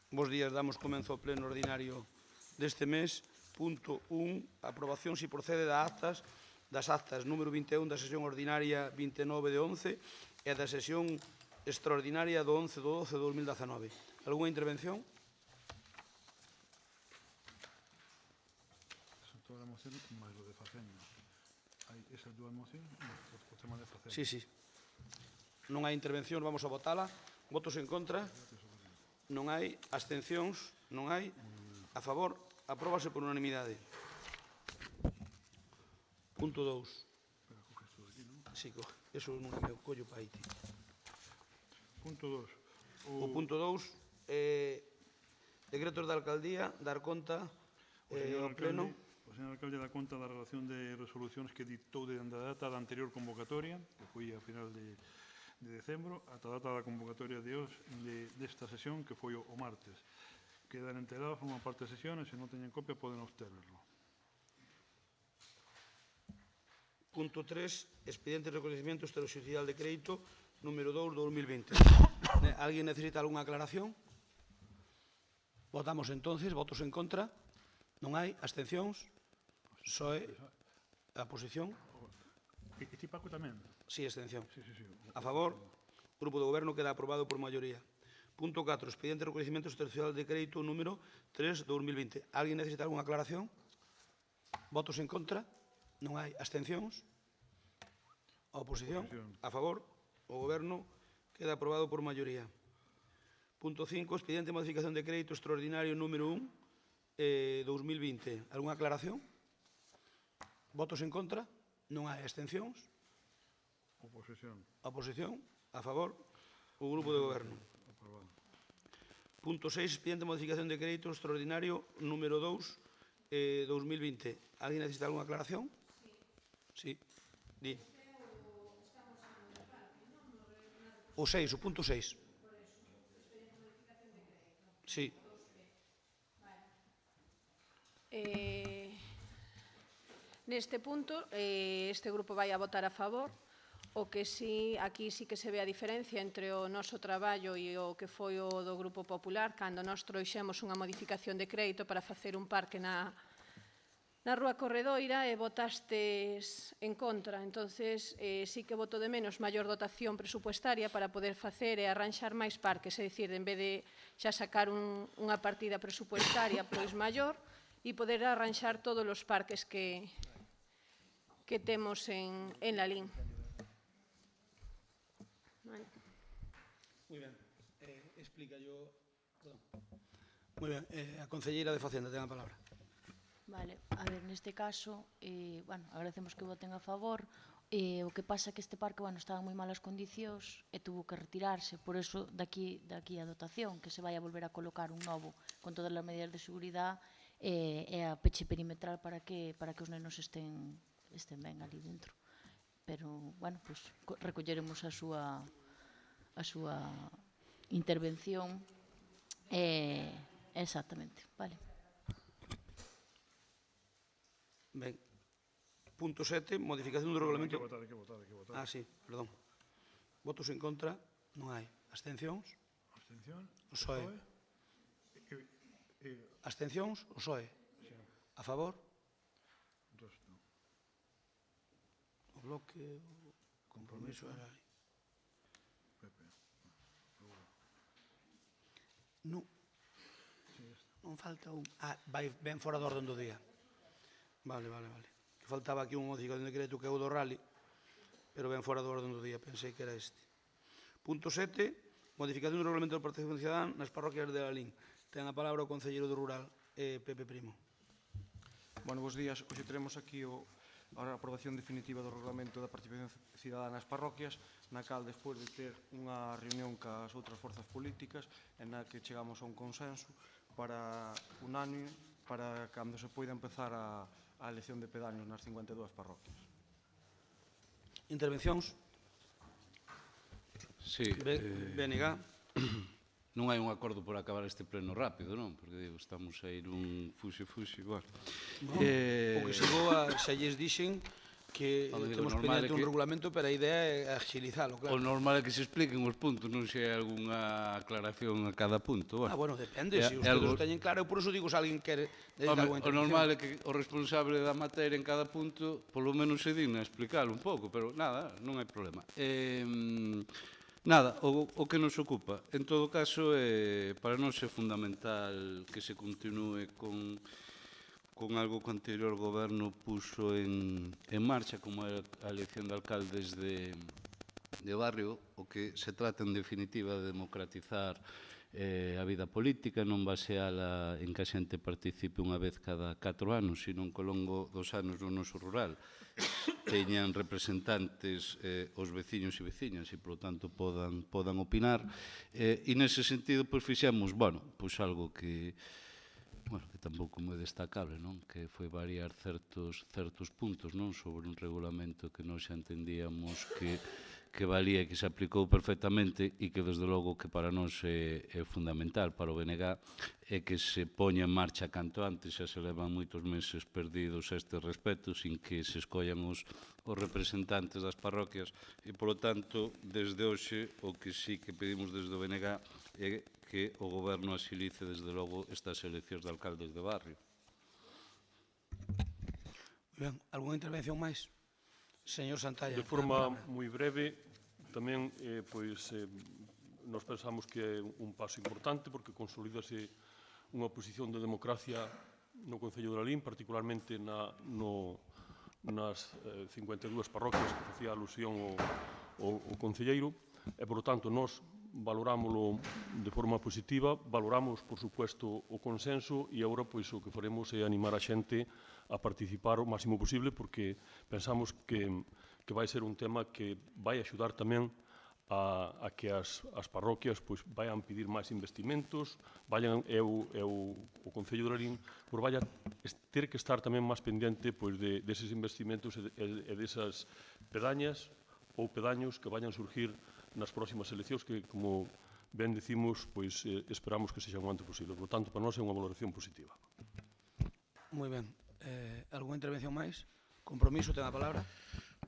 Bos días, damos comenzo ao pleno ordinario deste mes. Punto 1, aprobación, si procede, das actas número 21 da sesión ordinaria 29 de 11 e da sesión extraordinaria do 11 de 12 de 2019. Alguna intervención? Toda a moción máis o de Facenda. Hai esas dúas mocións, o tema de Facenda. Sí. Non hai intervención, vamos a votala. Votos en contra? Non hai. Abstencións? Non hai. A favor? Apróbase por unanimidade. Punto 2. Sí, eso non é meu, collo para aí. Punto 2. O punto 2, decretos da alcaldía, dar conta ao pleno. O señor alcalde dá conta da relación de resolucións que dictou dende a data da anterior convocatoria, que foi a final de decembro, ata a data da convocatoria desta sesión, que foi o martes. Quedan enterados, forman parte da sesión, e se non teñen copia poden obterlo. Punto 3, expediente de reconocimiento extrajudicial de crédito número 2 de 2020. ¿Alguien necesita alguna aclaración? Votamos entonces. Votos en contra? Non hai. Abstencións? Soe a posición? E ti, Paco, tamén? Sí, abstención. Sí. A favor? O grupo de goberno queda aprobado por maioría. Punto 4, expediente de reconocimiento extrajudicial de crédito número 3 de 2020. ¿Alguien necesita alguna aclaración? Votos en contra? Non hai. Abstencións? A oposición? A favor? O goberno queda aprobado por maioría. Punto 5, expediente de modificación de crédito extraordinario número 1 2020. Alguna aclaración? Votos en contra? Non hai. Abstencións? Oposición. A oposición? A favor? O grupo de goberno. Aprobado. Punto 6, expediente de modificación de crédito extraordinario número 2 2020. ¿Alguien necesita alguna aclaración? Sí. Di. O 6, o punto 6. Sí. Neste punto, este grupo vai a votar a favor. O que sí, aquí sí que se ve a diferencia entre o noso traballo e o que foi o do Grupo Popular, cando nós trouxemos unha modificación de crédito para facer un parque na Rúa Corredoira e votastes en contra. Entonces, sí que voto de menos maior dotación presupuestaria para poder facer e arranxar máis parques, é dicir, en vez de xa sacar unha partida presupuestaria pois maior e poder arranxar todos os parques que temos en la LIN. Muy bien. Explica yo. Muy bien. A concelleira de Facenda ten a palabra. Vale, a ver, neste caso, agradecemos que voten a favor. O que pasa é que este parque, estaba en moi malas condicións e tuvo que retirarse, por eso daqui a dotación, que se vai a volver a colocar un novo con todas as medidas de seguridade e a peche perimetral para que os nenos estén ben ali dentro. Pero, recolleremos a súa intervención exactamente, vale. Ben. Punto 7, modificación do regulamento. Hai que votar. Ah, sí, perdón. Votos en contra? Non hai. Abstencións? Abstención. O PSOE. Abstencións? O PSOE. A favor? Resto. O bloque, o compromiso era aí. Pepe. Non. Non falta un. Vai ben fora do orden do día. Vale. Que faltaba aquí un modificación de decreto que é o do rally, pero ben fora do orden do día, pensei que era este. Punto 7, modificación do regulamento de participación cidadana nas parroquias de la LIN. Ten a palabra o concelleiro do Rural, Pepe Primo. Bueno, bos días. Hoxe teremos aquí a aprobación definitiva do regulamento da participación cidadana nas parroquias, na cal, despois de ter unha reunión cas outras forzas políticas, en na que chegamos a un consenso para unánime para cando se poida empezar a elección de pedaños nas 52 parroquias. Intervencións? Sí. BNG. Non hai un acordo por acabar este pleno rápido, non? Porque estamos a ir un fuxo igual. O que chegou xa lles dixen Que Home, digo, temos normal pendiente é un que- regulamento, pero a idea é agilizalo, O claro. normal é que se expliquen os puntos, non se hai algunha aclaración a cada punto. Bueno, depende, É- se é ustedes algo- o teñen claro, eu por eso digo se alguén quere dedicar Home, alguna o intervención. normal é que o responsable da materia en cada punto polo menos se digna a explicarlo un pouco, pero nada, non hai problema. Nada, o que nos ocupa, en todo caso, para nós é fundamental que se continúe con algo que o anterior goberno puxo en marcha, como é a elección de alcaldes de barrio, o que se trata en definitiva de democratizar a vida política, non baseala en que a xente participe unha vez cada 4 anos, sino que ao longo dos anos no noso rural teñan representantes os veciños e veciñas e, polo tanto, podan opinar. E nese sentido, pois, fixemos, algo que tampouco moi destacable, non? Que foi variar certos puntos, non? Sobre un regulamento que nós xa entendíamos que valía e que se aplicou perfectamente e que, desde logo, que para nós é fundamental para o BNG é que se poña en marcha canto antes. Xa se levan moitos meses perdidos a este respecto sin que se escollan os representantes das parroquias e, polo tanto, desde hoxe, o que sí que pedimos desde o BNG é que o goberno axilice, desde logo, estas eleccións de alcaldes de barrio. Ben, algunha intervención máis? Señor Santalla. De forma moi breve, tamén nos pensamos que é un paso importante porque consolidase unha posición de democracia no Concello de Lalín, particularmente nas 52 parroquias que facía alusión o concelleiro, e, por tanto, nós valorámoslo de forma positiva, valoramos, por supuesto, o consenso e agora pois o que faremos é animar a xente a participar o máximo posible porque pensamos que vai ser un tema que vai axudar tamén a que as parroquias pois vayan pedir máis investimentos, o Concello de Lalín pois vaya ter que estar tamén máis pendente pois deses investimentos e desas pedañas ou pedaños que vayan surgir nas próximas eleccións que, como ben decimos, pois esperamos que sexa o antes posible. Por tanto, para nós é unha valoración positiva. Moi ben. Algunha intervención máis? Compromiso, ten a palabra.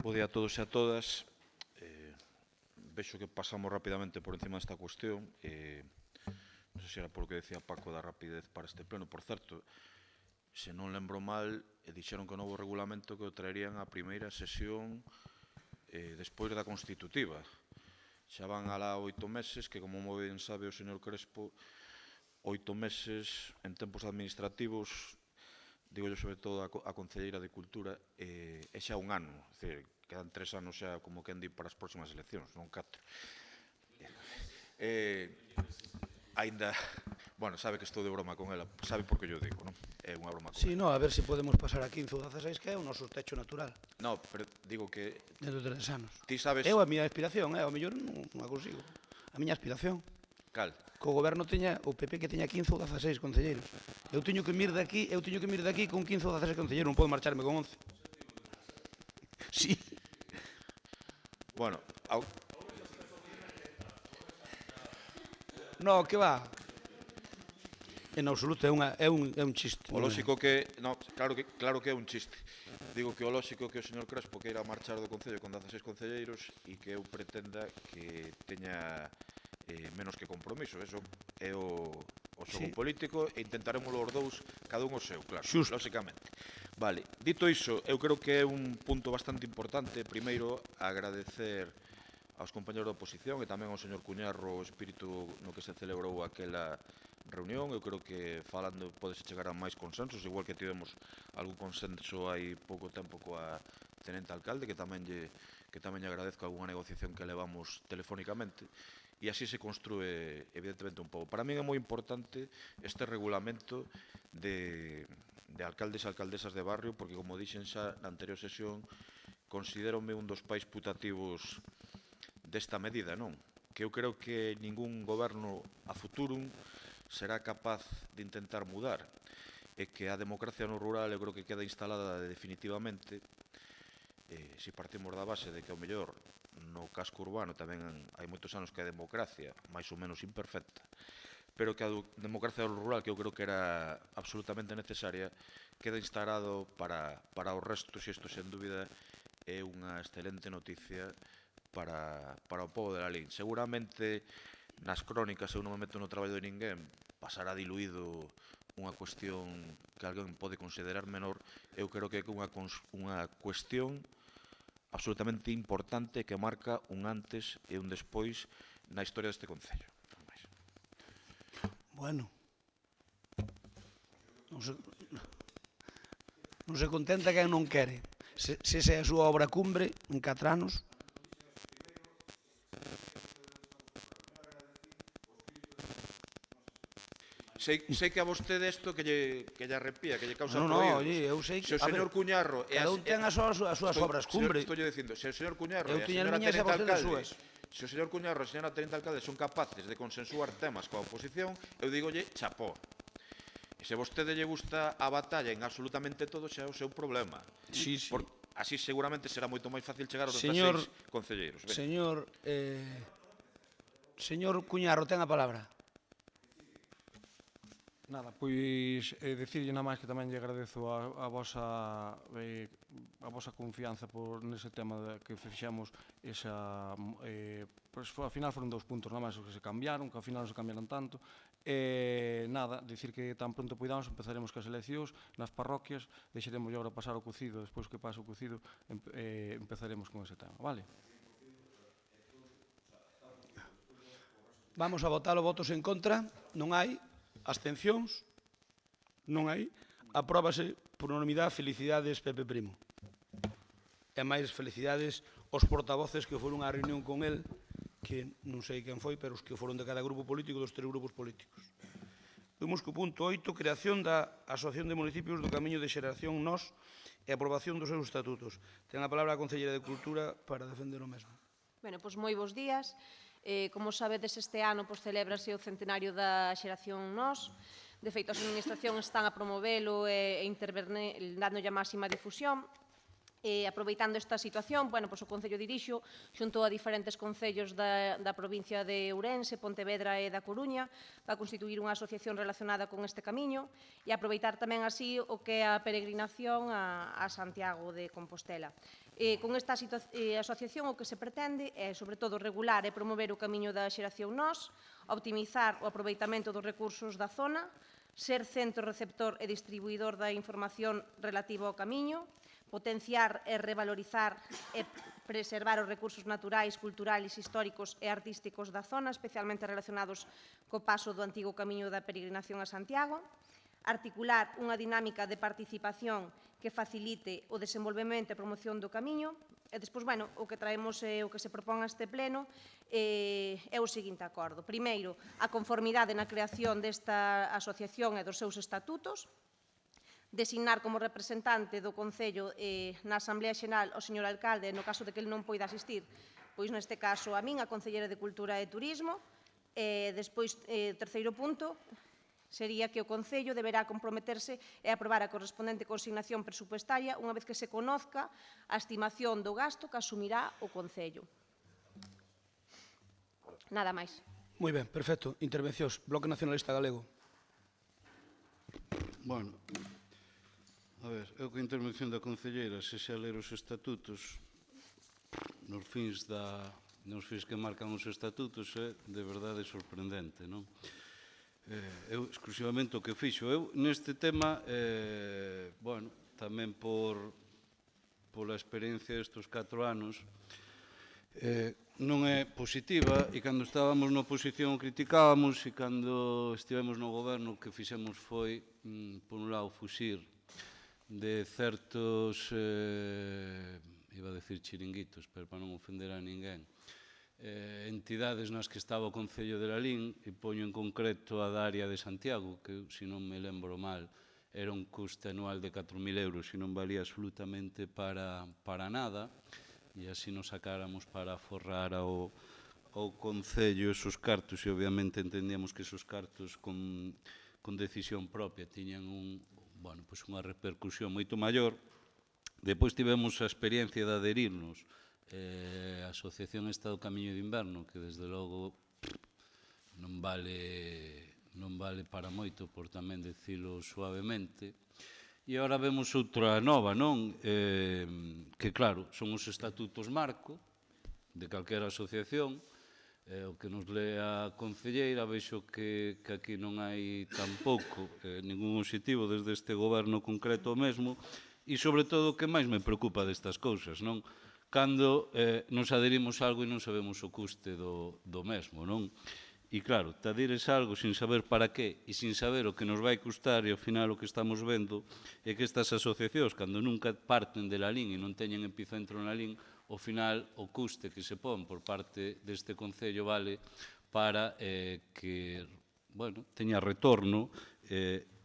Bo día a todos e a todas. Vexo que pasamos rapidamente por encima desta cuestión. Non sei se era por o que decía Paco da rapidez para este pleno. Por certo, se non lembro mal, dixeron que o novo regulamento que o traerían a primeira sesión despois da constitutiva. Xa van alá 8 meses, que como moi ben sabe o señor Crespo, 8 meses en tempos administrativos, digo yo sobre todo a Concelleira de Cultura, é xa un ano, é dicir, quedan 3 anos xa como quen di para as próximas eleccións, non 4. Ainda, bueno, sabe que estou de broma con ela, sabe por que yo digo, non? É unha broma con Sí, ela. no, a ver se podemos pasar a 15 ou 16, que é o noso techo natural, No, pero digo que dentro de 3 anos. ti sabes Eu a miña aspiración, ao mellor non a consigo. A miña aspiración, cal. que o goberno teña, o PP que teña 15 ou 16 concelleiros. Eu teño que mir daqui con 15 ou 16 concelleiros, non podo marcharme con 11. Sí. Bueno, No, que va. En absoluto, é un chiste. o lóxico que, no, claro que é un chiste. Digo que o lóxico que o señor Crespo queira marchar do Concello con 16 concelleiros e que eu pretenda que teña menos que compromiso. Eso é o xogo Sí. político e intentaremos os dous, cada un o seu, claro, Xusto. lóxicamente. Vale, dito iso, eu creo que é un punto bastante importante, primeiro, agradecer aos compañeros da oposición e tamén ao señor Cuñarro o espírito no que se celebrou aquela reunión. Eu creo que falando podese chegar a máis consensos, igual que tivemos algún consenso hai pouco tempo coa tenente alcalde, que tamén lle agradezco algunha negociación que levamos telefónicamente, e así se construe evidentemente un pouco. Para min é moi importante este regulamento de alcaldes e alcaldesas de barrio, porque, como dixen xa na anterior sesión, considérome un dos pais putativos desta medida, non? Que eu creo que ningún goberno a futurum será capaz de intentar mudar, e que a democracia no rural eu creo que queda instalada definitivamente, se partimos da base de que ao mellor no casco urbano tamén hai moitos anos que a democracia máis ou menos imperfecta, pero que a democracia rural, que eu creo que era absolutamente necesaria, queda instalado para o resto, e isto sen dúbida é unha excelente noticia para o povo de Lalín. Seguramente nas crónicas, eu non me meto no traballo de ninguén, pasará diluído unha cuestión que alguén pode considerar menor. Eu creo que é unha cuestión absolutamente importante que marca un antes e un despois na historia deste concello. Bueno. Non se contenta quen non quere. Se esa é a súa obra cumbre en 4 anos. Sei que a vostede isto que lle arrepía, que lle causa No, proídos. oye, eu sei que... Se o señor Cuñarro... Cada un ten as súas obras cumbre. Estou dicindo, se o señor Cuñarro Eu e a tiña as señora miñas e Tenente vostede as Alcalde, súas. se o señor Cuñarro e a señora Tenente Alcalde son capaces de consensuar temas coa oposición, eu digolle chapó. E se vostede lle gusta a batalla en absolutamente todo, xa é o seu problema. Sí, sí. Así seguramente será moito máis fácil chegar aos 16 concelleiros. Señor Cuñarro, ten a palabra. Nada, pois dicirlle nada máis que tamén lle agradezo a vosa confianza nese tema que fixemos esa... Pois ao final foron 2 puntos nada máis os que se cambiaron, que ao final non se cambiaron tanto. Nada, dicir que tan pronto poidamos empezaremos cas eleccións nas parroquias, deixaremos agora pasar o cocido, despois que pase o cocido empezaremos con ese tema, vale? Vamos a votar os votos en contra. Non hai. Abstencións? Non hai. Apróbase por unanimidade. Felicidades, Pepe Primo. E máis felicidades aos portavoces que foron á reunión con el, que non sei quen foi, pero os que foron de cada grupo político, dos 3 grupos políticos. Vimos que o punto 8, creación da Asociación de Municipios do Camiño de Xeración Nós e aprobación dos seus estatutos. Ten a palabra a Concelleira de Cultura para defender o mesmo. Bueno, pois moi bons días. Como sabedes, este ano celébrase o centenario da Xeración Nós. De feito, as administracións están a promovelo e dándolle a máxima difusión. Aproveitando esta situación, o Concello dirixo xunto a diferentes concellos da provincia de Ourense, Pontevedra e da Coruña para constituir unha asociación relacionada con este camiño e aproveitar tamén así o que é a peregrinación a Santiago de Compostela. Con esta asociación o que se pretende é, sobre todo, regular e promover o camiño da Xeración Nós, optimizar o aproveitamento dos recursos da zona, ser centro receptor e distribuidor da información relativa ao camiño, potenciar e revalorizar e preservar os recursos naturais, culturais, históricos e artísticos da zona, especialmente relacionados co paso do antigo camiño da peregrinación a Santiago, articular unha dinámica de participación que facilite o desenvolvemento e promoción do camiño, e despois, o que traemos o que se propón a este pleno é o seguinte acordo. Primeiro, a conformidade na creación desta asociación e dos seus estatutos, designar como representante do Concello na Asamblea Xeral o señor alcalde, no caso de que ele non poida asistir, pois neste caso a min, a Concelleira de Cultura e Turismo. Despois, terceiro punto, sería que o Concello deberá comprometerse e aprobar a correspondente consignación presupuestaria unha vez que se conozca a estimación do gasto que asumirá o Concello. Nada máis. Moi ben, perfecto. Intervencións. Bloque Nacionalista Galego. Bueno, a ver, eu que a intervención da concelleira, se xa ler os estatutos, nos fins que marcan os estatutos, é de verdade sorprendente, non? Eu, exclusivamente, o que fixo. Eu, neste tema, bueno, tamén pola experiencia destes 4 anos, non é positiva, e cando estábamos na oposición criticábamos, e cando estivemos no goberno o que fixemos foi, por un lado, fuxir de certos, iba a decir chiringuitos, pero para non ofender a ninguén, entidades nas que estaba o Concello de Lalín, e poño en concreto a da área de Santiago, que, se non me lembro mal, era un custe anual de 4.000 euros e non valía absolutamente para nada, e así nos sacáramos para forrar ao Concello esos cartos, e obviamente entendíamos que esos cartos con decisión propia tiñan unha repercusión moito maior. Depois tivemos a experiencia de adherirnos a Asociación Estado Camiño de Inverno, que desde logo non vale para moito, por tamén dicilo suavemente, E agora vemos outra nova, non? Que, claro, son os estatutos marco de calquera asociación. O que nos lea a concelleira, vexo que aquí non hai tampouco ningún objetivo desde este goberno concreto mesmo, e, sobre todo, o que máis me preocupa destas cousas, non? Cando nos aderimos a algo e non sabemos o custe do mesmo, non? E claro, te adires algo sin saber para qué e sin saber o que nos vai custar, e ao final o que estamos vendo é que estas asociacións, cando nunca parten de la LIN e non teñen epicentro na LIN, ao final o custe que se pon por parte deste Concello vale para que teña retorno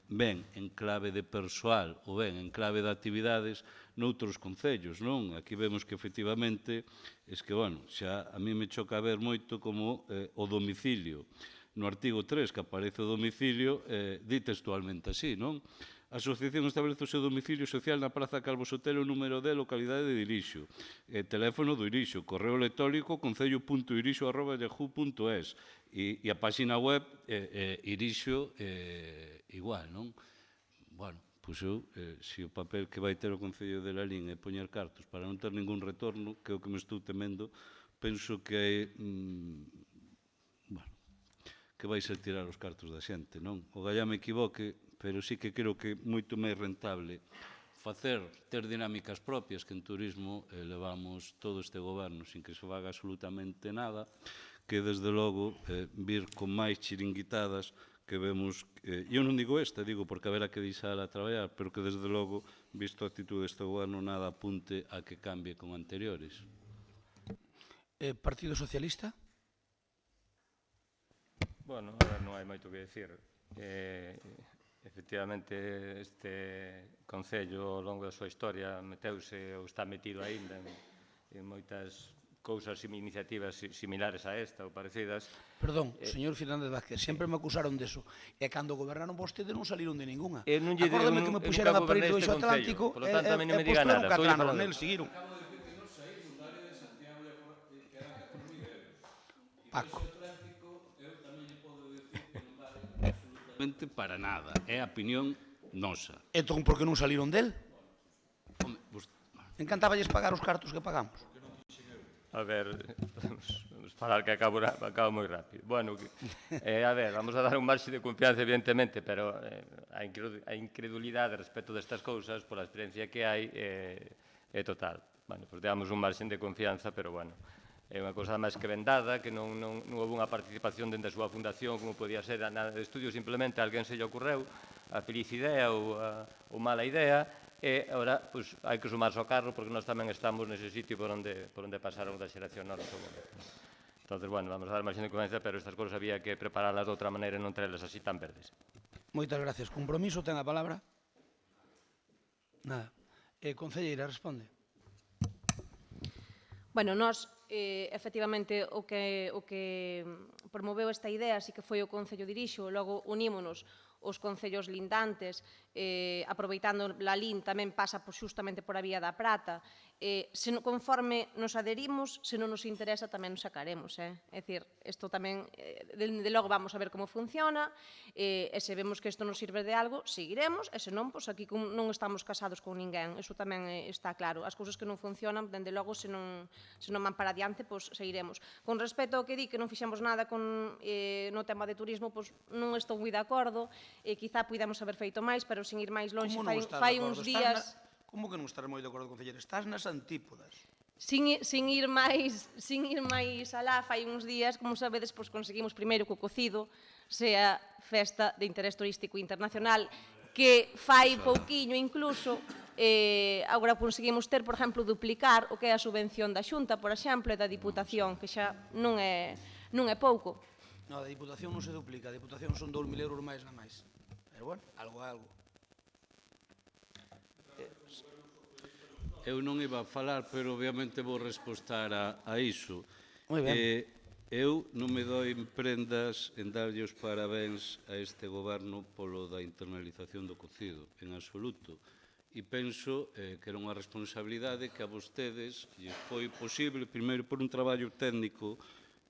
ben en clave de persoal ou ben en clave de actividades noutros concellos, non? Aquí vemos que, efectivamente, xa a mí me choca ver moito como o domicilio. No artigo 3, que aparece o domicilio, di textualmente así, non? A asociación establece o seu domicilio social na Praza Calvo Sotelo, número de localidade de Irixo, teléfono do Irixo, correo electrónico concello.irixo@yahoo.es e a páxina web Irixo igual, non? Bueno, pois eu, se o papel que vai ter o Concello de Lalín é poñer cartos para non ter ningún retorno, que é o que me estou temendo, penso que que vai ser tirar os cartos da xente, non? O gallá me equivoque, pero sí que creo que é moito máis rentable ter dinámicas propias, que en turismo levamos todo este goberno sin que se faga absolutamente nada, que desde logo vir con máis chiringuitadas que vemos, eu non digo esta, digo porque haberá que deixar a traballar, pero que desde logo, visto a actitud deste goberno, nada apunte a que cambie con anteriores. Partido Socialista? Bueno, a ver, non hai moito que dicir. Efectivamente, este Concello, ao longo da súa historia, meteuse ou está metido aínda en moitas cousas, iniciativas similares a esta ou parecidas. Perdón, señor Fernández Vázquez, sempre me acusaron deso. E cando gobernaron vostedes non saliron de ninguna. Acórdame que me puxeran a parir do Eixo Atlántico e postueron Catrano, nel seguiron. Paco. Para nada, é a opinión nosa. Entón, por que non saliron del? Encantáballes pagar os cartos que pagamos. A ver, vamos falar que acabo moi rápido. Bueno, a ver, vamos a dar un marxe de confianza, evidentemente, pero a incredulidade respecto destas cousas, pola experiencia que hai, é total. Bueno, pues damos un marxe de confianza, pero bueno, é unha cousa máis que vendada, que non houve unha participación dentro da súa fundación, como podía ser nada de estudio, simplemente a alguén se lle ocorreu a feliz idea ou mala idea, e agora hai que sumarse ao carro, porque nós tamén estamos nese sitio por onde pasaron da xeración no noso momento. Entón, bueno, vamos a dar máis de confianza, pero estas cousas había que prepararlas de outra maneira e non traerlas así tan verdes. Moitas gracias. Compromiso, ten a palabra? Nada. Concelleira, responde. Bueno, nós, efectivamente, o que promoveu esta idea sí que foi o Concello de Irixo, logo unímonos os concellos lindantes, aproveitando la LIN tamén pasa xustamente por a Vía da Prata. Conforme nos aderimos, se non nos interesa tamén nos sacaremos. É dicir, isto tamén, de logo vamos a ver como funciona, e se vemos que isto nos sirve de algo, seguiremos, e se non, pois aquí non estamos casados con ninguén, iso tamén está claro. As cousas que non funcionan, dende logo, se non van para adiante, pois seguiremos. Con respecto ao que di que non fixemos nada no tema de turismo, pois non estou moi de acordo, quizá puidamos haber feito máis, pero sin ir máis longe, fai uns días... Como que non estás moi de acordo, concelleira? Estás nas antípodas. Sin ir máis alá, fai uns días, como sabedes, conseguimos primeiro que o cocido sea festa de interés turístico internacional, que fai pouquiño incluso, agora conseguimos ter, por exemplo, duplicar o que é a subvención da Xunta, por exemplo, e da Diputación, que xa non é pouco. Non, a Diputación non se duplica, a Diputación son 2.000 euros máis na máis. Pero, bueno, algo é algo. Eu non iba a falar, pero obviamente vou respostar a iso. Moi ben. Eu non me doi prendas en darlle os parabéns a este goberno polo da internalización do cocido, en absoluto. E penso que era unha responsabilidade que a vostedes lle foi posible, primeiro por un traballo técnico,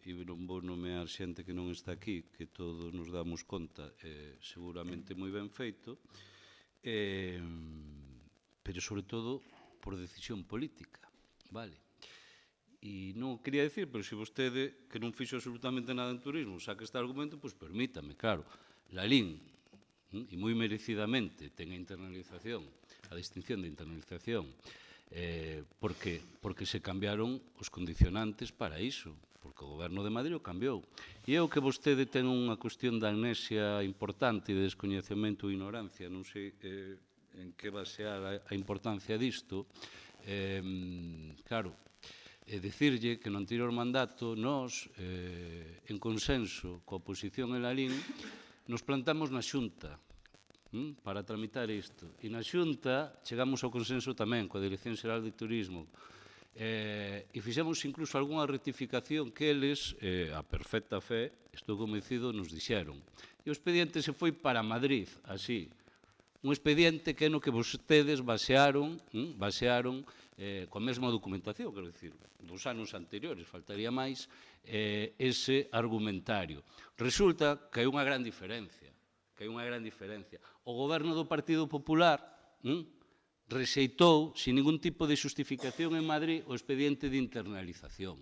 e non vou nomear xente que non está aquí, que todos nos damos conta, seguramente moi ben feito, pero sobre todo por decisión política, vale? E non quería decir, pero se vostede, que non fixo absolutamente nada en turismo, saca este argumento, pois permítame, claro. Lalín, e moi merecidamente, ten a internalización, a distinción de internalización, porque se cambiaron os condicionantes para iso, porque o goberno de Madrid o cambiou. E eu que vostede ten unha cuestión de amnesia importante e de descoñecemento e ignorancia, non sei en que basear a importancia disto, claro, dicirlle que no anterior mandato nós, en consenso coa oposición en Lalín, nos plantamos na Xunta para tramitar isto. E na Xunta chegamos ao consenso tamén coa Dirección Xeral de Turismo e fixemos incluso algunha rectificación que eles, a perfecta fe, estou convencido, nos dixeron. E o expediente se foi para Madrid, así. Un expediente que é no que vostedes basearon coa mesma documentación, quero dicir, dos anos anteriores, faltaría máis, ese argumentario. Resulta que hai unha gran diferencia, O goberno do Partido Popular rexeitou, sin ningún tipo de xustificación en Madrid, o expediente de internalización.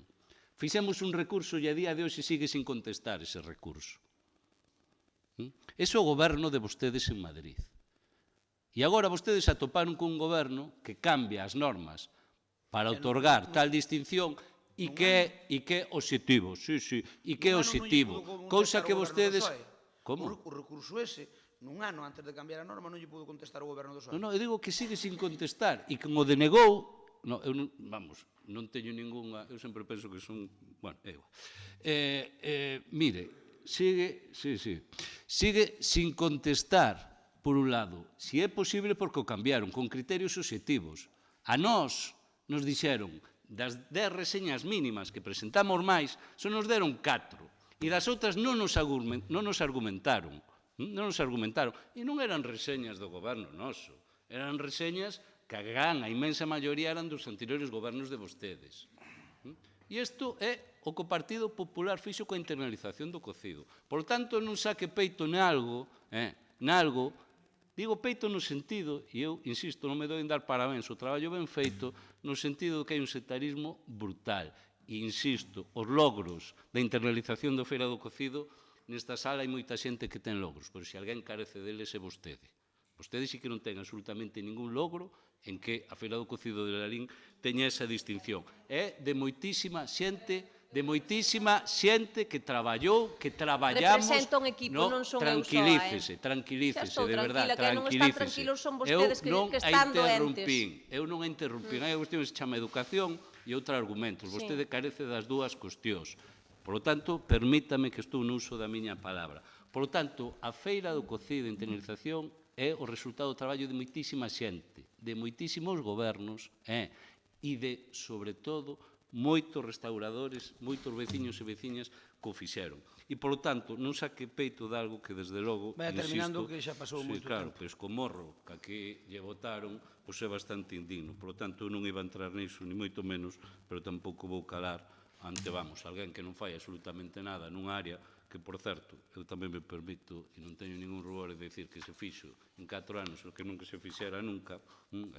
Fixemos un recurso e a día de hoxe sigue sin contestar ese recurso. Ese é o goberno de vostedes en Madrid. E agora vostedes atoparon cun goberno que cambia as normas para outorgar tal distinción e que é obxectivo, e que é obxectivo. Cousa que vostedes... Como? O recurso ese, nun ano antes de cambiar a norma, non lle pudo contestar o goberno do PSOE. Non, eu digo que sigue sin contestar e que o denegou... Eu non teño ninguna... Eu sempre penso que son... Bueno, é igual. Mire, sigue sin contestar, por un lado, se é posible porque o cambiaron, con criterios obxectivos. A nós nos dixeron, das 10 reseñas mínimas que presentamos máis, só nos deron 4. E das outras non nos argumentaron. E non eran reseñas do goberno noso, eran reseñas que a inmensa maioría eran dos anteriores gobernos de vostedes. E isto é o que o Partido Popular fixo coa internalización do cocido. Por tanto, non saque peito nalgo, digo peito no sentido, e eu, insisto, non me dou en dar parabéns, o traballo ben feito, no sentido que hai un sectarismo brutal. E insisto, os logros da internalización da Feira do Cocido, nesta sala hai moita xente que ten logros, pero se alguén carece deles é vostede. Vostede sí que non ten absolutamente ningún logro en que a Feira do Cocido de Lalín teña esa distinción. É de moitísima xente que traballou, que traballamos... Representa un equipo, non son eu soa, Tranquilícese, de verdade, que non están tranquilos son vostedes que están doentes. Eu non a interrumpín, hai cuestión que se chama educación e outros argumentos. Vostede carece das dúas cuestións. Por lo tanto, permítame que estou no uso da miña palabra. Por lo tanto, a Feira do Cocido de internalización é o resultado do traballo de moitísima xente, de moitísimos gobernos e de, sobre todo, moitos restauradores, moitos veciños e veciñas que o fixeron. E, polo tanto, non saque peito de algo que, desde logo, Vaya terminando, que xa pasou moito claro, tempo. pois co morro que aquí lle votaron, pois é bastante indigno. Por lo tanto, eu non iba a entrar nisso, ni moito menos, pero tampouco vou calar ante, alguén que non fai absolutamente nada nunha área que, por certo, eu tamén me permito, e non teño ningún rubor de decir que se fixo en 4 anos, o que nunca se fixera nunca,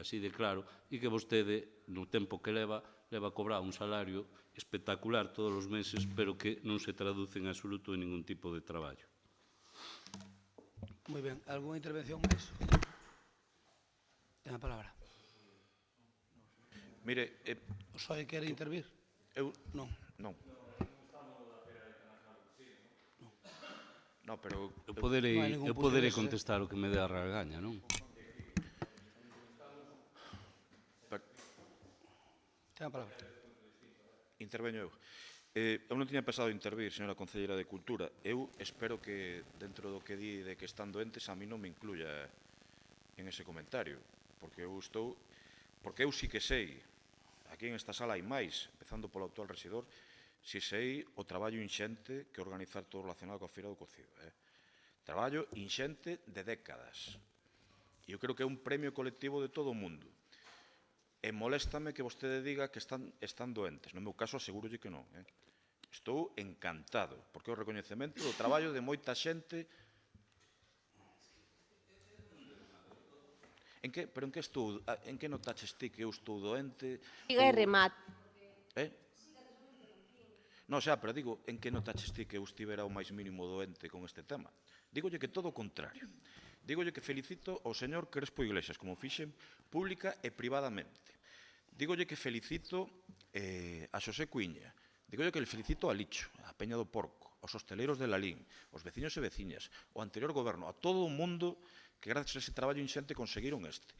así de claro, e que vostede, no tempo que leva a cobrar un salario espectacular todos os meses, pero que non se traduce en absoluto en ningún tipo de traballo. Moi ben, algunha intervención máis? Ten a palabra. Mire, O PSOE quere intervir? Non. Non. No, pero... Eu poderei contestar o que me dé a regaña, non? Ten a palabra. Interveño eu. Eu non tiña pensado intervir, señora Concelleira de Cultura. Eu espero que, dentro do que di de que están doentes, a mí non me incluya en ese comentario. Porque eu sí que sei, aquí en esta sala hai máis, empezando polo actual rexedor, si sei o traballo inxente que organizar todo relacionado coa Feira do Cocido. Traballo inxente de décadas. E eu creo que é un premio colectivo de todo o mundo. E moléstame que vostede diga que están doentes. No meu caso, asegúrolle que non. Estou encantado, porque é o recoñecemento do traballo de moita xente. Pero en que estou? En que notaches ti que eu estou doente? Diga e remate. Non, xa, pero digo, en que notaches ti que eu estivera o máis mínimo doente con este tema? Dígolle que todo o contrario. Dígolle que felicito ao señor Crespo Iglesias, como fixen pública e privadamente. Dígolle que felicito a Xosé Cuíña. Dígolle que le felicito a Licho, a Peña do Porco, aos hosteleiros de Lalín, aos veciños e veciñas, ao anterior goberno, a todo o mundo que gracias a ese traballo inxente conseguiron este.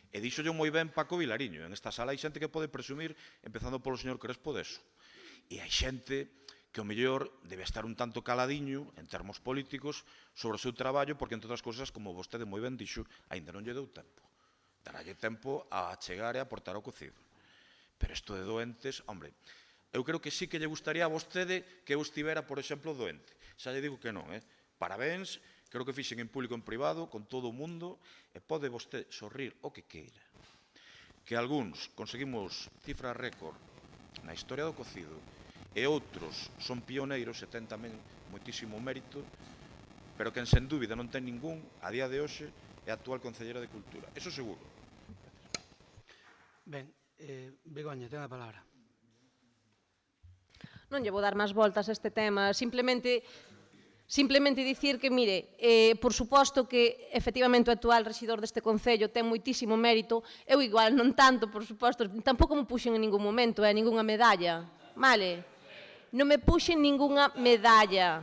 E díxolle moi ben Paco Vilariño, en esta sala hai xente que pode presumir, empezando polo señor Crespo, deso. E hai xente que o mellor debe estar un tanto caladiño, en termos políticos, sobre o seu traballo, porque, entre outras cousas, como vostede moi ben dixo, aínda non lle deu tempo. Daralle tempo a chegar e a aportar o cocido. Pero isto de doentes, hombre, eu creo que sí que lle gustaría a vostede que eu estivera, por exemplo, doente. Xa lle digo que non, Parabéns, creo que fixen en público e en privado, con todo o mundo, e pode vostede sorrir o que queira. Que algúns conseguimos cifras récord na historia do cocido, e outros son pioneiros e ten tamén moitísimo mérito, pero que sen dúbida non ten ningún, a día de hoxe, é a actual Concelleira de Cultura. Eso seguro. Ben, Begoña, ten a palabra. Non lle vou dar máis voltas a este tema, simplemente dicir que, mire, por suposto que efectivamente o actual rexidor deste Concello ten moitísimo mérito, eu igual non tanto, por suposto, tampouco me puxen en ningún momento, ningunha medalla, vale? Non me puxen ningunha medalla.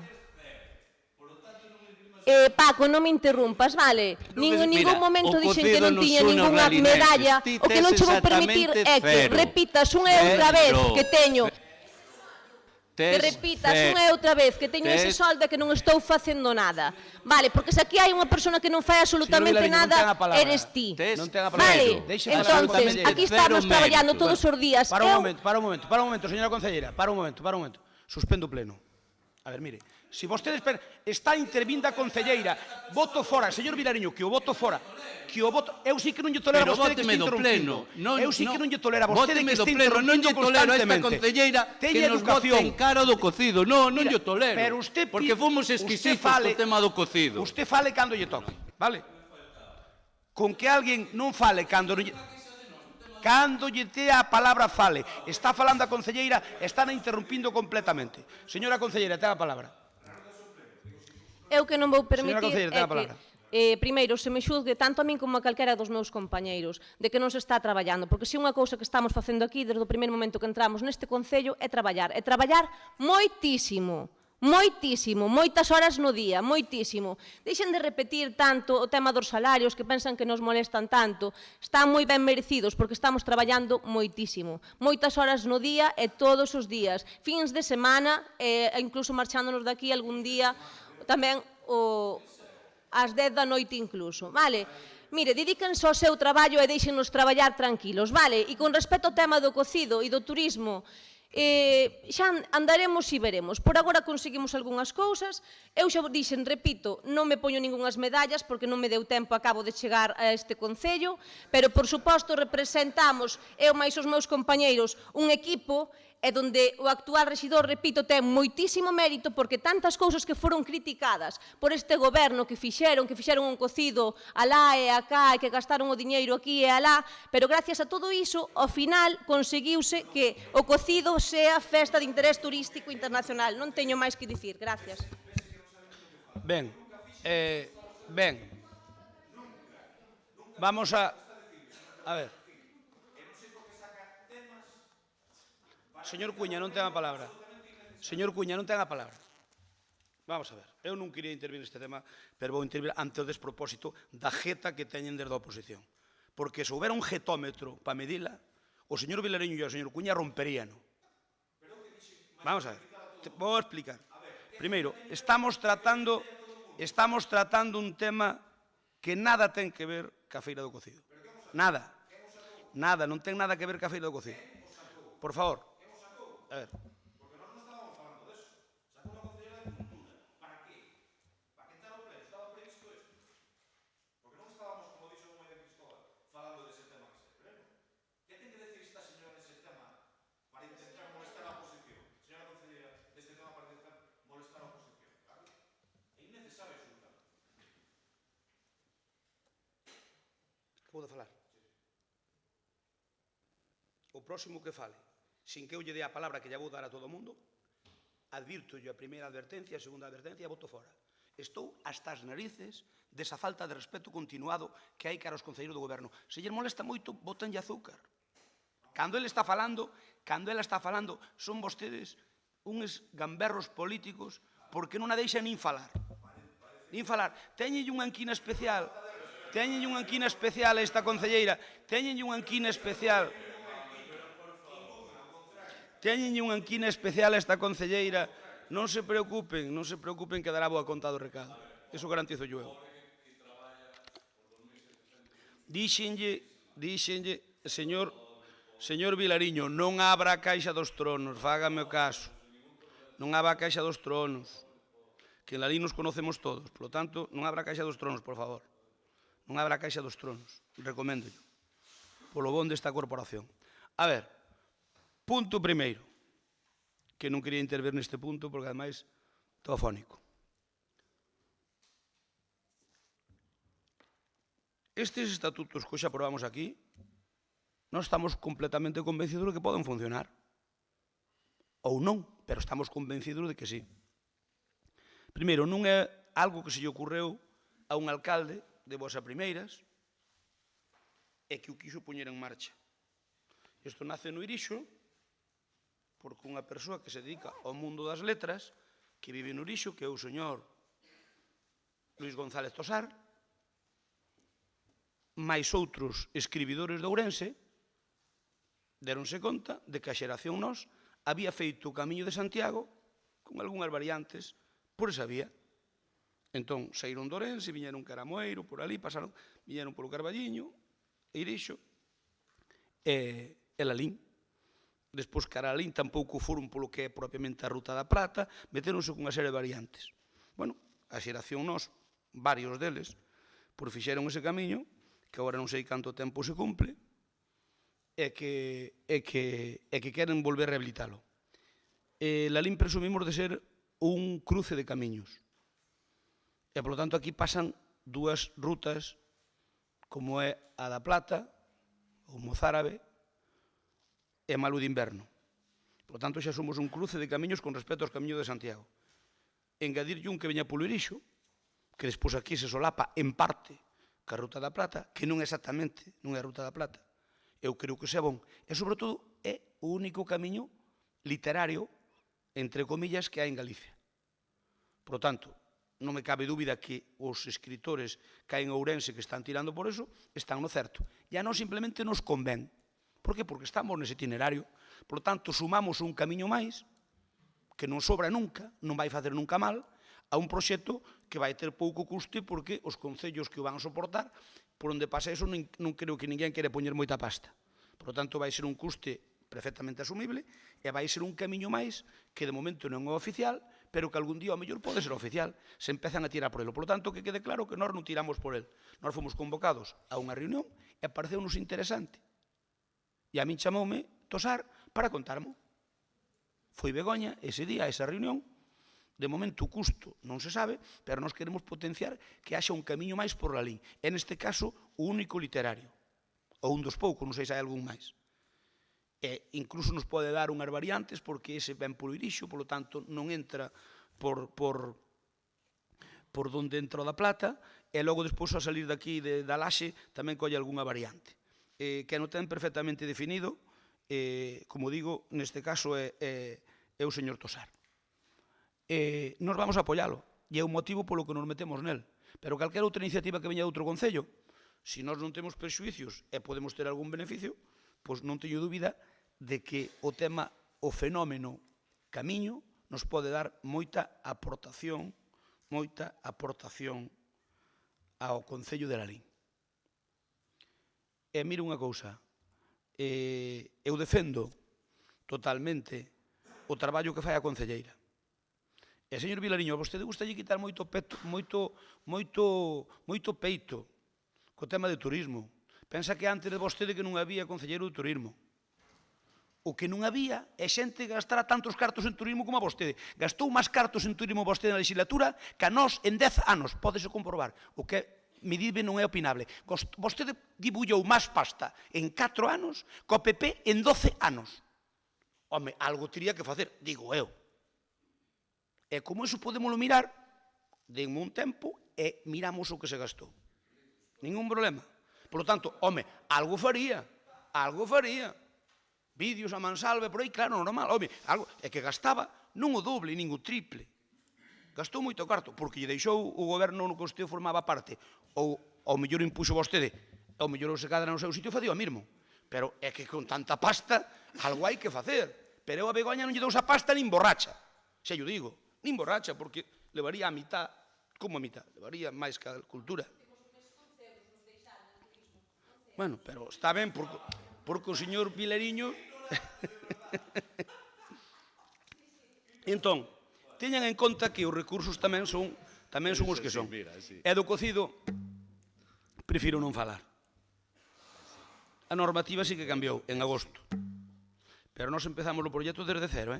Paco, non me interrumpas, vale? En ningún momento dixen que non tiña ningunha medalla, o que non che vou permitir é que repitas unha e outra vez que teño ese soldo e que non estou facendo nada. Vale, porque se aquí hai unha persona que non fai absolutamente nada, eres ti. Vale, entonces, aquí estamos traballando todos os días. Para un momento, señora concelleira, para un momento. Suspendo o pleno. A ver, mire, se vostedes está intervindo a concelleira, voto fora, señor Vilariño, que o voto fora, eu sí que non lle tolero a vostede que este interrompindo. Eu sí que non lle tolero a vostede que este interrompindo constantemente. Que nos vote en cara do cocido. Non lle tolero. Pero usted, porque fomos exquisitos co tema do cocido. Usted fale cando lle toque, vale? Con que alguén non fale cando lle tea a palabra fale. Está falando a concelleira, están interrompindo completamente. Señora concelleira, ten a palabra. Eu que non vou permitir primeiro, se me xulgue tanto a min como a calquera dos meus compañeiros de que non se está traballando, porque se unha cousa que estamos facendo aquí desde o primeiro momento que entramos neste Concello é traballar moitísimo, moitas horas no día, moitísimo. Deixen de repetir tanto o tema dos salarios que pensan que nos molestan tanto, están moi ben merecidos porque estamos traballando moitísimo, moitas horas no día e todos os días, fins de semana e incluso marchándonos daqui algún día tamén ás 10 da noite incluso, vale? Mire, dedíquense ao seu traballo e deixenos traballar tranquilos, vale? E con respecto ao tema do cocido e do turismo, xa andaremos e veremos. Por agora conseguimos algunhas cousas. Eu xa dixen, repito, non me poño ningunhas medallas porque non me deu tempo, acabo de chegar a este Concello, pero, por suposto, representamos, eu máis os meus compañeiros, un equipo e donde o actual rexidor, repito, ten moitísimo mérito porque tantas cousas que foron criticadas por este goberno que fixeron un cocido alá e acá e que gastaron o diñeiro aquí e alá, pero gracias a todo iso, ao final conseguiuse que o cocido sea festa de interés turístico internacional. Non teño máis que dicir. Gracias. Ben, vamos a ver. Señor Cuña, non ten a palabra. Vamos a ver, eu non quería intervir neste tema, pero vou intervir ante o despropósito da jeta que teñen desde a oposición. Porque se houbera un jetómetro para medila, o señor Vilariño e o señor Cuña romperían. Vamos a ver, vou explicar. Primeiro, estamos tratando un tema que nada ten que ver ca Feira do Cocido. Nada, non ten nada que ver ca Feira do Cocido. Por favor. A ver. Porque nós non estábamos falando deso. Sacou unha concelleira de Cultura. Para qué? Para que entrar o pleno? Estaba previsto isto. Porque non estábamos, como dixo moi de Cristóbal, falando dese tema que se pleno. Que ten que decir esta señora dese tema para intentar molestar a oposición? Señora concelleira, deste tema para intentar molestar a oposición. Claro. É innecesario absolutamente. Acabo de falar. O próximo que fale, sin que eu lle dé a palabra que lle vou dar a todo o mundo, advirto a primeira advertencia, a segunda advertencia, voto fora. Estou hasta as narices desa falta de respeto continuado que hai cara aos concelleiros do goberno. Se lle molesta moito, botanlle azúcar. Cando ele está falando, son vostedes uns gamberros políticos porque non a deixan nin falar. Nin falar. Téñenlle unha anquina especial. Téñenlle unha anquina especial a esta concelleira. Téñenlle unha anquina especial. Téñenlle unha anquina especial a esta concelleira. Non se preocupen, que dará boa conta do recado. Iso garantizo yo. Díxenlle, señor Vilariño, non abra a caixa dos tronos, fágame o caso. Non abra a caixa dos tronos, que en Lalín nos conocemos todos. Por lo tanto, non abra a caixa dos tronos, por favor. Non abra a caixa dos tronos, recoméndollo. Polo bon desta corporación. A ver, punto primeiro, que non quería intervir neste punto, porque ademais estou afónico. Estes estatutos que hoxe aprobamos aquí, non estamos completamente convencidos de que poden funcionar. Ou non, pero estamos convencidos de que sí. Primeiro, non é algo que se lle ocurreu a un alcalde de boas a primeiras e que o quiso poñer en marcha. Isto nace no Irixo, porque unha persoa que se dedica ao mundo das letras, que vive no Irixo, que é o señor Luis González Tosar, máis outros escribidores de Ourense, deronse conta de que a xeración Nós había feito o Camiño de Santiago con algunhas variantes por esa vía. Entón, saíron de Ourense, viñeron cara a Moeiro, por ali, pasaron, viñeron polo Carballiño, Irixo e Lalín. Despois, cara a Lalín, tampouco foron polo que é propiamente a Ruta da Plata, meteronse con unha serie de variantes. Bueno, a xeración Nós, varios deles, por fixeron ese camiño, que agora non sei canto tempo se cumple, e que queren volver a rehabilitalo. Lalín presumimos de ser un cruce de camiños. E, polo tanto, aquí pasan dúas rutas, como é a da Plata, o Mozárabe, e Malu de Inverno. Por lo tanto, xa somos un cruce de camiños con respecto aos camiños de Santiago. Engadirlle un que veña polo Irixo, que despois aquí se solapa en parte ca Ruta da Plata, que non exactamente non é a Ruta da Plata. Eu creo que xa bon. E, sobre todo, é o único camiño literario, entre comillas, que hai en Galicia. Por lo tanto, non me cabe dúbida que os escritores que hai en Ourense que están tirando por eso están no certo. E a nós simplemente nos convén. Por que? Porque estamos nese itinerario. Por lo tanto, sumamos un camiño máis, que non sobra nunca, non vai facer nunca mal, a un proxecto que vai ter pouco custe porque os concellos que o van a soportar, por onde pasa eso, non creo que ninguén quere poñer moita pasta. Por lo tanto, vai ser un custe perfectamente asumible e vai ser un camiño máis que de momento non é oficial, pero que algún día ao mellor pode ser oficial. Se empezan a tirar por ele. Por lo tanto, que quede claro que nós non tiramos por el. Nós fomos convocados a unha reunión e pareceu-nos interesante. E a min chamoume Tosar para contarmo. Foi Begoña ese día, esa reunión. De momento o custo non se sabe, pero nós queremos potenciar que haxa un camiño máis por Lalín. En este caso, o único literario. Ou un dos poucos, non sei se hai algún máis. E incluso nos pode dar unhas variantes, porque ese ven polo Irixo, polo tanto non entra por donde entra o da Plata, e logo despois a salir daqui da Laxe tamén colle algunha variante. Que non ten perfectamente definido, como digo, neste caso é o señor Tosar. Nos vamos a apoialo, e é un motivo polo que nos metemos nel. Pero calquera outra iniciativa que veña de outro concello, se nós non temos prexuicios e podemos ter algún beneficio, pois non teño dúbida de que o tema, o fenómeno camiño, nos pode dar moita aportación ao Concello de Lalín. E mire unha cousa, eu defendo totalmente o traballo que fai a concelleira. E, señor Vilariño, a vostede gustalle quitar moito peito co tema de turismo. Pensa que antes de vostede que non había concelleiro de turismo. O que non había é xente que gastara tantos cartos en turismo como a vostede. Gastou máis cartos en turismo vostede na legislatura que a nós en 10 anos, pódese comprobar. O que é medidme non é opinable. Vostede dibullou máis pasta en 4 anos co PP en 12 anos. Home, algo teria que facer, digo eu. E como iso podemoslo mirar, denme un tempo e miramos o que se gastou. Ningún problema. Por lo tanto, home, algo faría. Vídeos a mansalva por aí, claro, normal. Home, algo, é que gastaba non o doble, nin o triple. Gastou moito carto, porque lle deixou o goberno no que vostede formaba parte, ou ao mellor impuxo vostede, ao mellor se cadra no seu sitio facía o mismo. Pero é que con tanta pasta, algo hai que facer. Pero eu a Begoña non lle dou esa pasta nin borracha. Xa yo digo, nin borracha, porque levaría a mitad, como a mitad, levaría máis que a cultura. Bueno, pero está ben, porque o señor Vilariño... Entón, teñan en conta que os recursos tamén son os que son. E do cocido, prefiro non falar. A normativa sí que cambiou en agosto. Pero nós empezamos o proxecto desde cero,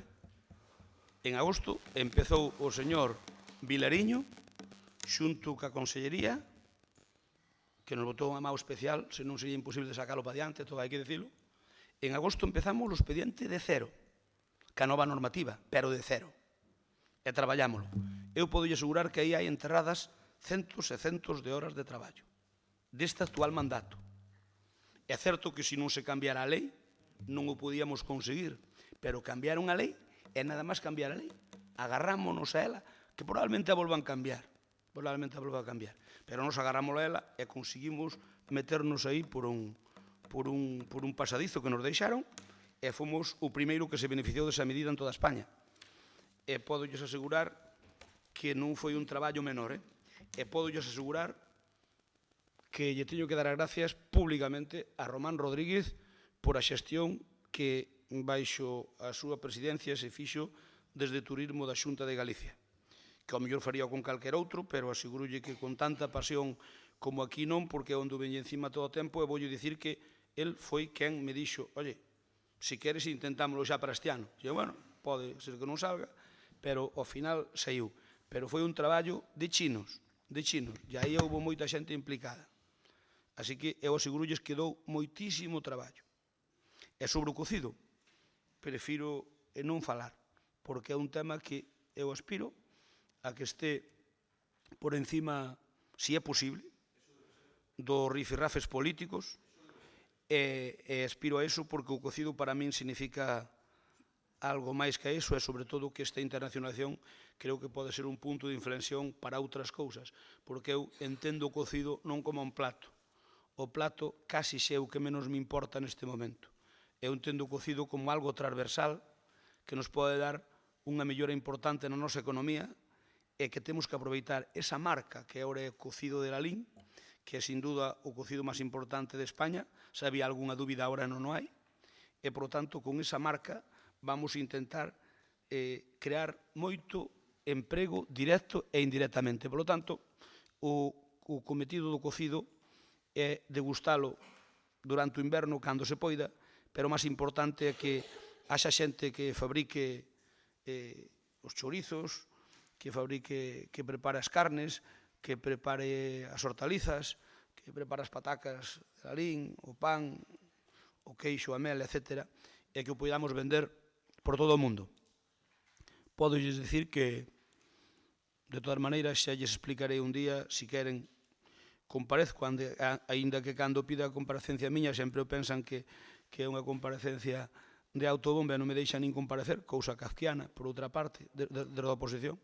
En agosto empezou o señor Vilariño, xunto ca Consellería, que nos botou unha mão especial, se non sería imposible sacalo para diante, todo hai que dicilo. En agosto empezamos o expediente de cero, ca nova normativa, pero de cero. E traballámoslo. Eu podo asegurar que aí hai enterradas centos e centos de horas de traballo deste actual mandato. É certo que se non se cambiara a lei, non o podíamos conseguir, pero cambiar unha lei é nada máis cambiar a lei. Agarrámonos a ela, que probablemente a volvan a cambiar. Pero nos agarrámosla a ela e conseguimos meternos aí por un pasadizo que nos deixaron e fomos o primeiro que se beneficiou desa medida en toda España. E podolles asegurar que non foi un traballo menor, E podolles asegurar que lle teño que dar as gracias públicamente a Román Rodríguez por a xestión que baixo a súa presidencia se fixo desde Turismo da Xunta de Galicia. Que ao mellor faría con calquer outro, pero asegurolle que con tanta pasión como aquí non, porque onde veñe encima todo o tempo, e voulle dicir que el foi quen me dixo, oye, se queres intentámoslo xa para este ano. E, bueno, pode ser que non salga, pero ao final saiu. Pero foi un traballo de chinos, e aí houve moita xente implicada. Así que eu asegurolles que dou moitísimo traballo. E sobre o cocido, prefiro non falar, porque é un tema que eu aspiro a que este por encima, si é posible, dos rifirrafes políticos, e aspiro a eso porque o cocido para min significa algo máis que iso, e sobre todo que esta internacionalización creo que pode ser un punto de inflexión para outras cousas, porque eu entendo o cocido non como un plato. O plato casi xe o que menos me importa neste momento. Eu entendo o cocido como algo transversal que nos pode dar unha mellora importante na nosa economía e que temos que aproveitar esa marca que agora é o cocido de Lalín, que é sin duda o cocido máis importante de España, se había algunha dúbida agora non o hai, e, por tanto, con esa marca vamos a intentar crear moito emprego directo e indirectamente. Por lo tanto, o cometido do cocido é degustalo durante o inverno cando se poida, pero o máis importante é que haxa xente que fabrique os chorizos, que fabrique, que prepare as carnes, que prepare as hortalizas, que prepare as patacas de Lalín, o pan, o queixo, a mel, etc., e que o podamos vender por todo o mundo. Podolles dicir que, de todas maneiras, xa lles explicarei un día, se queren, comparezco, aínda que cando pida a comparecencia miña sempre pensan que é unha comparecencia de autobomba e non me deixan nin comparecer, cousa kafkiana, por outra parte, desde a oposición,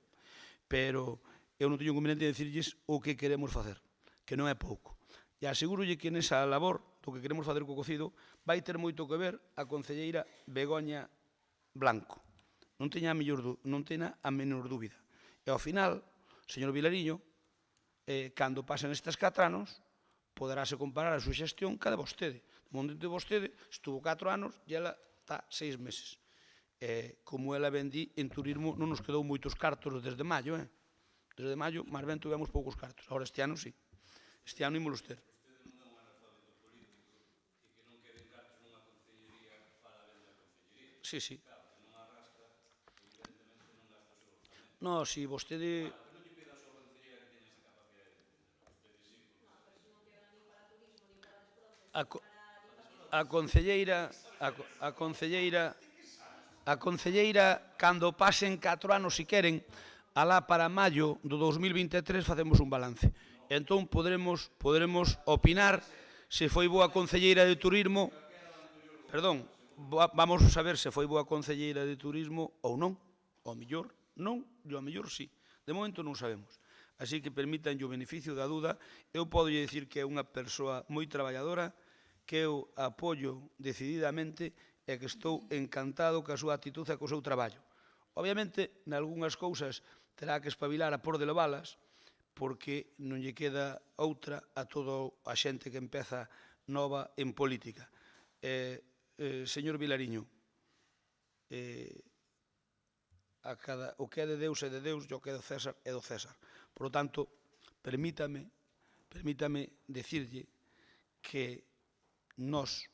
pero eu non teño inconveniente de dicirlles o que queremos facer, que non é pouco. E asegurolle que nesa labor do que queremos facer co cocido vai ter moito que ver a concelleira Begoña Blanco. Non teña a menor dúbida. E ao final, señor Vilariño, cando pasen estes 4 anos, poderase comparar a súa xestión ca de vostede. De momento de vostede estuvo 4 anos e ela está 6 meses. Como ela vendí, en turismo non nos quedou moitos cartos desde maio. Desde maio, máis ben tivemos poucos cartos. Agora este ano, sí. Este ano ímolos ter. Sí, sí. No, si vostede... a concelleira, cando pasen 4 anos, se queren, alá para maio do 2023 facemos un balance. Entón poderemos opinar se foi boa concelleira de turismo, perdón, vamos a saber se foi boa concelleira de turismo ou non. Ao mellor non, e ao mellor sí. De momento non sabemos. Así que permitan o beneficio da duda. Eu podo dicir que é unha persoa moi traballadora, que eu apoio decididamente e que estou encantado ca súa actitud e co seu traballo. Obviamente, nalgúnas cousas terá que espabilar a por de levalas, porque non lle queda outra a toda a xente que empeza nova en política. Señor Vilariño, o que é de Deus, e o que é do César, é do César. Por lo tanto, permítame decirlle que nós,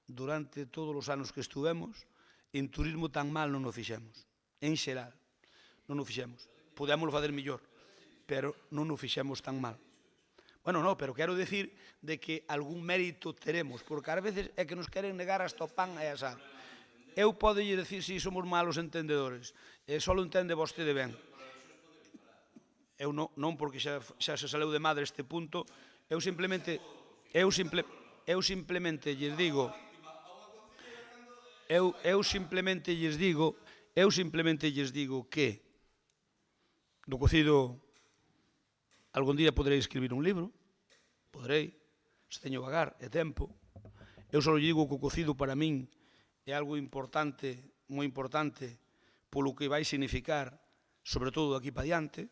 durante todos os anos que estuvemos, en turismo tan mal non o fixemos. En xeral, non o fixemos. Podemos fazer mellor, pero non o fixemos tan mal. Bueno, non, pero quero decir de que algún mérito teremos, porque ás veces é que nos queren negar hasta o pan e a sal. Eu podo lle decir si somos malos entendedores, só lo entende vostede ben. Eu non, porque xa se saleu de madre este punto, eu simplemente lles digo que do cocido algún día poderei escribir un libro, se teño vagar e tempo. Eu só lle digo que o cocido para min é algo importante, moi importante, polo que vai significar, sobre todo aquí para diante,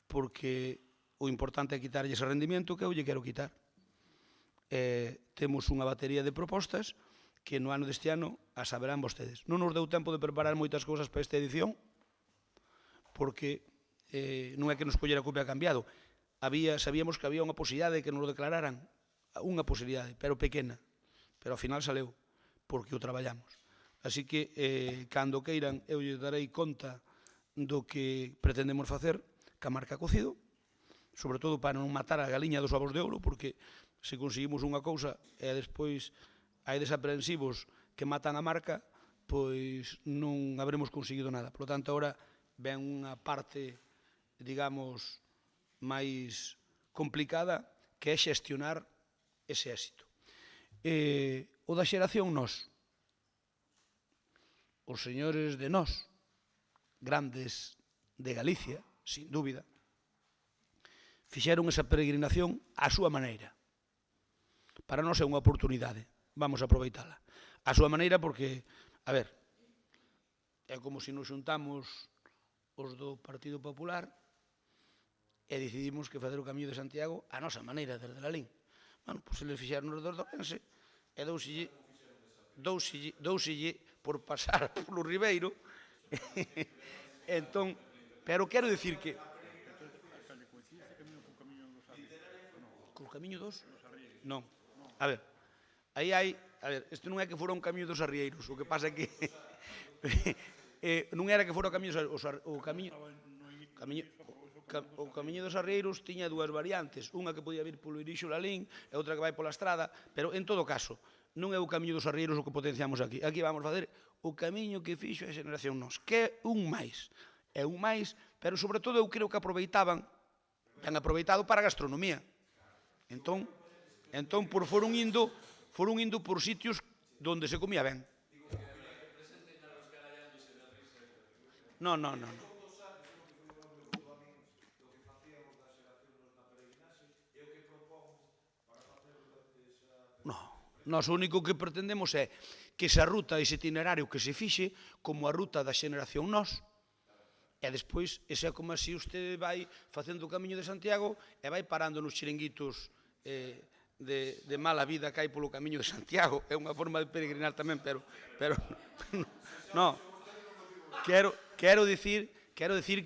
porque o importante é quitarlle ese rendimento que eu lle quero quitar. Temos unha batería de propostas que no ano deste ano as saberán vostedes. Non nos deu tempo de preparar moitas cousas para esta edición, porque non é que nos collera copia cambiado. Sabíamos que había unha posibilidade de que nos declararan, unha posibilidade, pero pequena, pero ao final saleu, porque o traballamos. Así que, cando queiran, eu lle darei conta do que pretendemos facer ca marca cocido, sobre todo para non matar a galiña dos ovos de ouro, porque se conseguimos unha cousa e despois hai desaprensivos que matan a marca, pois non habremos conseguido nada. Por lo tanto, agora ven unha parte, digamos, máis complicada, que é xestionar ese éxito. O da xeración Nós. Os señores de Nós, grandes de Galicia, sin dúbida, fixeron esa peregrinación á súa maneira. Para nós é unha oportunidade, vamos a aproveitala. A súa maneira porque, a ver, é como se nos xuntamos os do Partido Popular e decidimos que facer o Camiño de Santiago a nosa maneira, desde Lalín. Bueno, pois eles fixeron os dos Ourense e douselle por pasar polo Ribeiro. Entón, pero quero dicir que... Col Camiño dos? Non. A ver, aí hai... A ver, isto non é que fora un Camiño dos Arrieiros, o que pasa é que... non era que fora o Camiño dos Arrieiros tiña dúas variantes, unha que podía vir polo Irixo Lalín e outra que vai pola estrada, pero en todo caso, non é o Camiño dos Arrieiros o que potenciamos aquí. Aquí vamos facer o camiño que fixo a xeración Nós, que é un máis. É un máis, pero sobre todo eu creo que aproveitaban, ben aproveitado para a gastronomía. Entón, foron indo por sitios donde se comía ben. Non. Nós o único que pretendemos é que esa ruta, ese itinerario que se fixe como a ruta da xeración Nós, e despois, ese é como se usted vai facendo o Camiño de Santiago e vai parando nos chiringuitos de mala vida que hai polo Camiño de Santiago. É unha forma de peregrinar tamén, pero non. Quero dicir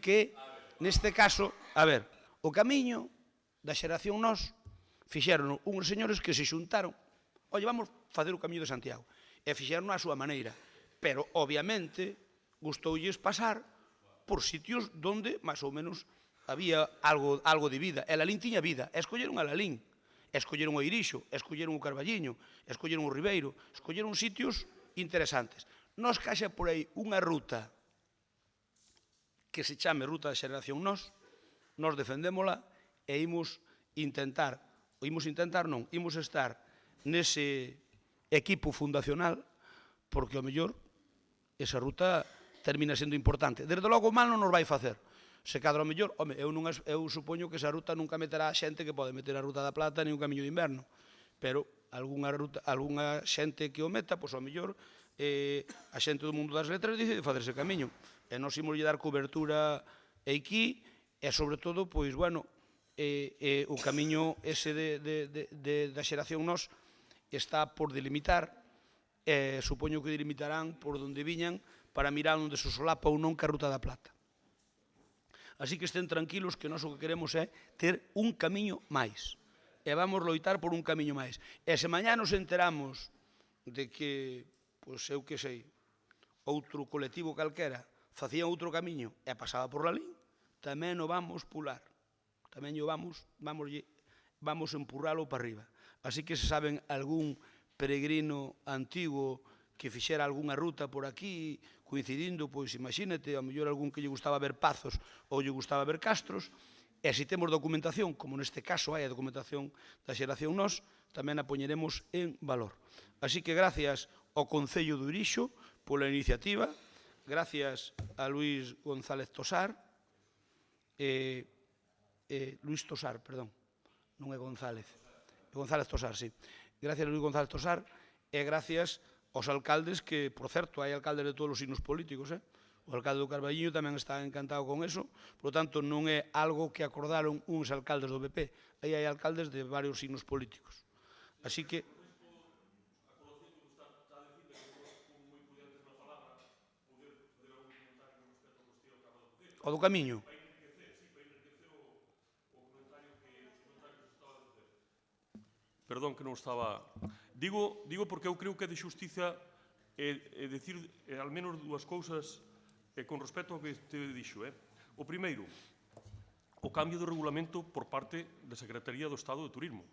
que, neste caso, a ver, o Camiño da xeración Nós fixeron uns señores que se xuntaron. Oye, vamos facer o Camiño de Santiago. E fixeron a súa maneira. Pero, obviamente, gustoulles pasar por sitios donde, máis ou menos, había algo de vida. E Lalín tiña vida. E escolleron a Lalín. escolleron o Irixo, escolleron o Carballiño, escolleron o Ribeiro, escolleron sitios interesantes. Nos caixa por aí unha ruta que se chame Ruta da Xeración Nós defendémola e imos estar nese equipo fundacional porque, ao mellor, esa ruta termina sendo importante. Desde logo, mal non nos vai facer. Se cadra ao mellor, home, eu supoño que esa ruta nunca meterá a xente que pode meter a Ruta da Plata ni un camiño de inverno, pero algunha xente que o meta, pois ao mellor a xente do mundo das letras decide facer ese camiño. E nós imos lle dar cobertura aquí e, sobre todo, pois, bueno, o camiño ese da Xeración Nós está por delimitar, supoño que delimitarán por onde viñan para mirar onde se solapa ou non que a Ruta da Plata. Así que estén tranquilos que nós o que queremos é ter un camiño máis. E vamos loitar por un camiño máis. E se mañá nos enteramos de que, pois eu que sei, outro colectivo calquera facía outro camiño e pasaba por Lalín, tamén o vamos pular. Tamén vamos empurralo para arriba. Así que se saben algún peregrino antigo que fixera algunha ruta por aquí, coincidindo, pois imagínate, ao mellor algún que lle gustaba ver Pazos ou lle gustaba ver Castros, e se temos documentación, como neste caso hai a documentación da Xeración Nós, tamén a poñeremos en valor. Así que gracias ao Concello do Irixo pola iniciativa, gracias a Luís González Tosar, Luís Tosar, perdón, non é González, é González Tosar, sí. Gracias a Luís González Tosar e gracias aos alcaldes que, por certo, hai alcaldes de todos os signos políticos, o alcalde do Carballiño tamén está encantado con eso, por lo tanto, non é algo que acordaron uns alcaldes do PP, aí hai alcaldes de varios signos políticos. Así que... O do camiño? Perdón que non estaba... Digo porque eu creo que é de xustiza decir al menos dúas cousas con respecto ao que te dixo. O primeiro, o cambio do regulamento por parte da Secretaría do Estado de Turismo.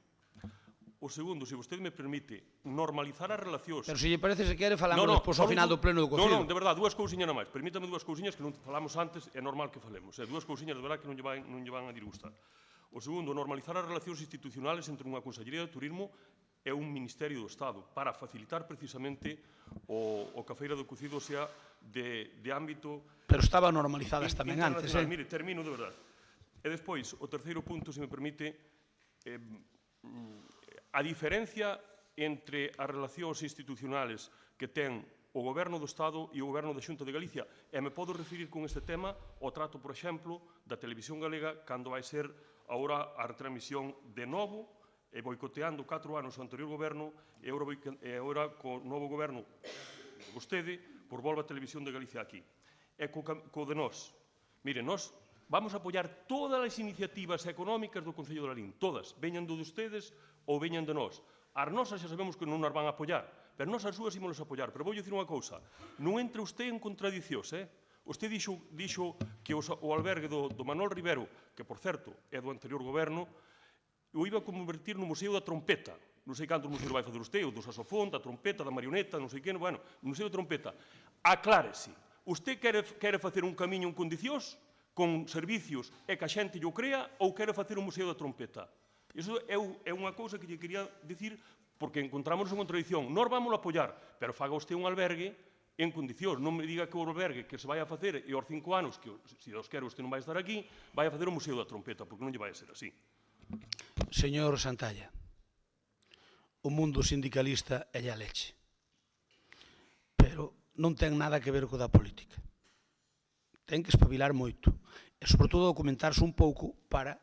O segundo, se vostede me permite, normalizar as relacións... Pero se lle parece, se quere, falamos despois ao final do pleno do Concello. Non, de verdade, dúas cousiñas na máis. Permítame dúas cousiñas que non falamos antes, é normal que falemos. Dúas cousiñas, de verdade, que non lle van a disgustar. O segundo, normalizar as relacións institucionales entre unha Consellería de Turismo e un Ministerio do Estado para facilitar precisamente o que a Feira do Cocido sea de ámbito... Pero estaba normalizadas tamén antes, Mire, termino de verdade. E despois, o terceiro punto, se me permite, a diferencia entre as relacións institucionales que ten o Goberno do Estado e o Goberno da Xunta de Galicia. E me podo referir con este tema ao trato, por exemplo, da Televisión Galega cando vai ser agora a retransmisión de novo e boicoteando 4 anos o anterior goberno e agora co novo goberno de vostede por volva a Televisión de Galicia aquí. E co de nós. Mire, nós vamos a apoiar todas as iniciativas económicas do Concello de Lalín, todas, veñan de ustedes ou veñan de nós. As nosas xa sabemos que non nos van a apoiar, pero nós as súas ímonos apoiar. Pero vou dicir unha cousa, non entre usted en contradicións, Usted dixo que o albergue do Manuel Rivero, que, por certo, é do anterior goberno, o iba a convertir no Museo da Trompeta. Non sei canto museo vai fazer usted, o do saxofón, da trompeta, da marioneta, non sei que, bueno, o Museo da Trompeta. Aclárese, usted quere facer un camiño en condicións, con servicios e que a xente lle crea, ou quere facer un Museo da Trompeta? Iso é unha cousa que lle quería dicir, porque encontramos unha contradición. Nós vamos a apoiar, pero faga usted un albergue en condicións. Non me diga que o albergue que se vai a facer e aos 5 anos, que se Deus quere usted non vai estar aquí, vai a facer o Museo da Trompeta, porque non lle vai a ser así. Señor Santalla, o mundo sindicalista é a leche, pero non ten nada que ver co da política. Ten que espabilar moito e, sobre todo, documentarse un pouco para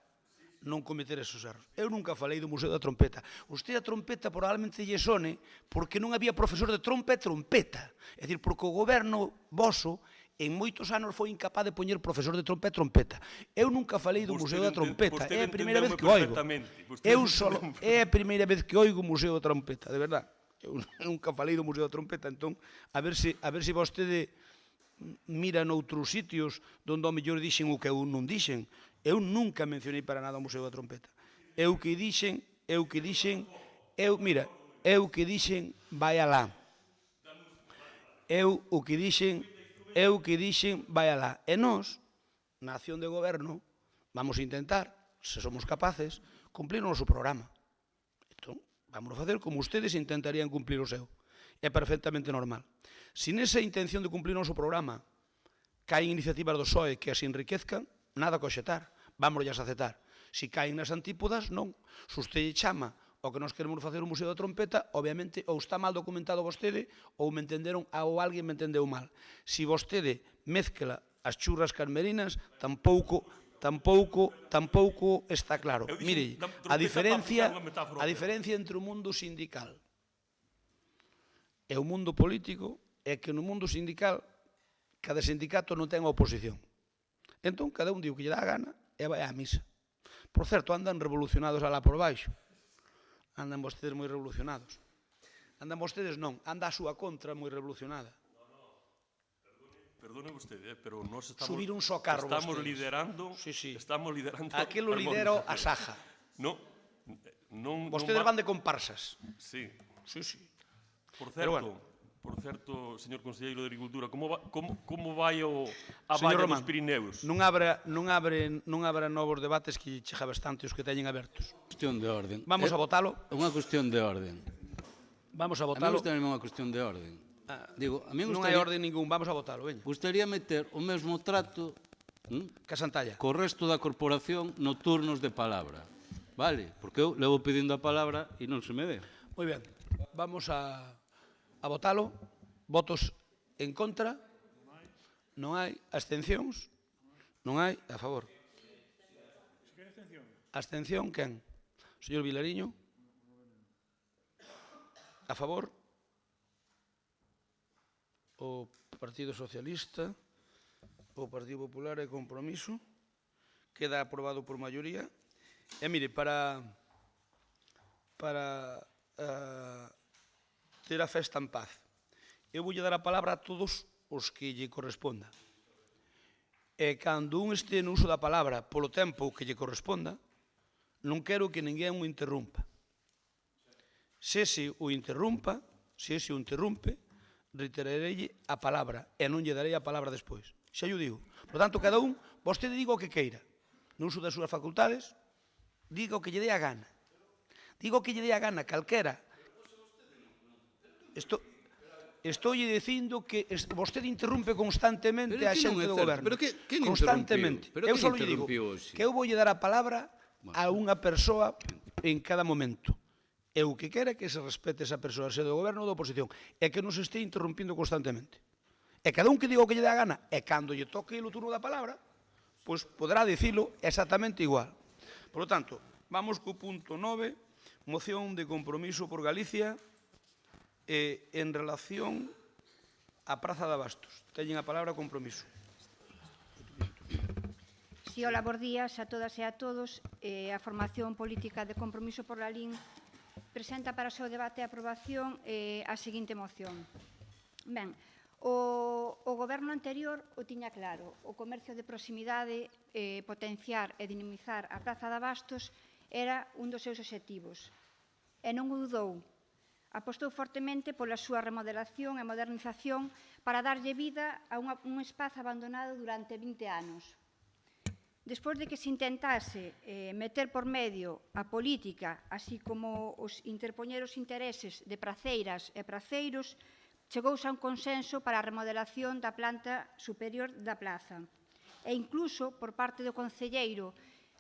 non cometer esos erros. Eu nunca falei do Museo da Trompeta. Usted a trompeta probablemente lle sone porque non había profesor de trompa e trompeta. É dicir, porque o goberno voso en moitos anos foi incapaz de poñer profesor de trompa e trompeta. Eu nunca falei do Museo da Trompeta. É a primeira vez que oigo. É a primeira vez que oigo o Museo da Trompeta, de verdade. Eu nunca falei do Museo da Trompeta, entón, a ver se vostede mira noutros sitios onde ao mellor dixen o que eu non dixen. Eu nunca mencionei para nada o Museo da Trompeta. Eu que dixen vai alá. Eu o que dixen vai alá. E nós, na acción de goberno, vamos a intentar, se somos capaces, cumplir o noso programa. Entón, vamos a facer como ustedes intentarían cumplir o seu. É perfectamente normal. Se nesa intención de cumplir o noso programa caen iniciativas do PSOE que as enriquezcan, nada que obxetar, vámonos a aceptar. Se caen nas antípodas, non. Se usted chama o que nós queremos facer o Museo da Trompeta, obviamente, ou está mal documentado vostede, ou me entenderon, ou alguén me entendeu mal. Se vostede mezcla as churras carmelinas, tampouco está claro. Mire, a diferencia entre o mundo sindical e o mundo político é que no mundo sindical cada sindicato non ten oposición. Entón, cada un di o que lle dá a gana e vai á misa. Por certo, andan revolucionados alá por baixo. Andan vostedes moi revolucionados. Andan vostedes non, anda a súa contra moi revolucionada. Perdone vostede, pero nós estamos... Subir un só carro estamos vostedes. liderando... Sí, sí. Estamos liderando... Aquilo lidero a Saja. Non... Vostedes van de comparsas. Sí. Sí, sí. Por Pero certo, señor conselleiro de Agricultura, como vai a Señor valla Román, dos Pirineos? non abra novos debates que chexa bastante os que teñen abertos. Cuestión de orden. Vamos a votalo. É unha cuestión de orden. Vamos a A mí votalo. gustaría unha cuestión de orden. Digo, a mí Non hai orden ningún, vamos a votalo, veña. gustaría meter o mesmo trato Que Santalla. co resto da corporación no turnos de palabra. Vale? Porque eu levo pedindo a palabra e non se me dé. Moi ben, vamos a votalo. Votos en contra? Non hai. Abstencións? Non hai. A favor? Abstención, quen? Señor Vilariño? A favor? O Partido Socialista? O Partido Popular e Compromiso? Queda aprobado por maioría. E mire, para ter a festa en paz, eu voulle dar a palabra a todos os que lle corresponda. E cando un este no uso da palabra polo tempo que lle corresponda, non quero que ninguén o interrumpa. Se o interrumpe, reiterarelle a palabra e non lle darei a palabra despois. Xa lle digo. Por tanto, cada un, vostede diga o que queira. No uso das súas facultades, diga o que lle dé a gana. Diga o que lle dé a gana, calquera. Estou dicindo que vostede interrumpe constantemente a xente do goberno. Pero quen constantemente. interrumpiu? Eu só lle digo que eu voulle dar a palabra a unha persoa en cada momento. E o que quere que se respete esa persoa, se do goberno ou da oposición, e que non se este interrumpindo constantemente. E cada un que diga o que lle dá a gana, e cando lle toque o turno da palabra, pois poderá dicilo exactamente igual. Por lo tanto, vamos co punto 9, moción de compromiso por Galicia en relación á Praza de Abastos. Teñen a palabra compromiso. Sí, hola, bons días a todas e a todos. A formación política de Compromiso por la LIN presenta para o seu debate e aprobación a seguinte moción. Ben, o goberno anterior o tiña claro. O comercio de proximidade, potenciar e dinamizar a Praza de Abastos era un dos seus obxectivos. E non o dudou. Apostou fortemente pola súa remodelación e modernización para darlle vida a un espazo abandonado durante 20 anos. Despois de que se intentase meter por medio a política, así como os interpoñer os intereses de praceiras e praceiros, chegouse a un consenso para a remodelación da planta superior da plaza. E incluso, por parte do concelleiro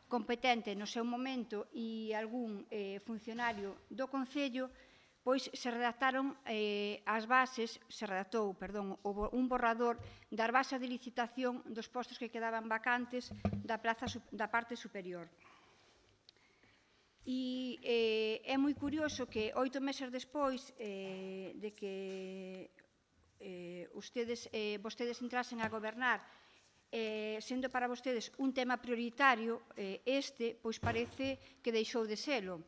competente no seu momento e algún funcionario do Concello, pois se redactou un borrador das bases de licitación dos postos que quedaban vacantes da parte superior. E é moi curioso que 8 meses despois de que vostedes entrasen a gobernar, sendo para vostedes un tema prioritario, pois parece que deixou de selo,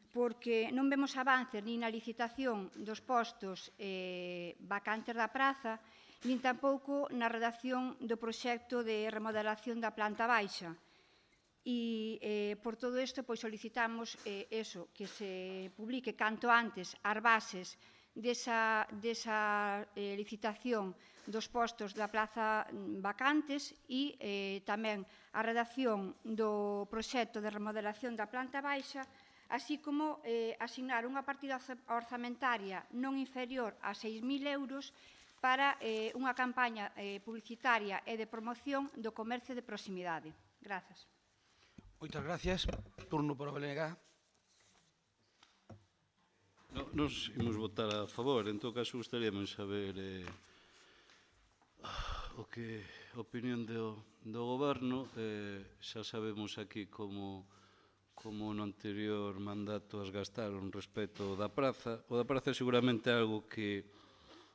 porque non vemos avances nin na licitación dos postos vacantes da praza, nin tampouco na redacción do proxecto de remodelación da planta baixa. E por todo isto pois solicitamos eso, que se publique canto antes as bases desa licitación dos postos da plaza vacantes e tamén a redacción do proxecto de remodelación da planta baixa, así como asignar unha partida orzamentaria non inferior a 6.000 euros para unha campaña publicitaria e de promoción do comercio de proximidade. Grazas. Moitas gracias. Turno para o BNG. Nos imos votar a favor. En todo caso, gustaríame saber a opinión do Goberno. Xa sabemos aquí como no anterior mandato as gastaron respecto da praza. O da praza é seguramente algo que,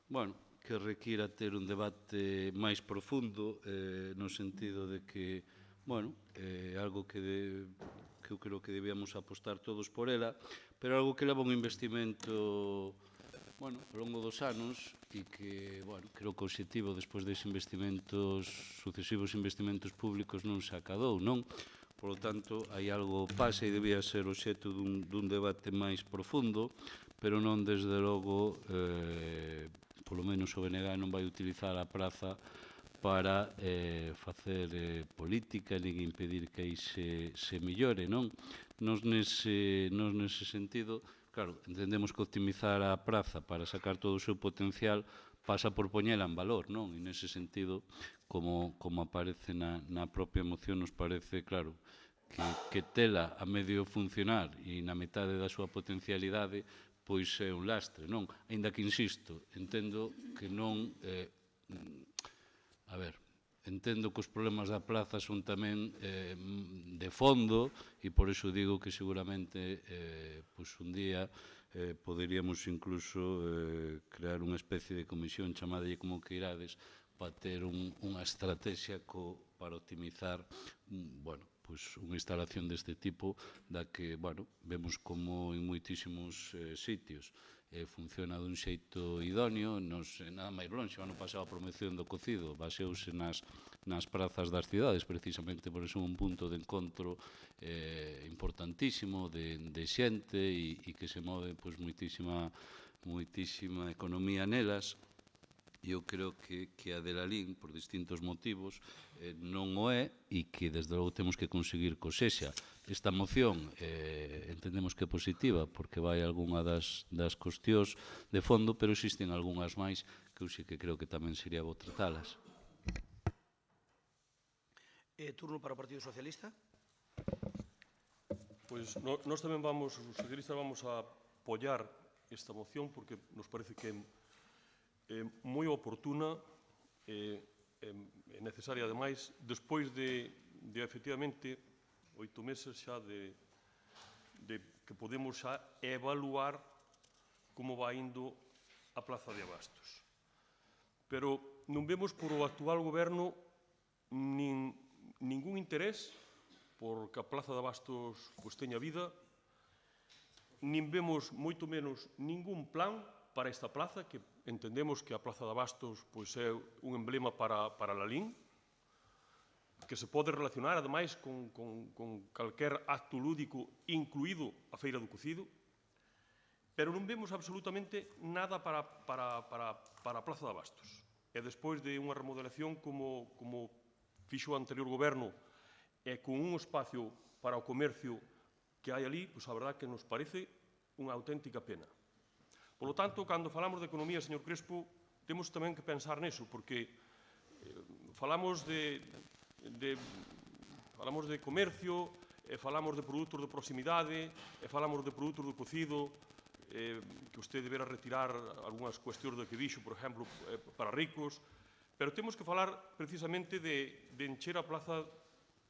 bueno, que requira ter un debate máis profundo, no sentido de que, bueno, algo que eu creo que debíamos apostar todos por ela, pero algo que leva un investimento, bueno, ao longo dos anos e que, bueno, creo que o objetivo despois deses investimentos, sucesivos investimentos públicos non se acadou, non? Por lo tanto, hai algo pasa e debía ser obxecto dun debate máis profundo, pero non desde logo, polo menos o BNG non vai utilizar a praza para facer política nin impedir que aí se millore, non? Nos nese sentido, claro, entendemos que optimizar a praza para sacar todo o seu potencial pasa por poñela en valor, non? E nese sentido, como aparece na propia moción, nos parece, claro, que tela a medio funcionar e na metade da súa potencialidade, pois é un lastre, non? Aínda que, insisto, entendo que non... A ver, entendo que os problemas da plaza son tamén de fondo e por iso digo que seguramente un día poderíamos incluso crear unha especie de comisión chamaдаlle como que irades para ter unha estrategia para optimizar unha instalación deste tipo da que vemos como en moitísimos sitios funciona dun xeito idóneo, nada máis longe, ano pasado a promoción do cocido baseouse nas prazas das cidades, precisamente por iso un punto de encontro importantísimo de xente e que se move moitísima economía nelas. Eu creo que a de Lalín, por distintos motivos, non o é e que, desde logo, temos que conseguir que o sexa. Esta moción entendemos que é positiva porque vai a algunha das cuestións de fondo, pero existen algunhas máis que eu sí que creo que tamén sería bo tratalas. Turno para o Partido Socialista. Pois nós tamén os socialistas vamos a apoiar esta moción porque nos parece que é moi oportuna e necesaria, ademais, despois de efectivamente 8 meses xa de que podemos xa evaluar como vai indo a Plaza de Abastos. Pero non vemos por o actual goberno ningún interés por que a Plaza de Abastos teña vida, nin vemos moito menos ningún plan para esta plaza, que entendemos que a Plaza de Abastos é un emblema para Lalín, que se pode relacionar, ademais, con calquer acto lúdico, incluído a Feira do Cocido, pero non vemos absolutamente nada para a Plaza de Abastos. E despois de unha remodelación como fixo o anterior goberno e con un espacio para o comercio que hai ali, pois a verdade que nos parece unha auténtica pena. Por lo tanto, cando falamos de economía, señor Crespo, temos tamén que pensar neso, porque falamos de comercio, falamos de produtos de proximidade, falamos de produtos do cocido, que usted debera retirar algunhas cuestións do que dixo, por exemplo, para ricos, pero temos que falar precisamente de encher a plaza,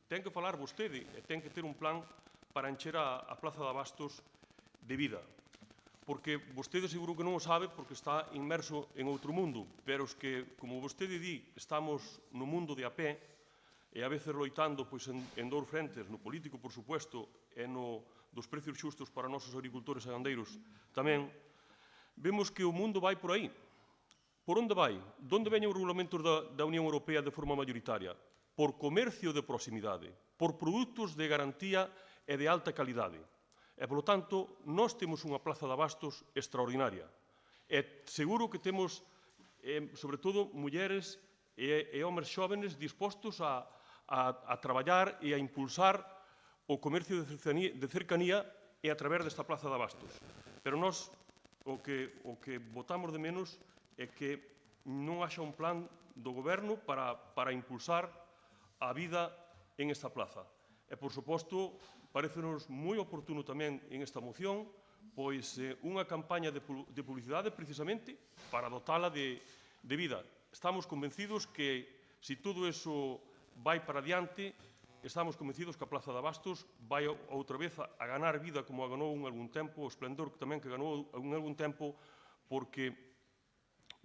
ten que falar vostede, e ten que ter un plan para encher a Plaza de Abastos de vida. Porque vostede seguro que non o sabe porque está inmerso en outro mundo, pero os que, como vostede di, estamos no mundo de a pé, e a veces loitando en dous frentes, no político, por supuesto, e no dos precios xustos para nosos agricultores e gandeiros tamén, vemos que o mundo vai por aí. Por onde vai? Donde veñen os regulamentos da Unión Europea de forma mayoritaria? Por comercio de proximidade. por produtos de garantía e de alta calidade. E, polo tanto, nós temos unha plaza de abastos extraordinaria. E seguro que temos, sobre todo, mulleres e homes xóvenes dispostos a traballar e a impulsar o comercio de cercanía e a través desta plaza de abastos. Pero nós o que botamos de menos é que non haxa un plan do Goberno para impulsar a vida en esta plaza. E, por suposto, parécenos moi oportuno tamén en esta moción pois unha campaña de publicidade precisamente para dotala de vida. Estamos convencidos que, se todo eso vai para diante, estamos convencidos que a Plaza de Abastos vai outra vez a ganar vida como a ganou en algún tempo, o esplendor tamén que ganou en algún tempo, porque,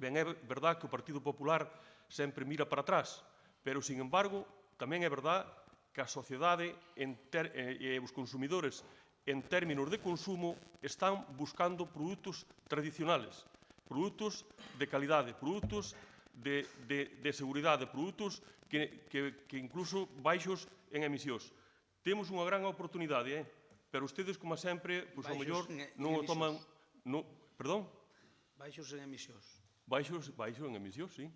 ben, é verdad que o Partido Popular sempre mira para atrás, pero, sin embargo, tamén é verdad que a sociedade e os consumidores, en términos de consumo, están buscando produtos tradicionales, produtos de calidade, produtos de seguridade, produtos que incluso baixos en emisións. Temos unha gran oportunidade, pero ustedes, como sempre, pois, ao mellor, non o toman... Perdón? Baixos en emisións. Baixos en emisións, sí.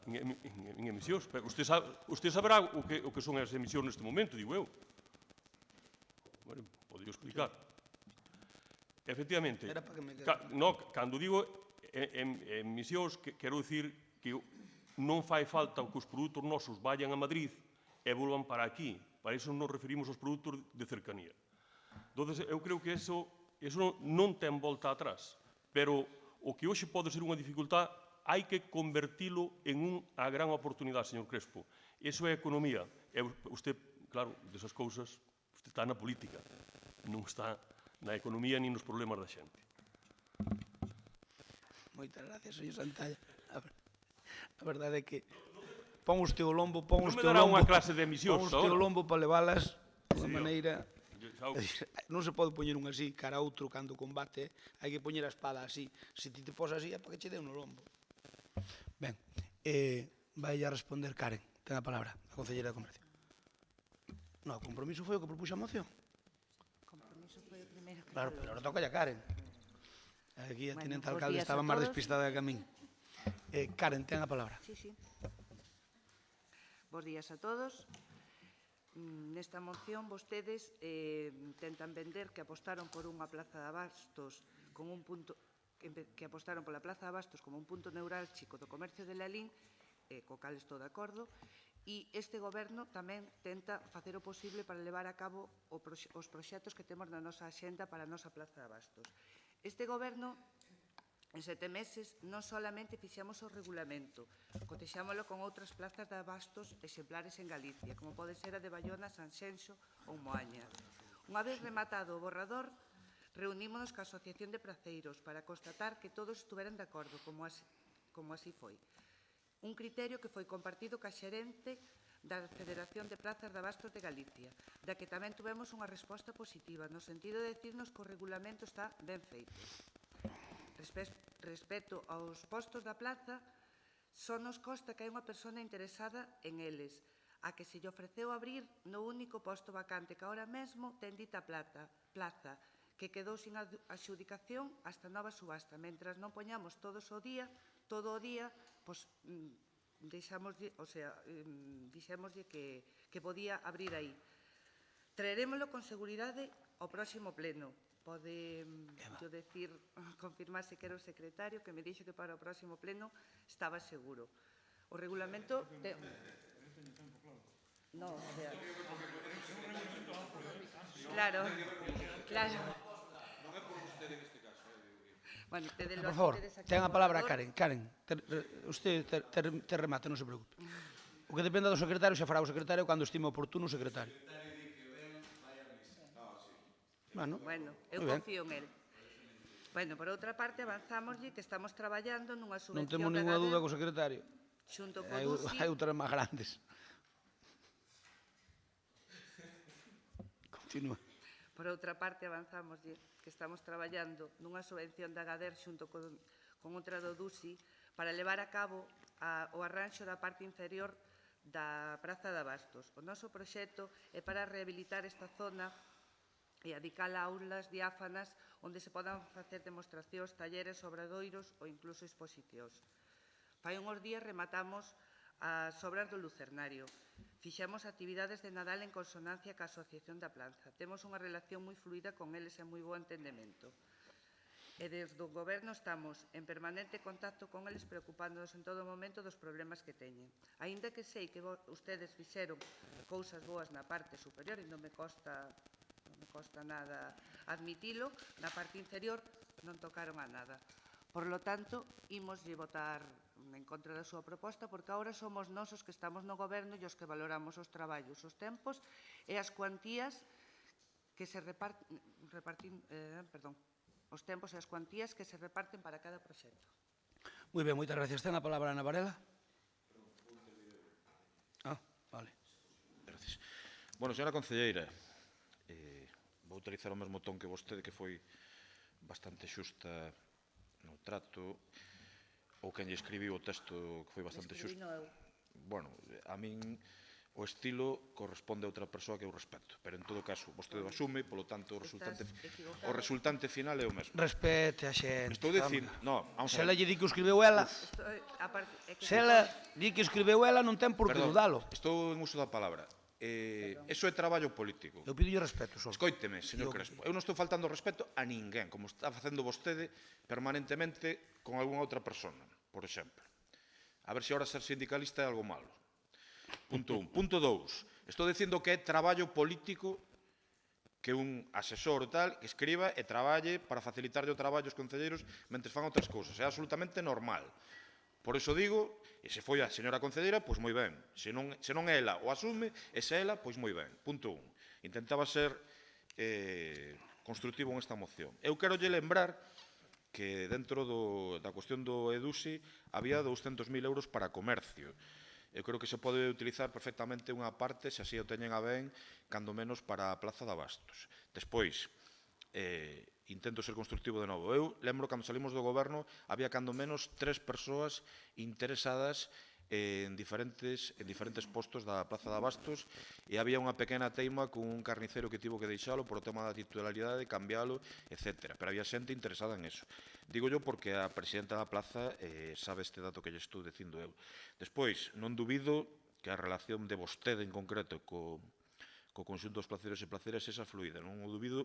En emisións. Usted saberá o que son as emisións neste momento, digo eu. Bueno, poderio explicar. Efectivamente, cando digo emisións, quero dicir que non fai falta que os produtos nosos vayan a Madrid e volvan para aquí. Para iso nos referimos aos produtos de cercanía. Entón, eu creo que eso non ten volta atrás. Pero o que hoxe pode ser unha dificultad, hai que convertilo en unha gran oportunidade, señor Crespo. Iso é economía. Usted, claro, desas cousas, usted está na política, non está na economía ni nos problemas da xente. Moitas gracias, señor Santalla. A verdade é que pon usted o lombo, pon usted o lombo. Non me dará unha clase de emisións Pon usted o lombo para leválas de maneira... Non se pode poñer un así, cara a outro, cando combate, hai que poñer a espada así. Se ti te posas así, é para que che dé no lombo. Ben, vai a responder Karen, ten a palabra, a concelleira de Comercio. Non, o compromiso foi o que propuxo a moción. Compromiso foi o primeiro que Claro, falou. pero ahora toca a Karen. Aquí a tenente bos alcalde días estaba a máis todos. despistada que a min. Karen, ten a palabra. Sí. Bos días a todos. Nesta moción vostedes tentan vender que apostaron por unha plaza de abastos con un punto que apostaron pola plaza de abastos como un punto neurálxico do comercio de Lalín, co cal estou de acordo, e este goberno tamén tenta facer o posible para levar a cabo os proxectos que temos na nosa axenda para a nosa plaza de abastos. Este goberno, en 7 meses, non solamente fixemos o regulamento, cotexámolo con outras plazas de abastos exemplares en Galicia, como pode ser a de Bayona, Sanxenxo ou Moaña. Unha vez rematado o borrador, reunímonos ca Asociación de Praceiros para constatar que todos estuveran de acordo, como así foi. Un criterio que foi compartido ca xerente da Federación de Plazas de Abastos de Galicia, da que tamén tuvemos unha resposta positiva, no sentido de decirnos que o regulamento está ben feito. Respecto aos postos da plaza, só nos consta que hai unha persona interesada en eles, a que se lle ofreceu abrir no único posto vacante que ahora mesmo ten dita plaza, que quedou sin adxudicación hasta nova subasta. Mentras non poñamos todo o día, pois dixémoslle que podía abrir aí. Traerémolo con seguridade ao próximo pleno. Pode confirmar se quero o secretario, que me dixo que para o próximo pleno estaba seguro. O regulamento... No, o sea... Claro. Non é por vostede neste caso. Bueno, Por favor, ten a palabra Karen. Karen, usted te remate, non se preocupe. O que dependa do secretario, xa fará o secretario cando estime oportuno o secretario. Bueno, eu confío en él. Bueno, por outra parte, avanzámoslle que estamos traballando nunha subvención... Non temos ninguna dúda co secretario. Xunto co DUSI... Hai outras máis grandes. Continúa. Por outra parte, avanzámoslle que estamos traballando nunha subvención da GADER xunto con outra do DUSI para levar a cabo o arranxo da parte inferior da Praza de Abastos. O noso proxecto é para rehabilitar esta zona e adicala a aulas diáfanas onde se podan facer demostracións, talleres, obradoiros ou incluso exposicións. Fai uns días rematamos as obras do Lucernario. Fixemos actividades de Nadal en consonancia ca Asociación da Planza. Temos unha relación moi fluida con eles e moi bo entendemento. E desde o Goberno estamos en permanente contacto con eles preocupándonos en todo momento dos problemas que teñen. Aínda que sei que ustedes fixeron cousas boas na parte superior e non me costa nada admitilo, na parte inferior non tocaron a nada. Por lo tanto, imoslle votar en contra da súa proposta porque agora somos nós os que estamos no Goberno e os que valoramos os traballos, os tempos e as cuantías que se reparten os tempos e as cuantías que se reparten para cada proxecto. Moi ben, moitas gracias. Ten a palabra Ana Varela. Vale. Gracias. Bueno, señora concelleira, vou utilizar o mesmo ton que vostede, que foi bastante xusta no trato, ou quen lle escribiu o texto que foi bastante xusto. Bueno, a min o estilo corresponde a outra persoa que eu respeto, pero en todo caso, vostede o asume, polo tanto, o resultante final é o mesmo. Respete a xente. Estou dicindo, non, vamos Se a ela ver. lle di que o escribeu ela, se ela di que escribeu ela, non ten por que Perdón, dudalo. estou en uso da palabra. Eso é traballo político. Eu pido respeto, só. Escoíteme, señor Crespo, eu non estou faltando respeto a ninguén, como está facendo vostede permanentemente con algunha outra persona, por exemplo. A ver se ahora ser sindicalista é algo malo. Punto 1. Punto 2. Estou dicindo que é traballo político que un asesor tal que escriba e traballe para facilitarlle o traballo aos concelleiros mentre fan outras cousas. É absolutamente normal. Por iso digo, e se foi a señora concelleira, pois moi ben. Se non é ela o asume, e se ela, pois moi ben. Punto 1. Intentaba ser constructivo en esta moción. Eu quero lle lembrar que dentro da cuestión do EDUSI había 200.000 euros para comercio. Eu creo que se pode utilizar perfectamente unha parte, se así o teñen a ben, cando menos para a Praza de Abastos. Despois, intento ser constructivo de novo. Eu lembro cando salimos do Goberno había cando menos 3 persoas interesadas en diferentes postos da Praza de Abastos e había unha pequena teima con un carnicero que tivo que deixalo por o tema da titularidade, cambialo, etc. Pero había xente interesada en eso. Digo yo porque a presidenta da plaza sabe este dato que lle estou dicindo eu. Despois, non dubido que a relación de vostede en concreto co conxunto dos placeres e placeres esa fluida. Non o dubido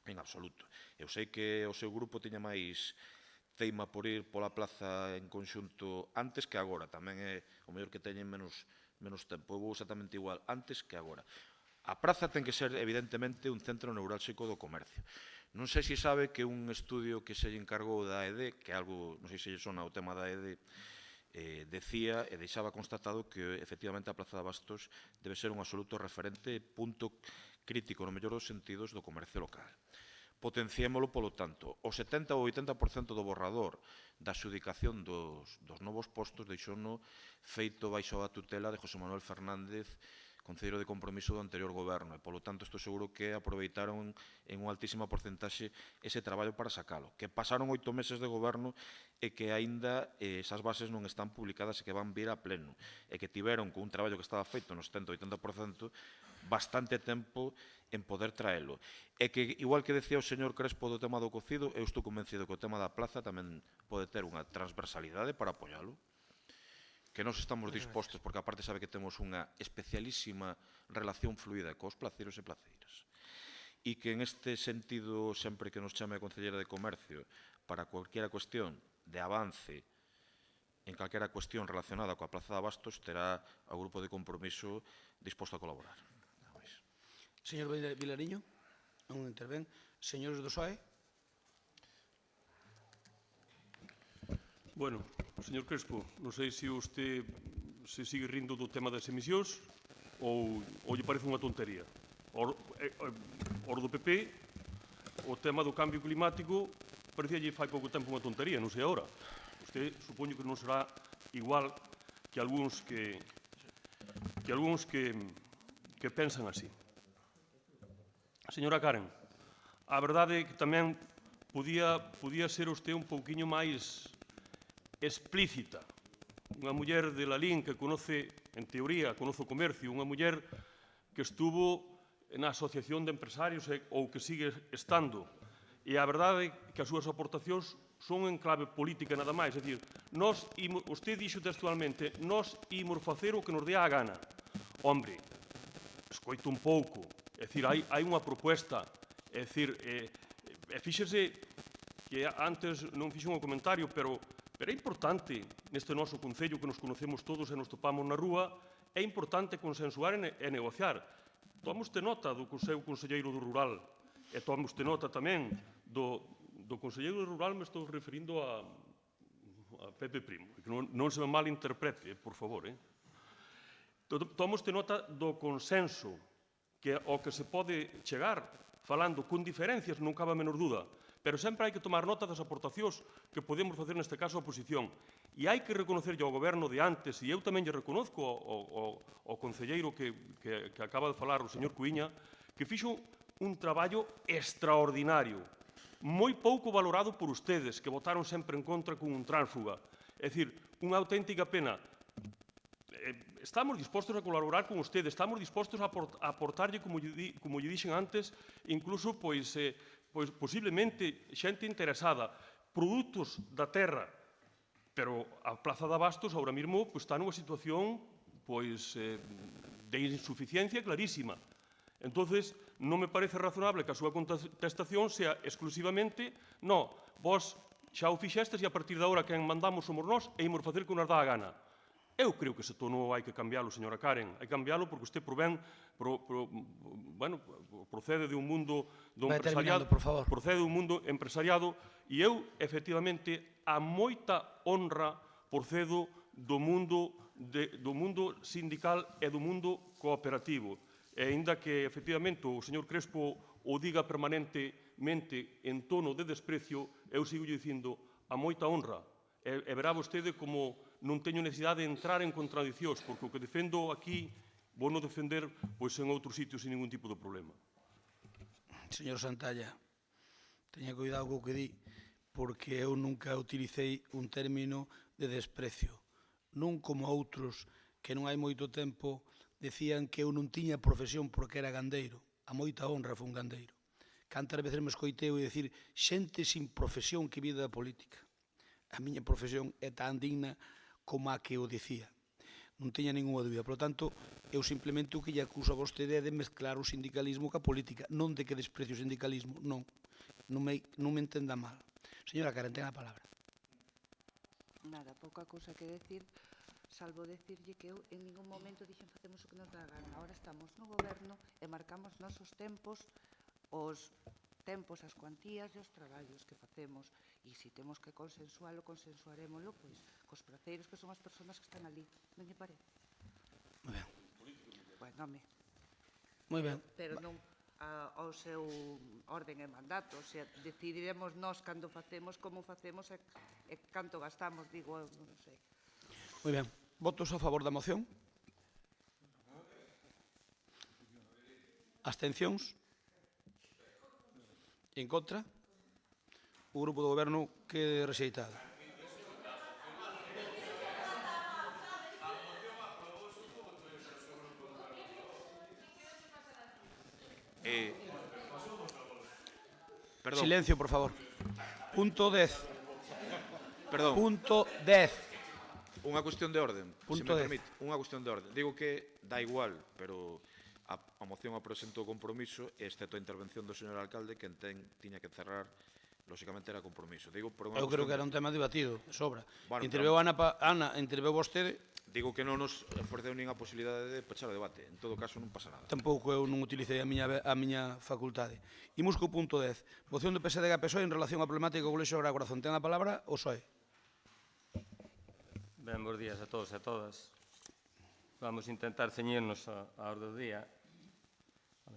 en absoluto. Eu sei que o seu grupo tiña máis teima por ir pola plaza en conxunto antes que agora. Tamén é o mellor que teñen menos tempo. Eu vou exactamente igual antes que agora. A praza ten que ser, evidentemente, un centro neurálxico do comercio. Non sei se sabe que un estudio que se lle encargou da AED, que algo, non sei se lle sona o tema da AED, decía e deixaba constatado que, efectivamente, a Praza de Abastos debe ser un absoluto referente, punto crítico, no mellor dos sentidos, do comercio local. Potenciémolo, polo tanto, o 70 ou 80% do borrador da xudicación dos novos postos deixouno feito baixo a tutela de José Manuel Fernández, concelleiro de compromiso do anterior goberno, e, polo tanto, estou seguro que aproveitaron en unha altísima porcentaxe ese traballo para sacalo. Que pasaron 8 meses de goberno e que aínda esas bases non están publicadas e que van vir a pleno, e que tiveron, con un traballo que estaba feito no 70-80%, bastante tempo en poder traelo. E que, igual que decía o señor Crespo do tema do cocido, eu estou convencido que o tema da plaza tamén pode ter unha transversalidade para apoialo, que nós estamos dispostos, porque aparte sabe que temos unha especialísima relación fluida cos placeiros e placeiras, e que en este sentido, sempre que nos chame a Concelleira de Comercio para cualquiera cuestión de avance en calquera cuestión relacionada coa Praza de Abastos, terá ao grupo de compromiso disposto a colaborar. Señor Vilariño, non intervén. Señores do PSOE. Bueno, señor Crespo, non sei se usted se sigue rindo do tema das emisións ou lle parece unha tontería. Oro do PP, o tema do cambio climático, parecía lle fai pouco tempo unha tontería, non sei agora. Usted supoño que non será igual que algúns que pensan así. Señora Karen, a verdade é que tamén podía ser usted un pouquiño máis explícita unha muller de Lalín que conoce, en teoría, conoce o comercio, unha muller que estuvo na Asociación de Empresarios ou que sigue estando. E a verdade é que as súas aportacións son en clave política nada máis. É dicir, usted dixo textualmente, nós imos facer o que nos dé a gana. Hombre, escoito un pouco. É dicir, hai unha proposta. É dicir, fíxese que antes non fixo un comentario, pero é importante neste noso Concello que nos conocemos todos e nos topamos na rúa, é importante consensuar e negociar. Toma usted nota do seu conselleiro do Rural e toma usted nota tamén do conselleiro do Rural, me estou referindo a Pepe Primo, que non se me malinterprete, por favor. Toma usted nota do consenso ao que se pode chegar falando con diferencias, non cabe a menor dúda, pero sempre hai que tomar nota das aportacións que podemos facer neste caso a oposición. E hai que reconocerlle ao goberno de antes, e eu tamén lle reconozco ao concelleiro que acaba de falar, o señor Cuíña, que fixo un traballo extraordinario, moi pouco valorado por ustedes, que votaron sempre en contra con un tránsfuga. É dicir, unha auténtica pena. Estamos dispostos a colaborar con ustedes, estamos dispostos a aportarlle, como lle dixen antes, incluso, posiblemente, xente interesada, produtos da terra, pero a Plaza de Abastos, ahora mesmo, está nunha situación de insuficiencia clarísima. Entonces, non me parece razonable que a súa contestación sea exclusivamente vos xa o fixestes e a partir de agora quen mandamos somos nós e imos facer que nos dá a gana. Eu creo que ese tono hai que cambiálo, señora Karen. Hai que cambiálo porque usted procede de un mundo do empresariado, procede de un mundo empresariado e eu, efectivamente, a moita honra procedo do mundo sindical e do mundo cooperativo. E aínda que, efectivamente, o señor Crespo o diga permanentemente en tono de desprecio, eu sigo dicindo a moita honra. E verá vostede como non teño necesidade de entrar en contradicións, porque o que defendo aquí vou non defender en outros sitios sin ningún tipo de problema. Señor Santalla, teña cuidado co que di, porque eu nunca utilicei un término de desprecio. Non como outros que non hai moito tempo decían que eu non tiña profesión porque era gandeiro. A moita honra foi un gandeiro. Cantas veces me escoiteu e dicir xente sin profesión que vive da política. A miña profesión é tan digna como a que o dicía. Non teña ninguna dúbida. Por lo tanto, eu simplemente o que lle acuso a vostede é de mezclar o sindicalismo ca política. Non de que desprecio o sindicalismo, non. Non me entenda mal. Señora Karen, ten a palabra. Nada, pouca cousa que decir, salvo decirlle que eu en ningún momento dixen facemos o que nos dá a gana. Ahora estamos no goberno e marcamos nosos tempos, as cuantías e os traballos que facemos. E se temos que consensuálo, consensuarémoslo, cos praceiros que son as persoas que están ali. Non lle parece? Moi ben. Bueno, home. Moi ben. Pero non ao seu orden e mandato. O sea, decidiremos nós cando facemos, como facemos e canto gastamos, digo, non sei. Moi ben. Votos a favor da moción? Abstencións? En contra? O grupo do goberno quede rexeitado. Silencio, por favor. Punto 10. Perdón. Punto 10. Unha cuestión de orden, se Punto me permite. Unha cuestión de orden. Digo que dá igual, pero a moción a presentou compromiso, excepto a intervención do señor alcalde, que tiña que cerrar, lóxicamente era compromiso. Eu creo que era un tema debatido, de sobra. Bueno, interveu Ana, interveu vostede. Digo que non nos ofreceu nin a posibilidade de pechar o debate. En todo caso, non pasa nada. Tampouco eu non utilicei a miña facultade. Imos co punto 10. Moción do PSDG a PSOE en relación á problemática do Colexio Sagrado Corazón. Ten a palabra o PSOE. Ben, bons días a todos e a todas. Vamos a intentar ceñirnos á orde do día.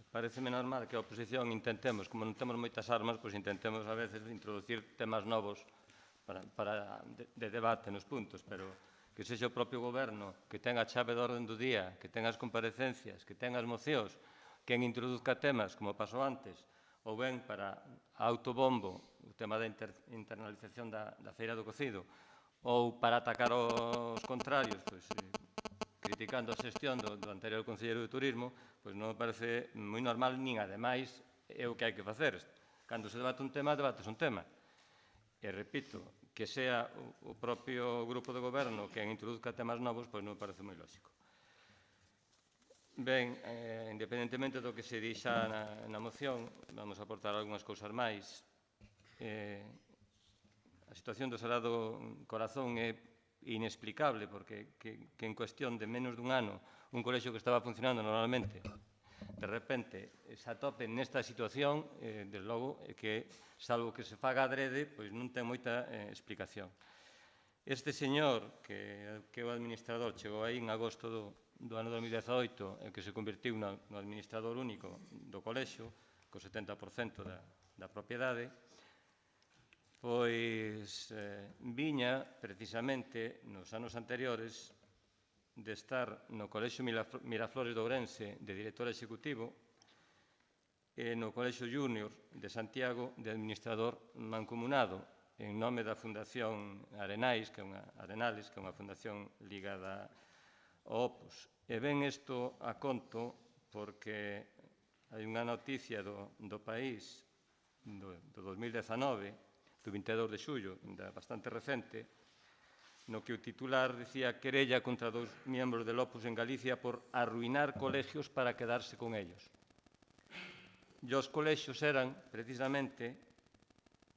Pareceme normal que a oposición intentemos, como non temos moitas armas, pois intentemos a veces introducir temas novos de debate nos puntos, pero que sexa o propio goberno que tenga a chave de orden do día, que tenga as comparecencias, que tenga as mocións, quen introduzca temas, como pasou antes, ou ben para autobombo, o tema da internalización da feira do cocido, ou para atacar aos contrarios, criticando a xestión do anterior Conselleiro de Turismo, pois non me parece moi normal, nin ademais é o que hai que facer. Cando se debate un tema, debates un tema. E repito, que sea o propio grupo de goberno quen introduzca temas novos, pois non me parece moi lógico. Ben, independentemente do que se dixa na moción, vamos a aportar algunhas cousas máis. A situación do Sagrado Corazón é inexplicable, porque que en cuestión de menos dun ano un colexio que estaba funcionando normalmente de repente se atope nesta situación, desde logo, que, salvo que se faga adrede, pois non ten moita explicación. Este señor, que é o administrador, chegou aí en agosto do ano 2018, que se convertiu no administrador único do colexio, co 70% da propiedade, pois viña, precisamente, nos anos anteriores, de estar no Colexio Miraflores de Ourense de director executivo e no Colexio Júnior de Santiago de administrador mancomunado en nome da Fundación Arenais, que é unha fundación ligada ao Opus. E ven isto a conto porque hai unha noticia do País do 2019, do 22 de xullo, bastante recente, no que o titular decía querella contra 2 miembros del Opus en Galicia por arruinar colegios para quedarse con ellos. E os colexios eran, precisamente,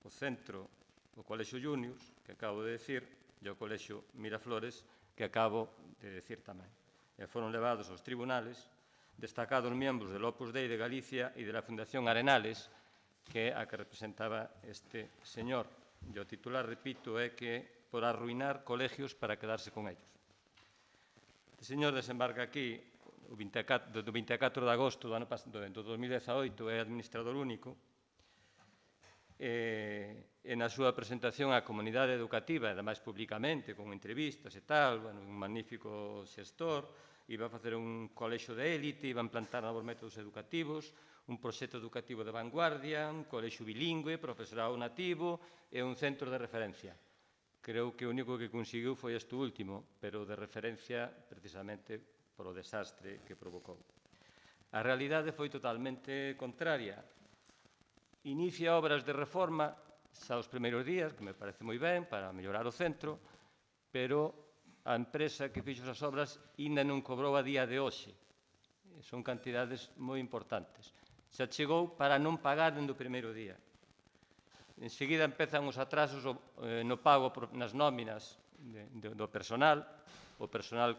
o centro, o Colexio Júnior, que acabo de decir, e o Colexio Miraflores, que acabo de decir tamén. E foron levados aos tribunales destacados miembros del Opus Dei de Galicia e de la Fundación Arenales, que é a que representaba este señor. E o titular, repito, é que por arruinar colegios para quedarse con ellos. O señor desembarca aquí do 24 de agosto do 2018, é administrador único, e na súa presentación á comunidade educativa, e ademais públicamente, con entrevistas e tal, un magnífico xestor, iba a facer un colexio de élite, iba a implantar novos métodos educativos, un proxecto educativo de vanguardia, un colexio bilingüe, profesorado nativo e un centro de referencia. Creo que o único que conseguiu foi este último, pero de referencia precisamente polo desastre que provocou. A realidade foi totalmente contraria. Inicia obras de reforma xa os primeiros días, que me parece moi ben, para mellorar o centro, pero a empresa que fixo as obras ainda non cobrou a día de hoxe. Son cantidades moi importantes. Xa chegou para non pagar dende o primeiro día. Enseguida empezan os atrasos no pago nas nóminas do personal, o personal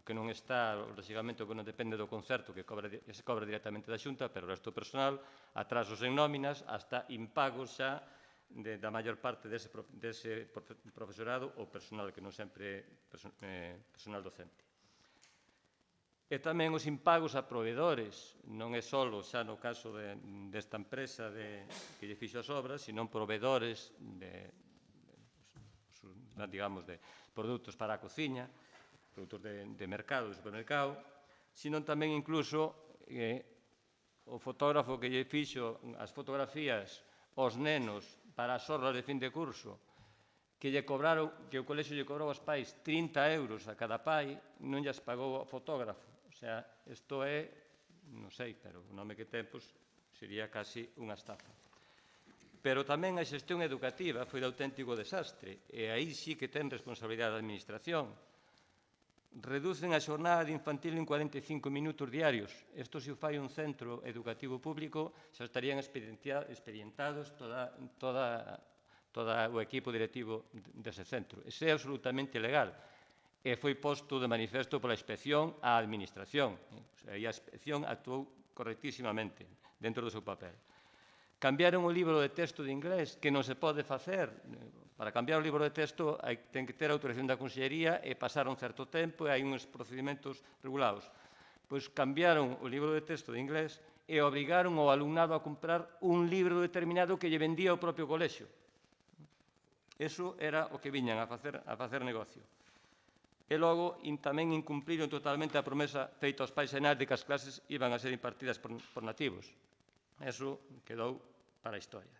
que non está, lógicamente, que non depende do concerto, que se cobra directamente da Xunta, pero o resto do personal, atrasos en nóminas, hasta impagos xa da maior parte dese profesorado ou personal, que non sempre é personal docente. E tamén os impagos a proveedores, non é só xa no caso desta empresa que lle fixo as obras, sino proveedores de produtos para a cociña, produtos de mercado, de supermercado, sino tamén incluso o fotógrafo que lle fixo as fotografías aos nenos para as orlas de fin de curso, que o colexio lle cobrou aos pais 30 euros a cada pai, non lles pagou o fotógrafo. O sea, isto é, non sei, pero o nome que ten, sería casi unha estafa. Pero tamén a xestión educativa foi de auténtico desastre, e aí sí que ten responsabilidade da administración. Reducen a xornada de infantil en 45 minutos diarios. Isto se o fai un centro educativo público, xa estarían expedientados todo o equipo directivo dese centro. Iso é absolutamente ilegal. E foi posto de manifesto pola inspección á administración. E a inspección actuou correctísimamente dentro do seu papel. Cambiaron o libro de texto de inglés, que non se pode facer. Para cambiar o libro de texto ten que ter autorización da Consellería e pasar un certo tempo e hai uns procedimentos regulados. Pois cambiaron o libro de texto de inglés e obrigaron ao alumnado a comprar un libro determinado que lle vendía o propio colexio. Eso era o que viñan a facer negocio. E logo tamén incumpliron totalmente a promesa feita aos pais e nais de que as clases iban a ser impartidas por nativos. Eso quedou para a historia.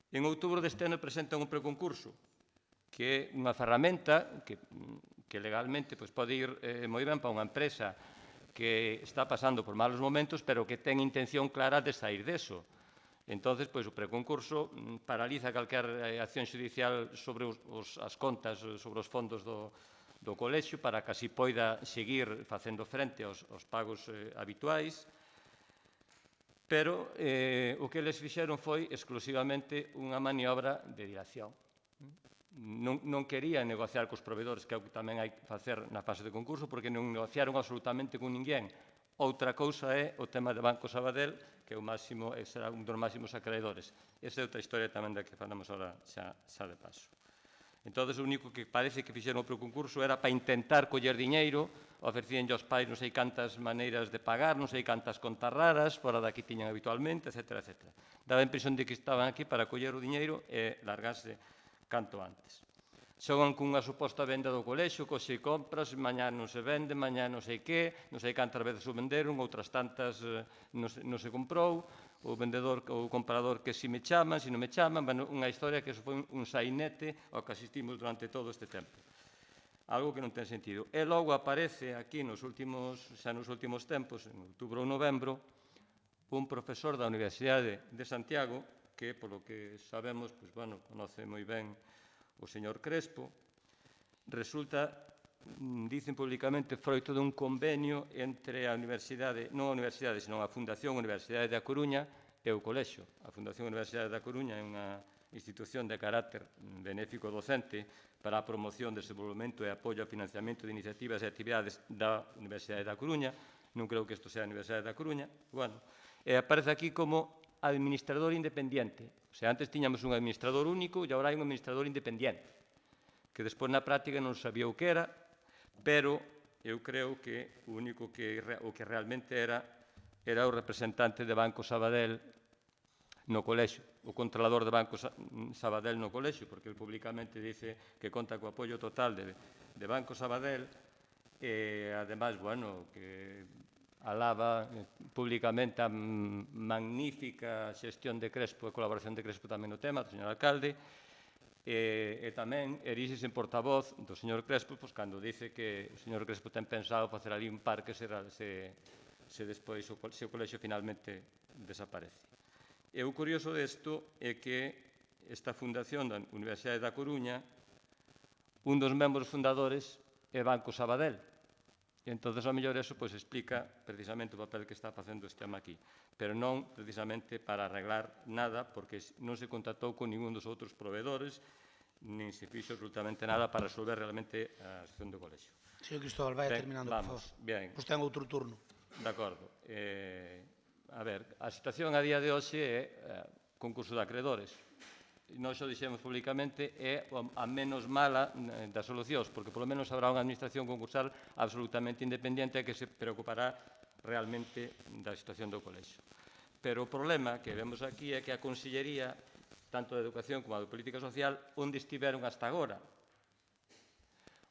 En outubro deste ano presentan un preconcurso que é unha ferramenta que legalmente pode ir moi ben para unha empresa que está pasando por malos momentos, pero que ten intención clara de sair deso. Entón, o preconcurso paraliza calquer acción judicial sobre as contas, sobre os fondos do colexio, para que así poida seguir facendo frente aos pagos habituais, pero o que eles fixeron foi exclusivamente unha maniobra de dilación. Non querían negociar cos proveedores, que é o que tamén hai que facer na fase de concurso, porque non negociaron absolutamente con ninguén. Outra cousa é o tema de Banco Sabadell, que é o máximo, será un dos máximos acreedores. Esa é outra historia tamén da que falamos ahora xa de paso. Entón, o único que parece que fixeron o preconcurso era para intentar coller diñeiro, ofrecían aos pais non sei cantas maneiras de pagar, non sei cantas contas raras, fora da que tiñan habitualmente, etc. Daba a impresión de que estaban aquí para coller o diñeiro e largarse canto antes. Xogan cunha suposta venda do colexio, coxe compras, mañá non se vende, mañá non sei que, non sei cantas veces o venderon, outras tantas non se comprou, o vendedor ou o comprador que si me chaman, si non me chaman, unha historia que foi un sainete ao que asistimos durante todo este tempo. Algo que non ten sentido. E logo aparece aquí nos últimos tempos, en outubro ou novembro, un profesor da Universidade de Santiago, que, polo que sabemos, conoce moi ben o señor Crespo, resulta, dicen públicamente, froito dun convenio entre a Universidade, non a Universidade, senón a Fundación Universidade da Coruña e o Colexio. A Fundación Universidade da Coruña é unha institución de carácter benéfico docente para a promoción, desenvolvemento e apoio ao financiamento de iniciativas e actividades da Universidade da Coruña. Non creo que isto sea a Universidade da Coruña. E aparece aquí como administrador independiente. O sea, antes tiñamos un administrador único e agora hai un administrador independiente, que despois na práctica non sabía o que era, pero eu creo que o que realmente era o representante de Banco Sabadell no colexio, o controlador de Banco Sabadell no colexio, porque ele públicamente dice que conta co apoio total de Banco Sabadell e, ademais, que alaba públicamente a magnífica xestión de Crespo e colaboración de Crespo tamén no tema, do señor alcalde, e tamén erixes en portavoz do señor Crespo cando dice que o señor Crespo ten pensado facer ali un parque se despois o colexio finalmente desaparece. E o curioso desto é que esta fundación da Universidade da Coruña, un dos membros fundadores é Banco Sabadell. E entón, ao mellor, eso explica precisamente o papel que está facendo este home aquí. Pero non precisamente para arreglar nada, porque non se contactou con ningún dos outros proveedores, nin se fixo absolutamente nada para resolver realmente a situación do colexio. Señor Cristóbal, vai terminando, por favor. Pois ten outro turno. De acordo. A situación a día de hoxe é concurso de acreedores. Nós o dixemos públicamente, é a menos mala das solucións, porque polo menos habrá unha administración concursal absolutamente independente que se preocupará realmente da situación do colexio. Pero o problema que vemos aquí é que a Consellería, tanto de Educación como a de Política Social, onde estiveron hasta agora.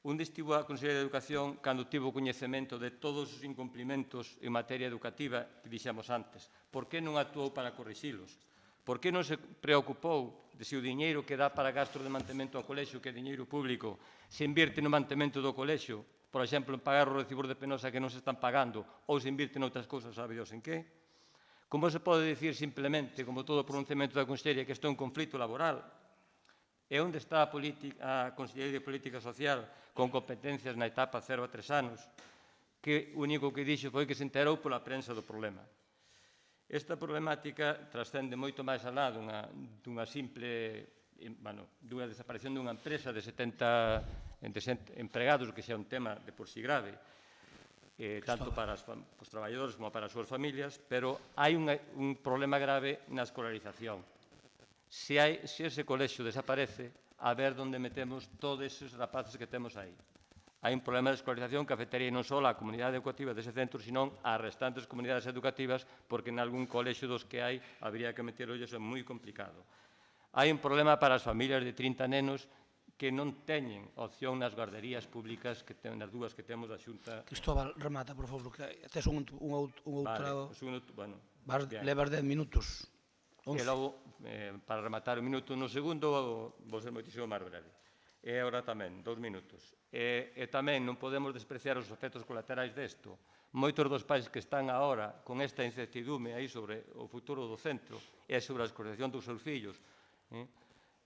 Onde estivo a Consellería de Educación cando tivo coñecemento de todos os incumplimentos en materia educativa que dixemos antes? Por que non actuou para corrixilos? Por que non se preocupou de se o diñeiro que dá para gastos de mantemento ao colexio, que é diñeiro público, se invierte no mantemento do colexio, por exemplo, en pagar os recibos de Penosa que non se están pagando, ou se invierte noutras cousas, sabe Dios en que? Como se pode dicir simplemente, como todo o pronunciamento da Consellería, que isto é un conflito laboral? E onde está a Consellería de Política Social con competencias na etapa 0 a 3 anos, que o único que dixo foi que se enterou pola prensa do problema? Esta problemática trascende moito máis alá dunha desaparición dunha empresa de 70 empregados, que xa é un tema de por si grave, tanto para os traballadores como para as súas familias, pero hai un problema grave na escolarización. Se ese colexio desaparece, a ver onde metemos todos esos rapaces que temos aí. Hai un problema de escolarización que afectaría non só a comunidade educativa dese centro, senón ás restantes comunidades educativas, porque en algún colexio dos que hai habría que meter ollos, é moi complicado. Hai un problema para as familias de 30 nenos que non teñen opción nas guarderías públicas, nas dúas que temos da Xunta. Cristóbal, remata, por favor, que tes un outro... Levas 10 minutos. E logo, para rematar un minuto no segundo, vou ser moitísimo máis breve. E agora tamén, 2 minutos. E tamén non podemos despreciar os efectos colaterais desto. Moitos dos pais que están agora con esta incertidume aí sobre o futuro do centro e sobre a escolazación dos seus fillos,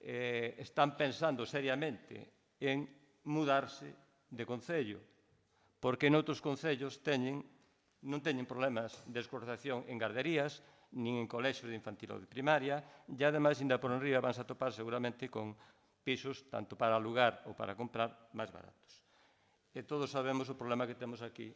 están pensando seriamente en mudarse de concello, porque noutros concellos non teñen problemas de escolarización en garderías, nin en colexios de infantil ou de primaria, e ademais, ainda por enriba, van a topar seguramente con pisos, tanto para alugar ou para comprar, máis baratos. E todos sabemos o problema que temos aquí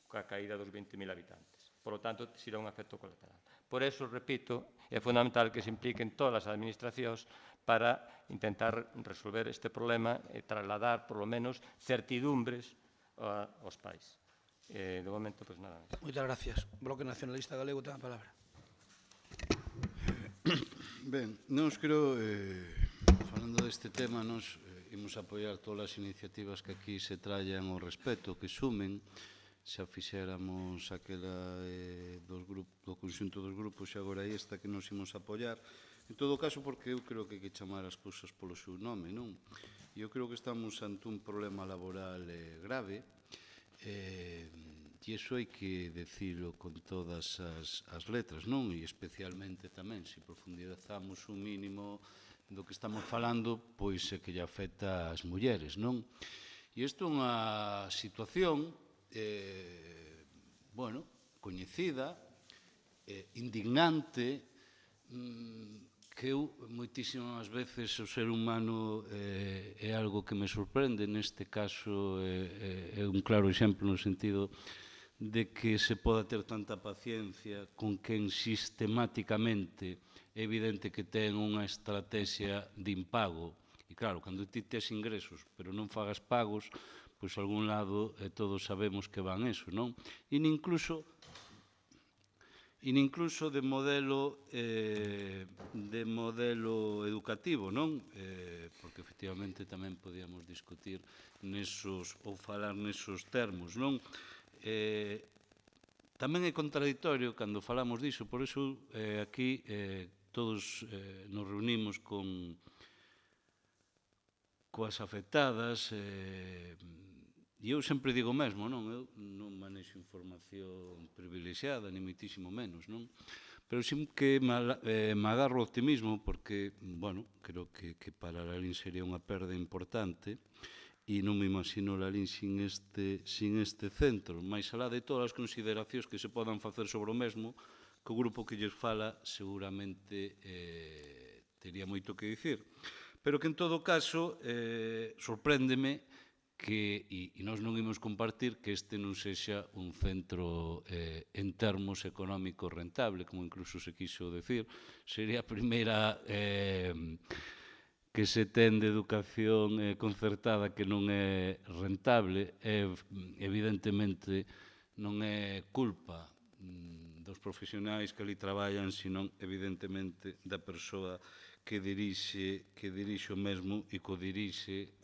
coa caída dos 20.000 habitantes. Por lo tanto, será un efecto colateral. Por eso, repito, é fundamental que se impliquen todas as administracións para intentar resolver este problema e trasladar, por lo menos, certidumbres aos pais. De momento, pois nada máis. Moitas gracias. Bloque Nacionalista Galego ten a palabra. Ben, nós creo, falando deste tema, nós imos apoiar todas as iniciativas que aquí se traian ao respecto, que sumen. Xa fixéramos aquela do conxunto dos grupos e agora esta que nos imos apoiar. En todo caso, porque eu creo que hai que chamar as cousas polo seu nome, non? Eu creo que estamos ante un problema laboral grave e iso hai que decirlo con todas as letras, non? E especialmente tamén, se profundizamos un mínimo do que estamos falando, pois é que lle afecta ás mulleres, non? E isto é unha situación coñecida, indignante, que eu moitísimas veces o ser humano é algo que me sorprende. Neste caso é un claro exemplo no sentido de que se poda ter tanta paciencia con quen sistemáticamente é evidente que ten unha estrategia de impago. E claro, cando ti tes ingresos pero non fagas pagos, pois a algún lado todos sabemos que van eso, non? E incluso de modelo educativo, non? Porque efectivamente tamén podíamos discutir nesos ou falar nesos termos, non? Tamén é contradictorio cando falamos diso, por iso aquí todos nos reunimos coas afectadas. E eu sempre digo o mesmo, non? Eu non manexo información privilexiada, ni moitísimo menos, non? Pero sí que me agarro optimismo porque, bueno, creo que para a LIN sería unha perda importante e non me imagino a LIN sin este centro. Mais alá de todas as consideracións que se podan facer sobre o mesmo, que o grupo que lles fala seguramente tería moito que dicir. Pero que, en todo caso, sorpréndeme que, e nós non imos compartir, que este non sexa un centro en termos económicos rentable, como incluso se quiso decir. Sería a primeira que se ten de educación concertada que non é rentable. Evidentemente non é culpa dos profesionais que ali traballan, senón evidentemente da persoa que dirixe o mesmo e que o dirixe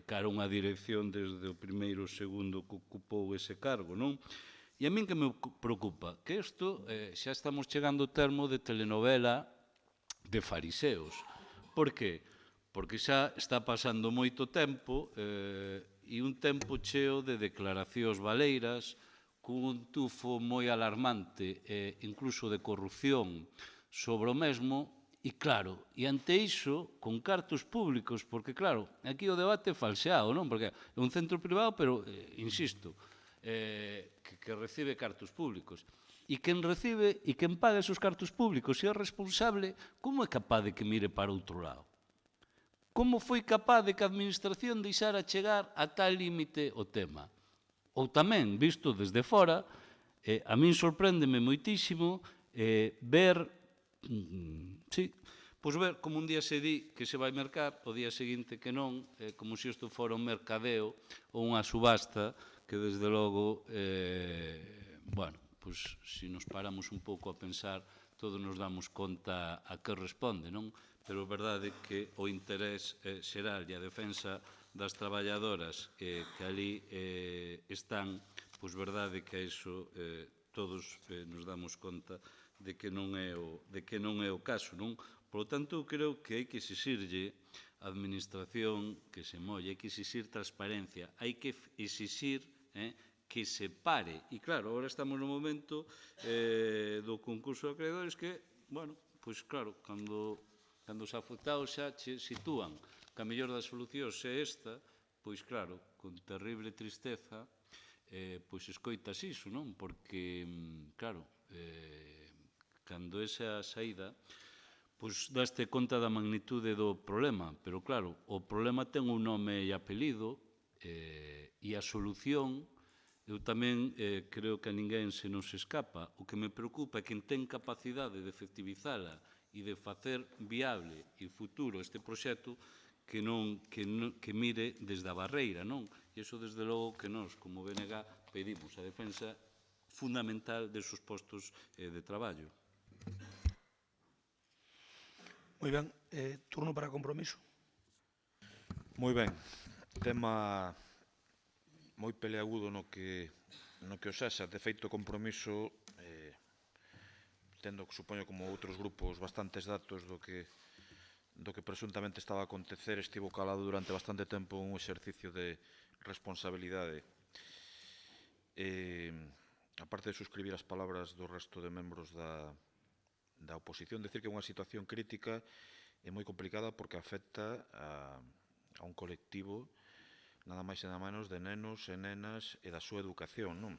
cara unha dirección desde o primeiro segundo que ocupou ese cargo, non? E a min que me preocupa, que isto xa estamos chegando ao termo de telenovela de fariseos. Por que? Porque xa está pasando moito tempo e un tempo cheo de declaracións baleiras, cun un tufo moi alarmante, incluso de corrupción sobre o mesmo. E claro, e ante iso, con cartos públicos, porque claro, aquí o debate é falseado, non? Porque é un centro privado, pero, insisto, que recibe cartos públicos. E quen recibe e quen paga esos cartos públicos e é responsable, como é capaz de que mire para outro lado? Como foi capaz de que a administración deixara chegar a tal límite o tema? Ou tamén, visto desde fora, a min sorpréndeme moitísimo ver como un día se di que se vai mercar, o día seguinte que non, como se isto fora un mercadeo ou unha subasta, que desde logo, bueno, pois se nos paramos un pouco a pensar, todos nos damos conta a que responde, non? Pero a verdade é que o interés xeral e a defensa das traballadoras que ali están, pois verdade que a iso todos nos damos conta de que non é o caso, non? Por lo tanto, eu creo que hai que exixirlle administración que se molle, hai que exixir transparencia, hai que exixir que se pare. E claro, agora estamos no momento do concurso de acreedores que, bueno, pois claro, cando os afectados xa se sitúan que a mellor das solucións é esta, pois claro, con terrible tristeza, pois escoitas iso, non? Porque, claro, cando esa saída, pois daste conta da magnitude do problema, pero claro, o problema ten un nome e apelido e a solución, eu tamén creo que a ninguén se nos escapa. O que me preocupa é quen ten capacidade de efectivizala e de facer viable e futuro este proxecto que mire desde a barreira, non? E iso, desde logo, que nós, como BNG, pedimos a defensa fundamental desos postos de traballo. Moi ben. Turno para compromiso. Moi ben. Tema moi peleagudo no que o sexa. De feito, compromiso, tendo, supoño, como outros grupos, bastantes datos do que presuntamente estaba a acontecer, estivo calado durante bastante tempo un exercicio de responsabilidade. Aparte de suscribir as palabras do resto de membros da oposición, decir que é unha situación crítica e moi complicada porque afecta a un colectivo nada máis e nada menos de nenos e nenas e da súa educación, non?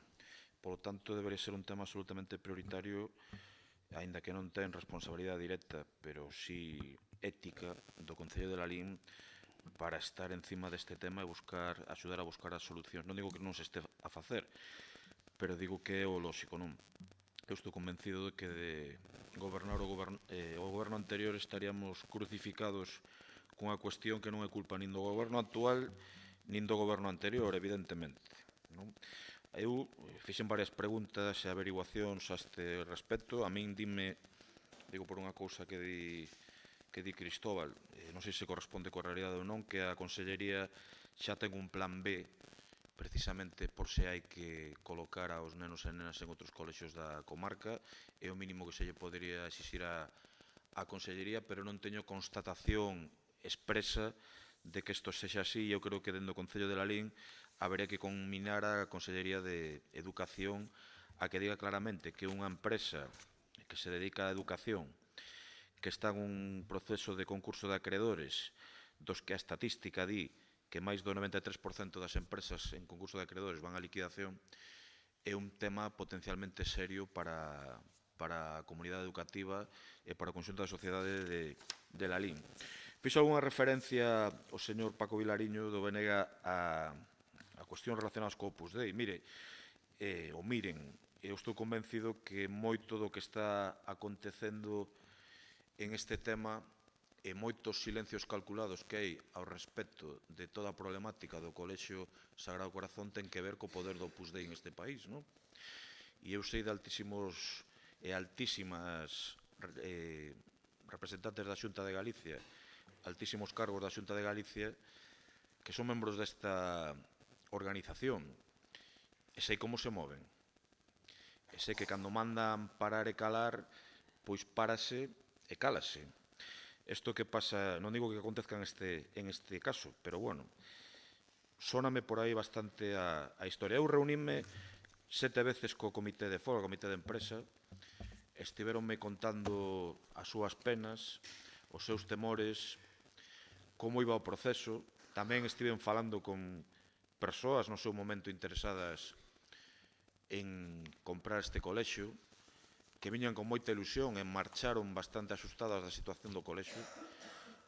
Por lo tanto, debería ser un tema absolutamente prioritario, aínda que non ten responsabilidade directa, pero sí ética do Concello de Lalín para estar encima deste tema e axudar a buscar as solucións. Non digo que non se este a facer, pero digo que é o lóxico, non? Eu estou convencido de que de gobernar o goberno anterior estaríamos crucificados cunha cuestión que non é culpa nin do goberno actual nin do goberno anterior, evidentemente. Eu fixen varias preguntas e averiguacións a este respecto. A min digo por unha cousa que di Cristóbal, non sei se corresponde coa realidade ou non, que a Consellería xa ten un plan B precisamente por se hai que colocar aos nenos e nenas en outros colexios da comarca. É o mínimo que se lle podería exixir á Consellería, pero non teño constatación expresa de que isto sexa así, e eu creo que dentro do Concello de Lalín habería que combinar a Consellería de Educación a que diga claramente que unha empresa que se dedica á educación, que está en un proceso de concurso de acreedores, dos que a estatística di que máis do 93% das empresas en concurso de acreedores van a liquidación, é un tema potencialmente serio para a comunidade educativa e para o conxunto da sociedade de Lalín. Fixo algunha referencia o señor Paco Vilariño do BNG a cuestións relacionadas co Opus Dei. Miren, eu estou convencido que moito do que está acontecendo en este tema e moitos silencios calculados que hai ao respecto de toda a problemática do Colexio Sagrado Corazón ten que ver co poder do Opus Dei en este país, non? E eu sei de altísimas representantes da Xunta de Galicia, altísimos cargos da Xunta de Galicia, que son membros desta organización, e sei como se moven. E sei que cando mandan parar e calar, pois párase e cálase. Isto que pasa, non digo que acontezca en este caso, pero bueno, sóname por aí bastante a historia. Eu reuníme 7 veces co comité de foro, o comité de empresa, estiveronme contando as súas penas, os seus temores, como iba o proceso. Tamén estiven falando con persoas no seu momento interesadas en comprar este colexio, que viñan con moita ilusión e marcharon bastante asustadas da situación do colexio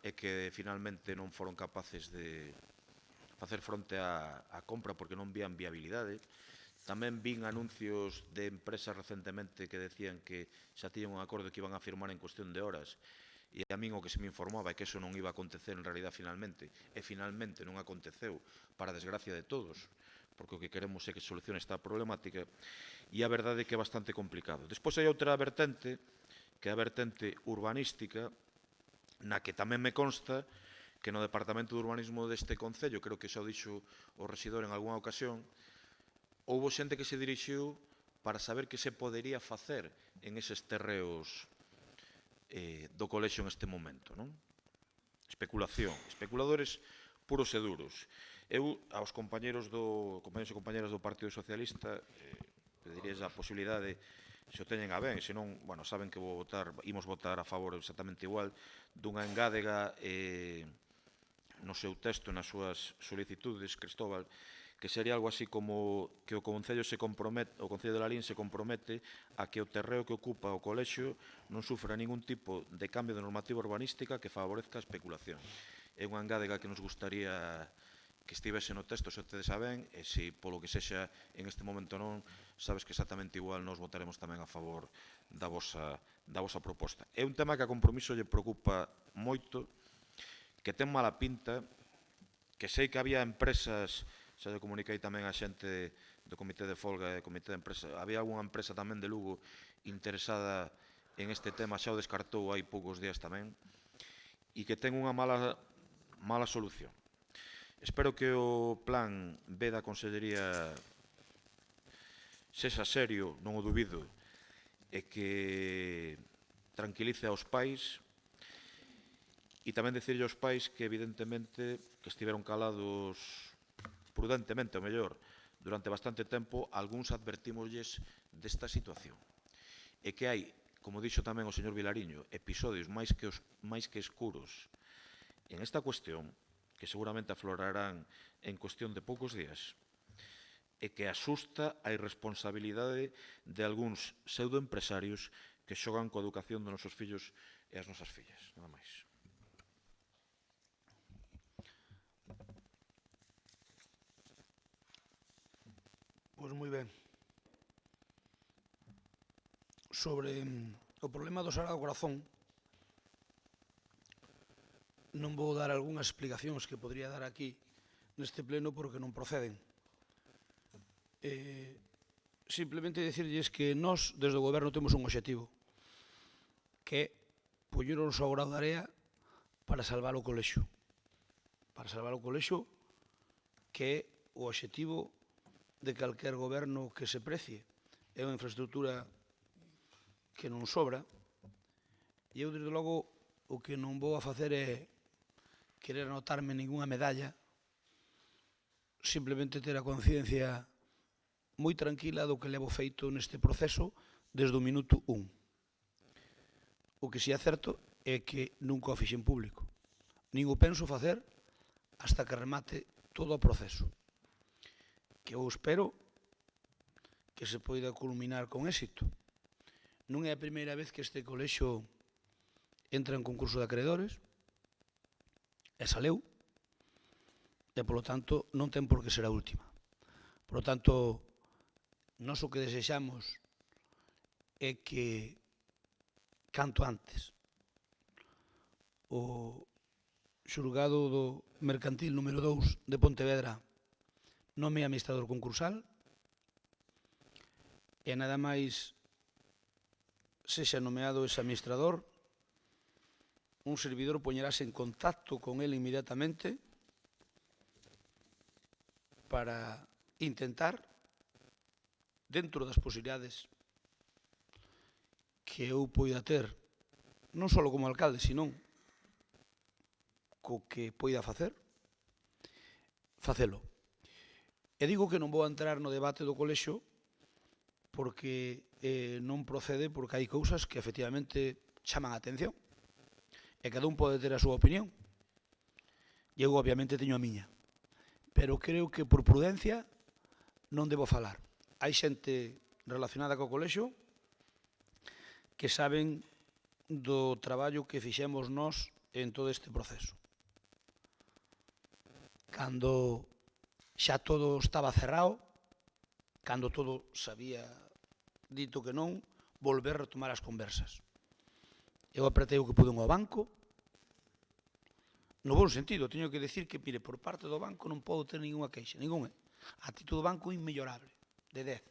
e que finalmente non foron capaces de facer fronte á compra porque non vían viabilidade. Tamén vin anuncios de empresas recentemente que decían que xa tiñan un acordo que iban a firmar en cuestión de horas, e a min o que se me informaba é que eso non iba a acontecer en realidad finalmente, e finalmente non aconteceu, para desgracia de todos, porque o que queremos é que solucione esta problemática, e a verdade é que é bastante complicado. Despois hai outra vertente, que é a vertente urbanística, na que tamén me consta que no Departamento de Urbanismo deste Concello, creo que xa o dixo o rexidor en algunha ocasión, houbo xente que se dirixiu para saber que se podería facer en eses terreos do colexio en este momento, non? especulación, especuladores puros e duros. Eu, aos compañeros e compañeras do Partido Socialista, pedirías a posibilidade, se o teñen a ben, senón, bueno, saben que imos votar a favor exactamente igual, dunha engádega no seu texto, nas súas solicitudes, Cristóbal, que sería algo así como que o Concello de Lalín se compromete a que o terreo que ocupa o colexio non sufra ningún tipo de cambio de normativa urbanística que favorezca a especulación. É unha engádega que nos gustaría que estivese no texto, se ustedes saben, e se polo que sexa en este momento non, sabes que exactamente igual nos votaremos tamén a favor da vosa proposta. É un tema que a Compromiso lle preocupa moito, que ten mala pinta, que sei que había empresas, xa lle comuniquei tamén a xente do Comité de Folga e Comité de Empresa, había algunha empresa tamén de Lugo interesada en este tema, xa o descartou hai poucos días tamén, e que ten unha mala solución. Espero que o plan B da Consellería sexa serio, non o dubido, e que tranquilice aos pais, e tamén dicirlle aos pais que evidentemente que estiveron calados prudentemente, o mellor, durante bastante tempo, algúns advertimosles desta situación. E que hai, como dixo tamén o señor Vilariño, episodios máis que escuros en esta cuestión, que seguramente aflorarán en cuestión de poucos días, e que asusta a irresponsabilidade de algúns pseudoempresarios que xogan coa educación dos nosos fillos e as nosas fillas. Nada máis. Pois moi ben. Sobre o problema do Sagrado Corazón, non vou dar algunhas explicacións que podría dar aquí neste pleno porque non proceden. Simplemente dicirlles que nós, desde o Goberno, temos un obxectivo, que é pollernos ao grao de area para salvar o colexio. Para salvar o colexio, que é o obxectivo de calquer goberno que se precie. É unha infraestructura que non sobra, e eu, desde logo, o que non vou a facer é querer anotarme ningunha medalla, simplemente ter a conciencia moi tranquila do que levo feito neste proceso desde o minuto 1. O que si é certo é que nunca o fixen público. Nin o penso facer hasta que remate todo o proceso, que eu espero que se poida culminar con éxito. Non é a primeira vez que este colexio entra en concurso de acreedores, e saleu, e, polo tanto, non ten por que ser a última. Por lo tanto, nós o que desexamos é que, canto antes, o xulgado do mercantil número 2 de Pontevedra nome administrador concursal, e nada máis sexa nomeado ese administrador, un servidor poñerase en contacto con él inmediatamente para intentar, dentro das posibilidades que eu poida ter, non só como alcalde, sino co que poida facer, facelo. E digo que non vou entrar no debate do colexio porque non procede, porque hai cousas que efectivamente chaman a atención. E cada un pode ter a súa opinión. E eu, obviamente, teño a miña. Pero creo que, por prudencia, non debo falar. Hai xente relacionada co colexio que saben do traballo que fixemos nós en todo este proceso. Cando xa todo estaba cerrado, cando todo se había dito que non, volver a retomar as conversas. Eu apretei o que pude ao banco, no bon sentido, teño que decir que, mire, por parte do banco non podo ter ninguna queixa, ninguna. A título do banco inmellorable, de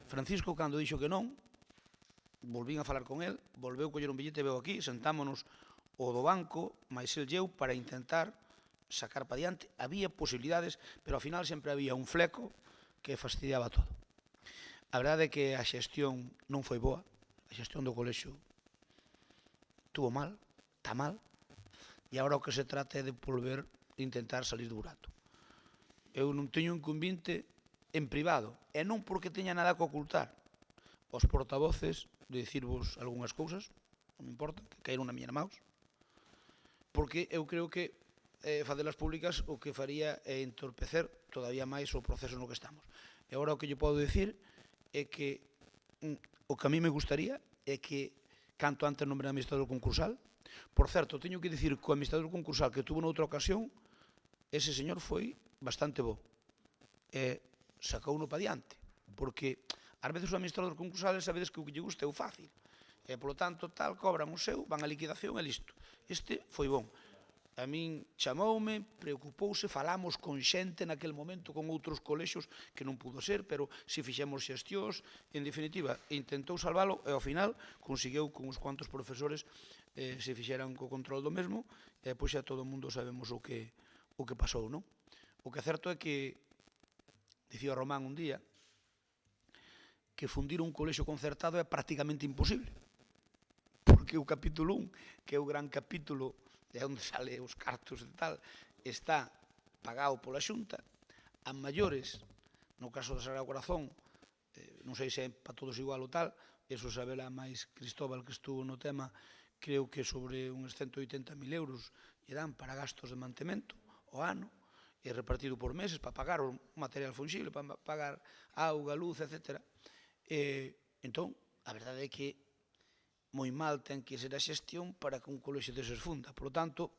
10. Francisco, cando dixo que non, volvín a falar con el, volveu coller un billete, veo aquí, sentámonos o do banco, máis el eu, para intentar sacar para diante. Había posibilidades, pero ao final sempre había un fleco que fastidiaba todo. A verdade é que a xestión non foi boa, a xestión do colexio estuvo mal, está mal. e agora o que se trata é de volver a intentar salir do burato. Eu non teño inconvinte en privado, e non porque teña nada que ocultar. Os portavoces de dicirvos algunhas cousas, non me importa, que caeron na miña maus, porque eu creo que facelas públicas o que faría é entorpecer todavía máis o proceso no que estamos. E agora o que lle podo dicir é que o que a mí me gustaría é que canto antes nombre administrador concursal. Por certo, teño que dicir que o administrador concursal que tuvo noutra ocasión, ese señor foi bastante bo. E sacouno pa diante, porque ás veces os administradores concursales sabedes que o que lle gusta é o fácil. E, polo tanto, tal, cobran o seu, van a liquidación e listo. Este foi bon. A min chamoume, preocupouse, falamos con xente naquel momento, con outros colexios que non pudo ser, pero si fixemos xestións, en definitiva, intentou salvalo e ao final conseguiu con uns cuantos profesores se fixeran co control do mesmo e pois xa todo o mundo sabemos o que pasou, non? O que é certo é que, dicía Román un día, que fundir un colexio concertado é prácticamente imposible, porque o capítulo 1, que é o gran capítulo de onde sale os cartos e tal, está pagado pola Xunta. A maiores, no caso da Sagrado Corazón, non sei se é para todos igual ou tal, eso sabela máis Cristóbal que estuvo no tema, creo que sobre uns 180.000 euros lle dan para gastos de mantemento ao ano, e repartido por meses para pagar o material fungible, para pagar auga, luz, etc. Entón, a verdade é que moi mal ten que ser a xestión para que un colexio deses funda. Por lo tanto,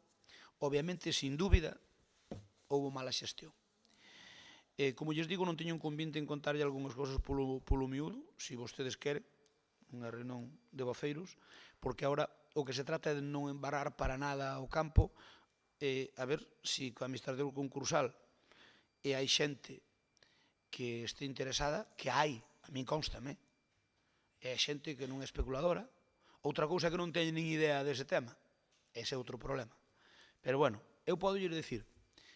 obviamente, sin dúbida, houve mala xestión. Como lles digo, non teño un convinte en contarlle algunhas cosas polo miúdo, se vostedes queren, unha reunión de voceiros, porque agora o que se trata é de non embarrar para nada o campo, a ver se o administrador concursal e hai xente que este interesada, que hai, a min constame, é xente que non é especuladora. Outra cousa que non teñen nin idea dese tema, ese é outro problema. Pero, bueno, eu podo lle dicir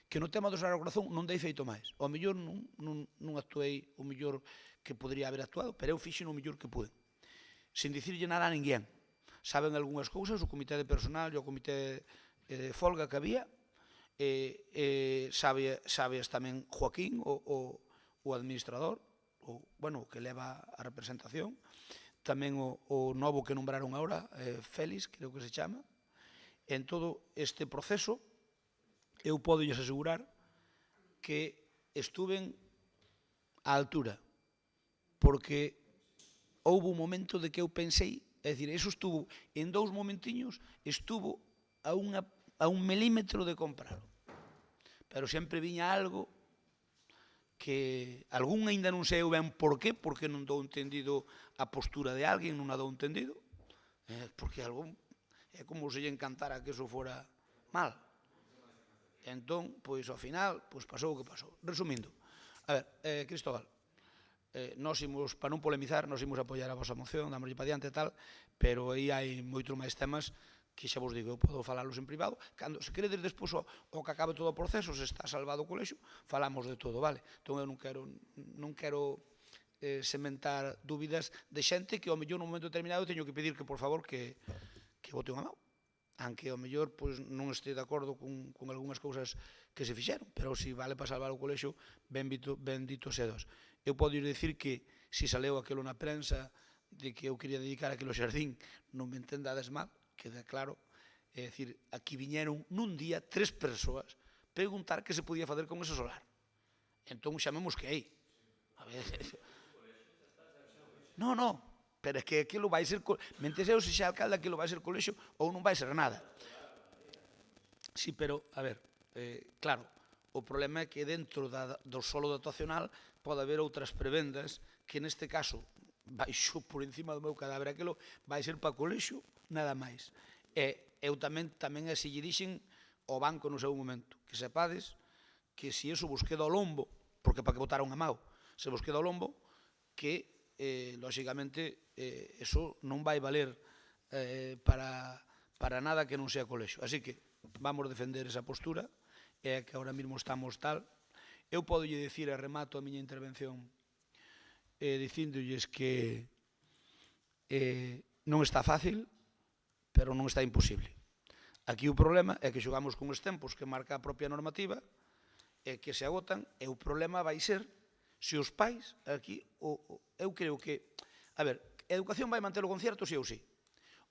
que no tema do Sagrado Corazón non dei feito máis. O mellor non actuei o mellor que podría haber actuado, pero eu fixen o mellor que pude. Sin dicirlle nada a ninguén. Saben algunhas cousas, o comité de personal e o comité de folga que había, sabes tamén Joaquín, o administrador, o que leva a representación, tamén o novo que nombraron agora, Félix, creo que se chama. En todo este proceso, eu podo lles asegurar que estuven á altura, porque houve un momento de que eu pensei, é dicir, eso estuvo, en 2 momentiños, estuvo a un milímetro de comprarlo. Pero sempre viña algo que algún aínda non sei ben por qué, porque non dou entendido a postura de alguén, non a dou entendido, porque algún é como se lle encantara que eso fora mal. Entón, pois, ao final, pois pasou o que pasou. Resumindo, a ver, Cristóbal, nós imos, para non polemizar, nós imos apoiar a vosa moción, damoslle para diante e tal, pero aí hai moitos máis temas que xa vos digo, eu podo falalos en privado. Cando se queredes despois o que acabe todo o proceso, se está salvado o colexio, falamos de todo, vale? Entón eu non quero sementar dúbidas de xente que ao mellor nun momento determinado teño que pedir que, por favor, que bote unha mão. Aunque ao mellor non este de acordo con algunhas cousas que se fixeron, pero se vale para salvar o colexio, bendito sedos. Eu podo dicir que se saleu aquilo na prensa de que eu quería dedicar aquilo ao xardín, non me entendades mal, queda claro, é dicir, aquí viñeron nun día 3 persoas preguntar que se podía facer con ese solar. Entón xa me mosquei. A ver, non, pero é que aquilo vai ser, mentres eu se xa alcalde, aquilo vai ser colexio ou non vai ser nada. Sí, pero, a ver, claro, o problema é que dentro do solo dotacional pode haber outras prebendas que neste caso baixo por encima do meu cadáver, aquilo vai ser para colexio, nada máis. E eu tamén así lle dixen ao banco no seu momento, que sepades que se iso vos queda ao lombo, porque para que botaron a mau, se vos queda ao lombo, que, lóxicamente, eso non vai valer para nada que non sea colexio. Así que vamos defender esa postura, é que ahora mesmo estamos tal. Eu podo lle dicir, e remato a miña intervención, dicíndolles que non está fácil, pero non está imposible. Aquí o problema é que xogamos con os tempos que marca a propia normativa e que se agotan, e o problema vai ser se os pais, aquí, eu creo que, a ver, a educación vai manter o concierto sí ou sí.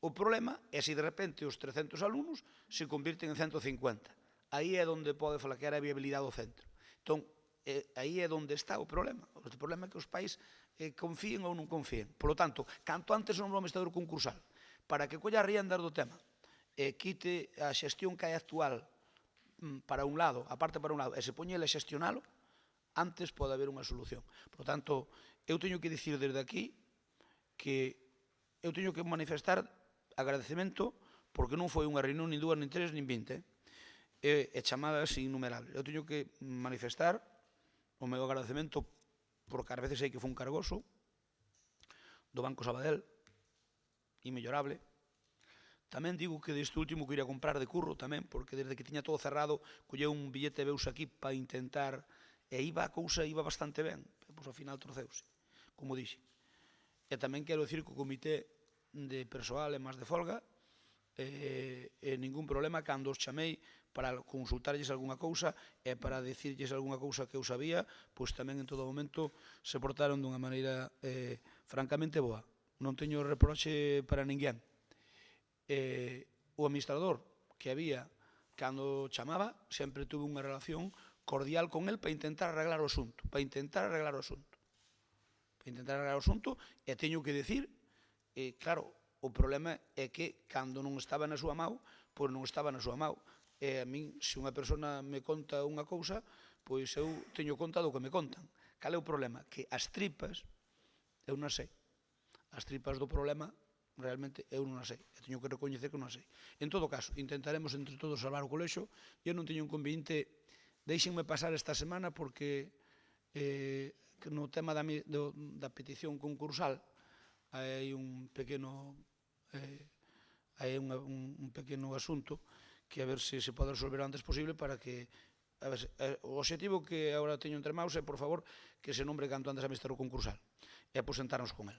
O problema é se de repente os 300 alumnos se convirten en 150. Aí é onde pode flaquear a viabilidade do centro. Entón, aí é onde está o problema. O problema é que os pais confíen ou non confíen. Por lo tanto, canto antes o novo administrador concursal, para que colla riendas do tema, quite a xestión que hai actual para un lado, a parte para un lado, e se poñele a xestionalo, antes pode haber unha solución. Por lo tanto, eu teño que dicir desde aquí que eu teño que manifestar agradecemento porque non foi unha reunión nin 2, nin 3, nin 20, e chamadas innumerables. Eu teño que manifestar o meu agradecemento porque ás veces sei que foi un cargoso do Banco Sabadell, inmellorable. Tamén digo que deste último que iría comprar de curro tamén, porque desde que tiña todo cerrado, colleu un billete e veus aquí para intentar, e iba a cousa, iba bastante ben, pois ao final torceuse, como dixe. E tamén quero dicir que o comité de persoal é máis de folga, e ningún problema cando os chamei para consultarlles algunha cousa e para dicirlles algunha cousa que eu sabía, pois tamén en todo momento se portaron dunha maneira francamente boa. Non teño reproche para ninguén. O administrador que había cando chamaba sempre tuve unha relación cordial con el para intentar arreglar o asunto, e teño que dicir, claro, o problema é que cando non estaba na súa mão, pois non estaba na súa mão. E a min, se unha persona me conta unha cousa, pois eu teño conta do que me contan. Cal é o problema? Que as tripas, eu non sei. As tripas do problema, realmente, eu non sei. Eu teño que recoñecer que non sei. En todo caso, intentaremos entre todos salvar o colexo. Eu non teño inconveniente, deixenme pasar esta semana porque no tema da petición concursal hai un pequeno asunto que a ver se se pode resolver o antes posible para que o obxectivo que agora teño entre maus é, por favor, que se nombre canto antes a administrador concursal e aposentarnos con el.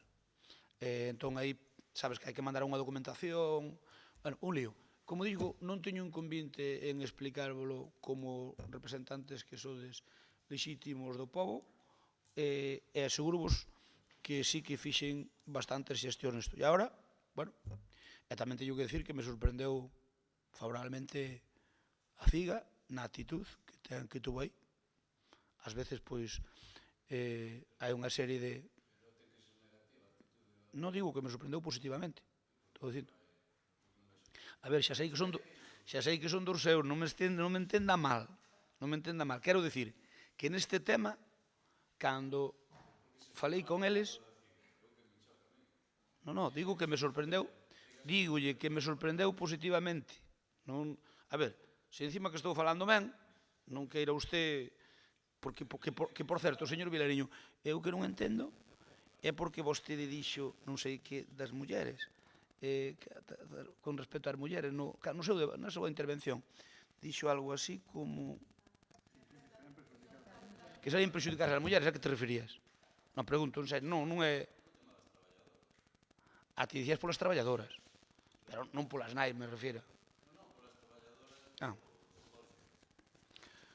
Entón, aí, sabes que hai que mandar unha documentación, bueno, un lío. Como digo, non teño inconveniente en explicárvolo como representantes que sodes lexítimos do povo e aseguro-vos que sí que fixen bastantes xestións nisto. E agora, bueno, e tamén teño que decir que me sorprendeu favorablemente a CIGA na actitud que tuvo aí. Ás veces, pois, hai unha serie de... Non digo que me sorprendeu positivamente, estou dicindo. A ver, xa sei que son dos seus, non me entenda mal. Quero dicir que neste tema, cando falei con eles, digo que me sorprendeu, dígolle que me sorprendeu positivamente. A ver, se encima que estou falando ben, non queira usted, porque por certo, señor Vilariño, eu que non entendo é porque vostede dixo, non sei que, das mulleres, con respecto ás mulleres, na súa intervención, dixo algo así como que saían prexudicarse as mulleres, a que te referías? Non, pregunto, en serio, non é... A ti dicías polas traballadoras, pero non polas nais, me refiro.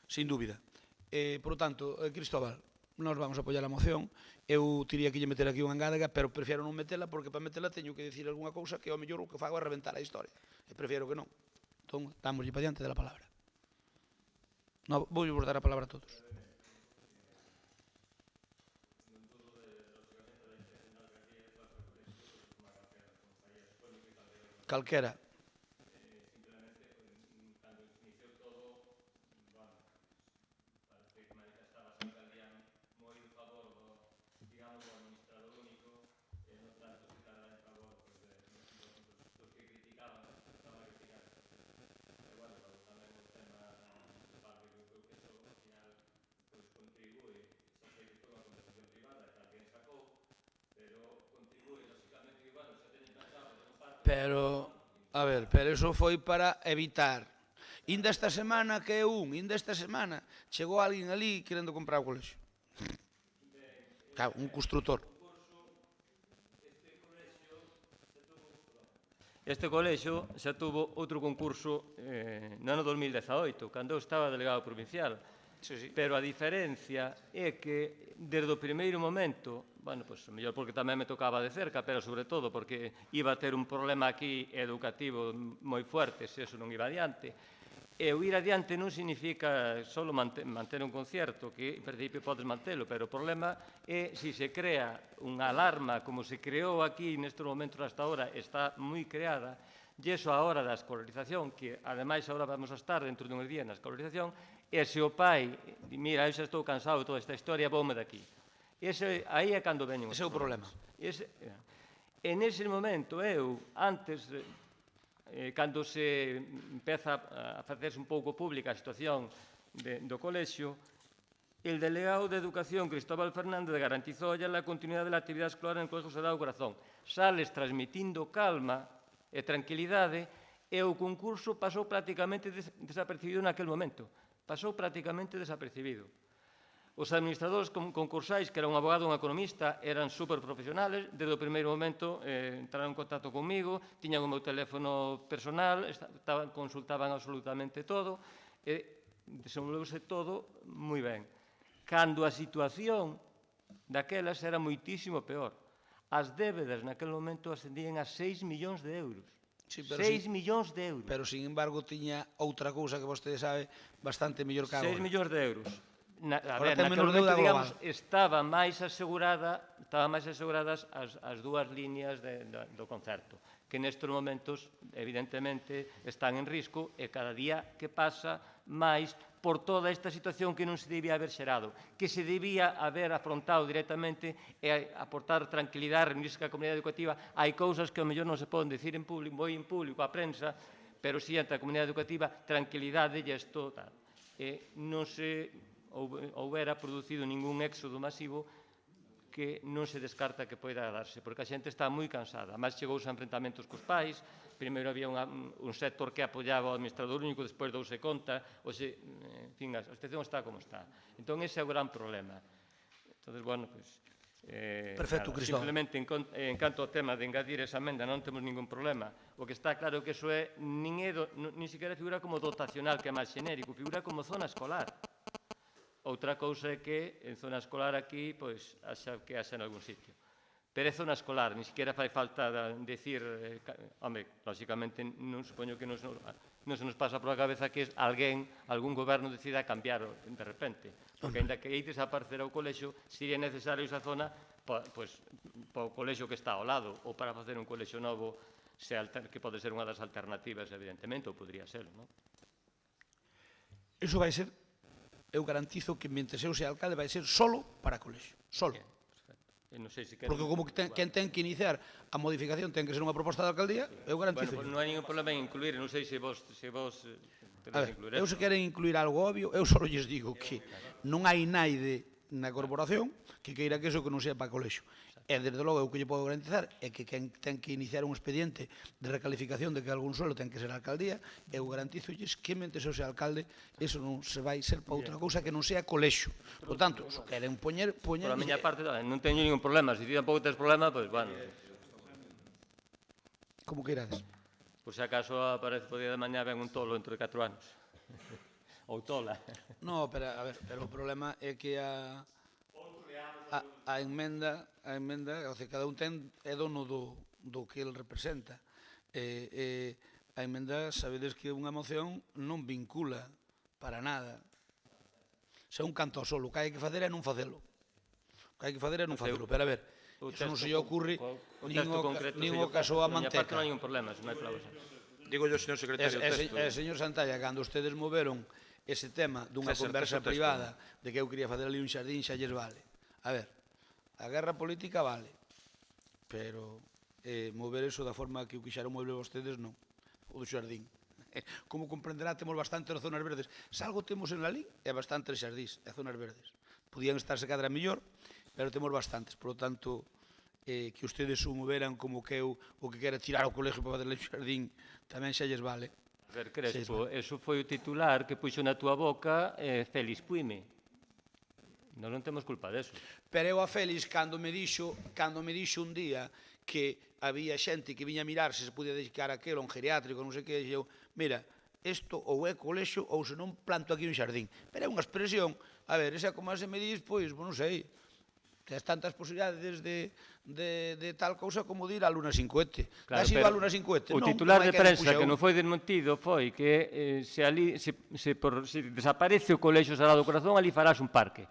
Sin dúbida. Por lo tanto, Cristóbal, nós vamos a apoiar a moción. Eu tiría que lle meter aquí unha engádega, pero prefiero non metela, porque para metela teño que dicir algunha cousa que ao mellor o que fago é reventar a historia. E prefiero que non. Entón, dámoslle para diante da palabra. Vou vos dar a palabra a todos. Calquera. Pero, a ver, pero iso foi para evitar. Inda esta semana chegou alguén ali querendo comprar o colexio. Claro, un constructor. Este colexo xa tuvo outro concurso no ano 2018, cando eu estaba delegado provincial. Pero a diferencia é que, desde o primeiro momento, bueno, pois, mellor porque tamén me tocaba de cerca, pero sobre todo porque iba a ter un problema aquí educativo moi fuerte se eso non iba adiante. E o ir adiante non significa só manter un concierto, que en principio podes mantelo, pero o problema é se se crea unha alarma, como se creou aquí nestes momentos hasta ahora, está moi creada, e iso a hora da escolarización, que ademais agora vamos a estar dentro dun día na escolarización, e se o pai, mira, eu xa estou cansado de toda esta historia, voume daqui. Aí é cando veñen os Ese é o problema. E nese momento eu, antes, cando se empeza a facerse un pouco pública a situación do colexio, el delegado de Educación, Cristóbal Fernández, garantizou a continuidade da actividade escolar en el Colegio Sagrado Corazón. Sales transmitindo calma e tranquilidade e o concurso pasou prácticamente desapercibido naquel momento. Pasou prácticamente desapercibido. Os administradores concursais, que era un abogado e un economista, eran superprofesionales. Desde o primeiro momento entraron en contacto comigo, tiñan o meu teléfono personal, consultaban absolutamente todo, e desenvolveuse todo moi ben. Cando a situación daquelas era moitísimo peor. As débedas naquele momento ascendían a 6 millóns de euros. 6 millóns de euros. Pero, sin embargo, tiña outra cousa que vostede sabe bastante mellor que agora. 6 millóns de euros. Ahora ten menos deuda global. Estaban máis aseguradas as dúas líneas do concerto, que nestes momentos, evidentemente, están en risco e cada día que pasa máis por toda esta situación que non se debía haber xerado, que se debía haber afrontado directamente e aportar tranquilidade, reunirse ca comunidade educativa. Hai cousas que ao mellor non se poden decir en público, moi en público a prensa, pero si entre a comunidade educativa, tranquilidade e isto tal. E non se houbera producido ningún éxodo masivo que non se descarta que poida darse, porque a xente está moi cansada. Además, chegouse a enfrentamentos cos pais, primeiro había un sector que apoiaba o administrador único, despois douse conta, en fin, a situación está como está. Entón, ese é o gran problema. Entón, bueno, pois... Perfecto, Cristóbal. Simplemente, en canto ao tema de engadir esa emenda, non temos ningún problema. O que está claro que iso é, nin sequera figura como dotacional, que é máis genérico, figura como zona escolar. Outra cousa é que en zona escolar aquí, pois, que haxa en algún sitio. Pero é zona escolar, ni siquiera fai falta decir, home, lógicamente, non supoño que non se nos pasa por a cabeza que algún goberno decida cambiar de repente. Porque, ainda que ides a aparecer ao colexo, sería necesario esa zona, pois, para o colexo que está ao lado, ou para facer un colexo novo, que pode ser unha das alternativas, evidentemente, ou podría ser, non? Iso vai ser... Eu garantizo que, mentre eu sea alcalde, vai ser solo para colexio. Solo. Porque como quen ten que iniciar a modificación ten que ser unha proposta da alcaldía, eu garantizo. Bueno, non hai ningún problema en incluir, non sei se vos tedes incluir. Eu se queren incluir algo obvio, eu só lles digo que non hai naide na corporación que queira que iso que non sea para colexio. E, desde logo, o que lle podo garantizar é que quen ten que iniciar un expediente de recalificación de que algún suelo ten que ser a alcaldía, eu garantizolles que, mentre eu sea alcalde, iso non se vai ser para outra cousa que non sea colexio. Por tanto, se queren poñer... Por a miña parte, non teño ningún problema. Se ti tampouco tes problema, pois, bueno. Como que irades? Pois, se acaso aparece o día de mañá ven un tolo entre 4 anos. Ou tola. No, pero, a ver, pero o problema é que a emenda, o sea, cada un é dono do que el representa. A emenda, sabedes que unha moción non vincula para nada. Se un canto ao solo, o que hai que facer é non facelo. O que hai que facer é non facelo. Pero, a ver, iso non se lle ocurre nin o caso a manteca. Non hai ningún problema, non hai problema. Digo yo, señor secretario, o texto. Señor Santalla, cando ustedes moveron ese tema dunha conversa privada de que eu quería facer ali un xardín, xa lles vale. A ver, a guerra política vale, pero mover eso da forma que o quixeron mover vostedes non, o do xardín. Como comprenderá, temos bastantes zonas verdes. Se algo temos en Lalín é bastantes xardís e zonas verdes. Podían estarse cada mellor, pero temos bastantes. Por lo tanto, que ustedes o moveran como que eu o que quera tirar o colegio para fazer o xardín tamén xa lles vale. A ver, Crespo, eso foi o titular que puxo na túa boca Félix Puime. Non temos culpa deso. Pero eu a Félix, cando me dixo un día que había xente que viña a mirar se se podía dedicar a aquelo, a un geriátrico, non sei que, e eu, mira, isto ou é colexo ou se non planto aquí un xardín. Pero é unha expresión, a ver, esa como se me dis, pois, non sei, tes tantas posibilidades de tal cousa como de ir a Luna sin cohete. Claro, Has ido a Luna sin cohete? O Non, titular non hai de quen prensa puxa que un. non foi desmentido foi que se desaparece o Colexio Sagrado do Corazón, ali farás un parque.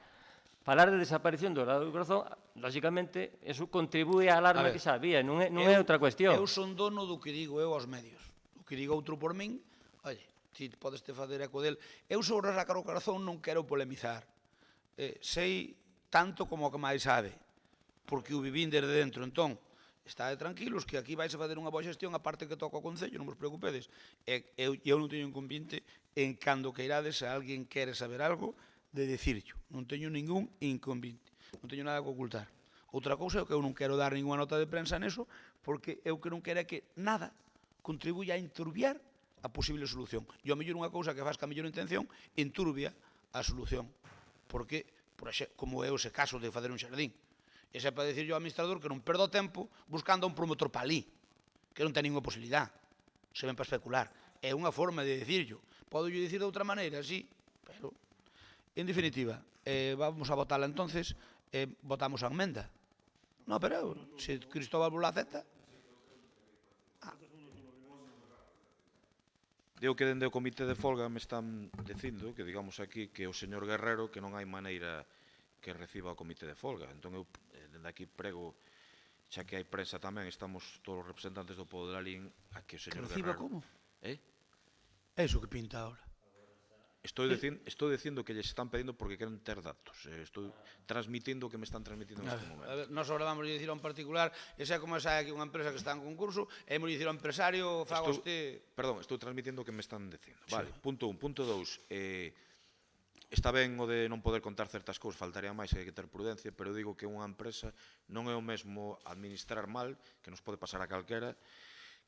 Falar de desaparición do Sagrado do Corazón, lógicamente, eso contribúe á alarma que xa había, non é outra cuestión. Eu son dono do que digo eu aos medios. O que digo outro por min, oye, ti podes te fazer eco del. Eu sobre o Sagrado do Corazón non quero polemizar. Sei tanto como o que máis sabe, porque o vivín desde dentro. Entón, estade tranquilos que aquí vais a fazer unha boa xestión, a parte que toca o Concello, non vos preocupedes. Eu non teño inconveniente en cando queirades, se alguén quere saber algo, de dicirlo. Non teño ningún inconveniente. Non teño nada que ocultar. Outra cousa é que eu non quero dar ninguna nota de prensa neso, porque eu que non quero é que nada contribuya a enturbiar a posible solución. E ao mellor unha cousa que faz ca mellor intención enturbia a solución. Porque, como é o ese caso de fazer un xardín, ese é para dicir ao administrador que non perdo tempo buscando un promotor para ali, que non ten ninguna posibilidad, se ven para especular. É unha forma de dicirlo. Podo yo dicir de outra maneira, sí, pero, en definitiva, vamos a votarla entonces, votamos a enmenda. No, pero, se Cristóbal Bula acepta. Digo que dende o comité de folga me están dicindo que digamos aquí que o señor Guerrero que non hai maneira que reciba o comité de folga. Entón eu dende aquí prego, xa que hai prensa tamén, estamos todos os representantes do povo de Lalín, a que o señor Reciba Guerrero... como? Eso que pinta ahora. Estou dicindo que lles están pedindo porque queren ter datos. Estou transmitindo o que me están transmitindo neste momento. A ver, nós agora vamos a dicir a un particular, esa é como sai aquí unha empresa que está en concurso, e vamos a dicir ao empresario, faga usted... Perdón, estou transmitindo o que me están dicindo. Vale, punto 1. Punto 2. Está ben o de non poder contar certas cousas, faltaría máis que hai que ter prudencia, pero digo que unha empresa non é o mesmo administrar mal, que nos pode pasar a calquera,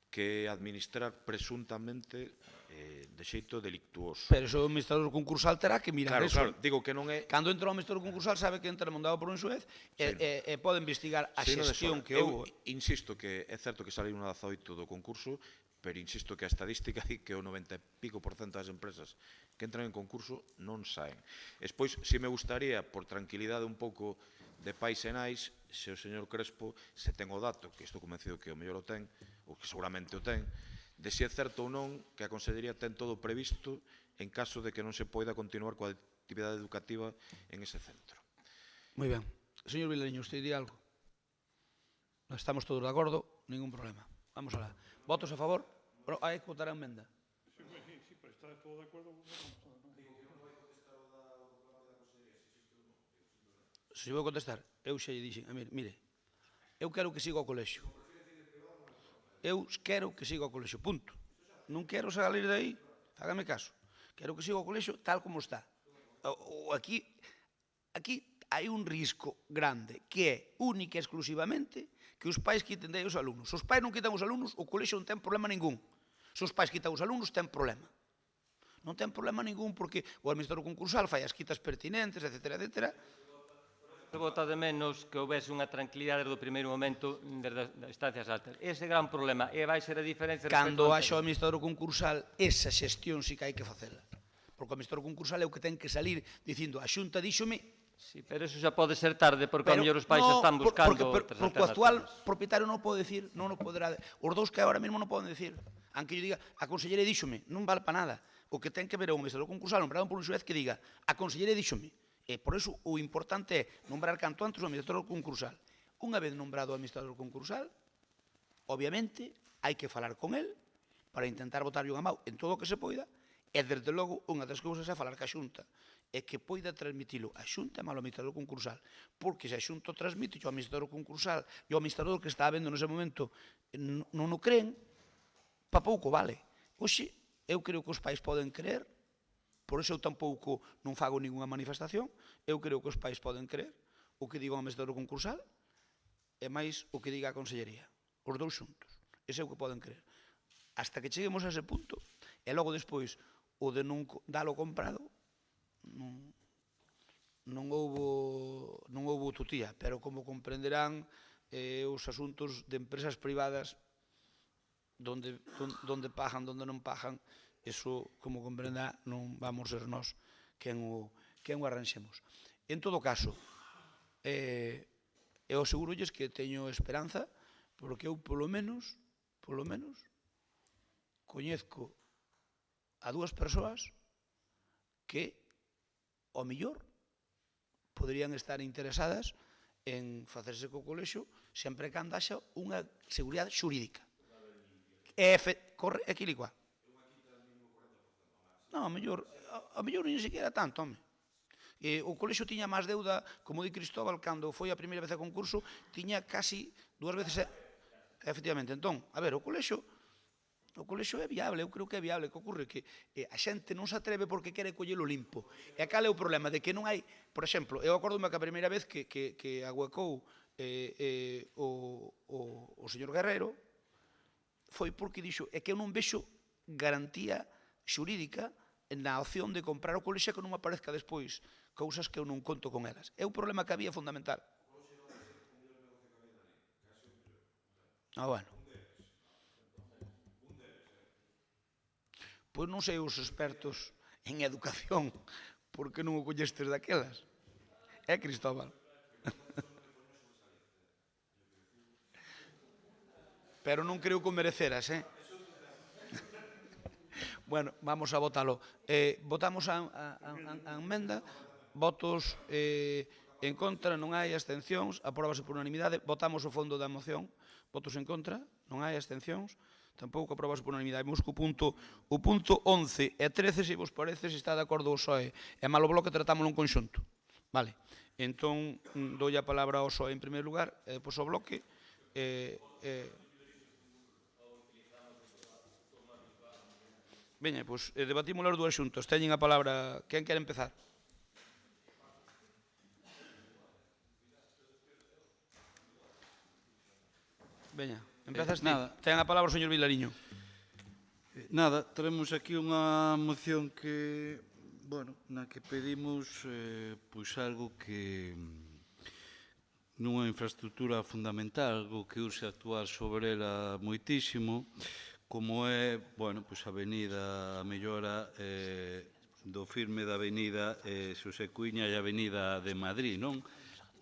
que administrar presuntamente de xeito delictuoso. Pero iso o administrador concursal terá que mirar eso. Claro, digo que non é... Cando entra o administrador concursal sabe que entra mandado por un xuez e pode investigar a xestión que houve. Eu insisto que é certo que saliu unha 18 do concurso, pero insisto que a estadística di que o 90 e pico % das empresas que entran en concurso non saen. Despois, se me gustaría, por tranquilidade un pouco de pais e nais, se o señor Crespo se ten o dato, que estou convencido que o mellor o ten, ou que seguramente o ten, de se é certo ou non que a Consellería ten todo previsto en caso de que non se poida continuar coa actividade educativa en ese centro. Moi ben. Señor Vilariño, usted di algo? Estamos todos de acordo, ningún problema. Vamos alá. Votos a favor? Bueno, hai que votar a emenda. Sí, pero está todo de acordo. Se vou contestar, eu xa lle dixen, mire, eu quero que siga o colexio. Eu quero que siga o colexio, punto. Non quero salir de aí, hágame caso. Quero que siga o colexio tal como está. Aquí hai un risco grande, que é única e exclusivamente que os pais quiten de aí os alumnos. Se os pais non quitan os alumnos, o colexio non ten problema ningún. Se os pais quitan os alumnos, ten problema. Non ten problema ningún porque o administrador concursal fai as quitas pertinentes, etc., etc., Se vota de menos que houvese unha tranquilidade do primeiro momento desde as estancias altas. Ese gran problema, e vai ser a diferencia... Cando haxa o administrador concursal, esa xestión sí que hai que facela. Porque o administrador concursal é o que ten que salir dicindo a Xunta díxome... Sí, pero eso xa pode ser tarde, porque a mellor os pais están buscando outras alternativas. Porque o actual propietario non pode decir, non o poderá... Os dous que agora mesmo non poden decir. Aunque yo diga, a conselleira díxome, non vale para nada. O que ten que ver é un administrador concursal nombrado por un xuez que diga, a conselleira díxome. E por eso o importante é nombrar canto antes o administrador concursal. Unha vez nombrado o administrador concursal, obviamente, hai que falar con el para intentar botar unha mão en todo o que se poida, e, desde logo, unha das cousas é falar ca Xunta, é que poida transmitilo a Xunta e malo administrador concursal, porque se a Xunta o transmite o administrador concursal e o administrador que está vendo nese momento non o creen, pa pouco vale. Oxe, eu creo que os pais poden creer. Por iso eu tampouco non fago ninguna manifestación. Eu creo que os pais poden creer o que diga o administrador concursal e máis o que diga a Consellería. Os dous xuntos. Ese é o que poden creer. Hasta que cheguemos a ese punto, e logo despois o de non dalo comprado, non houbo tutía. Pero como comprenderán, os asuntos de empresas privadas donde pagan, donde non pagan, eso, como comprenderá, non vamos ser nós quen o arranxemos. En todo caso, eu asegurolles que teño esperanza, porque eu, polo menos, coñezco a dúas persoas que, ao mellor, poderían estar interesadas en facerse co colexio sempre que haxa unha seguridade xurídica. Corre aquí igual. Non, ao mellor nin sequera tanto, home. O colexio tiña máis deuda, como di Cristóbal, cando foi a primeira vez a concurso, tiña casi 2 veces... Efectivamente, entón, a ver, o colexio é viable, eu creo que é viable. Que ocorre que a xente non se atreve porque quere collelo limpo. E cal é o problema? De que non hai... Por exemplo, eu acordome que a primeira vez que aguacou o señor Guerrero foi porque dixo, é que eu non vexo garantía xurídica na opción de comprar o colexio que non me aparezca despois cousas que eu non conto con elas. É o problema que había fundamental. Bueno. Pois non sei os expertos en educación, porque non o collestes daquelas. É, Cristóbal? Pero non creo que o mereceras, Bueno, vamos a votalo. Votamos a emenda. Votos en contra, non hai abstencións. Apróbase por unanimidade. Votamos o fondo da moción. Votos en contra, non hai abstencións. Tampouco aprobase por unanimidade. Vemos que o punto 11 e 13, se vos parece, se está de acordo o PSOE e malo bloque, tratámoslo en conxunto. Vale. Entón, doi a palabra ao PSOE en primeiro lugar, e depois ao bloque. Veña, pois debatímos as dúas xuntos. Teñen a palabra. Quen quere empezar? Veña, empezas ti. Ten a palabra o señor Vilariño. Nada, traemos aquí unha moción que, bueno, na que pedimos pois algo que nunha infraestructura fundamental, algo que urxe actuar sobre ela moitísimo, como é, bueno, pois a avenida, a mellora do firme da avenida Xosé Cuíña e a avenida de Madrid, non?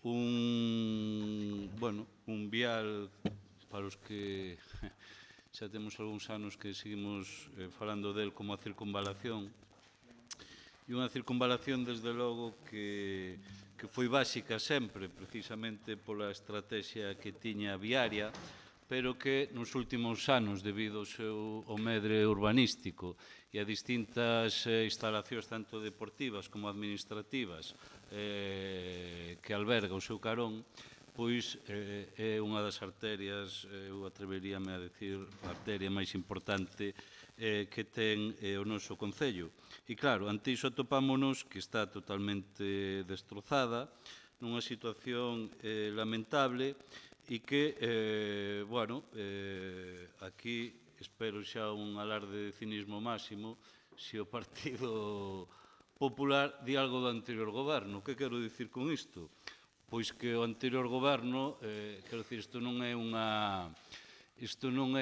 Un vial para os que xa temos algúns anos que seguimos falando del como a circunvalación, e unha circunvalación, desde logo, que foi básica sempre, precisamente pola estrategia que tiña viaria, pero que nos últimos anos, debido ao medre urbanístico e a distintas instalacións tanto deportivas como administrativas que alberga o seu carón, pois é unha das arterias, eu atreveríame a decir, a arteria máis importante que ten o noso concello. E claro, ante iso atopámonos que está totalmente destrozada, nunha situación lamentable, e que, aquí espero xa un alarde de cinismo máximo se o Partido Popular di algo do anterior goberno. Que quero dicir con isto? Pois que o anterior goberno, quero dicir, isto non é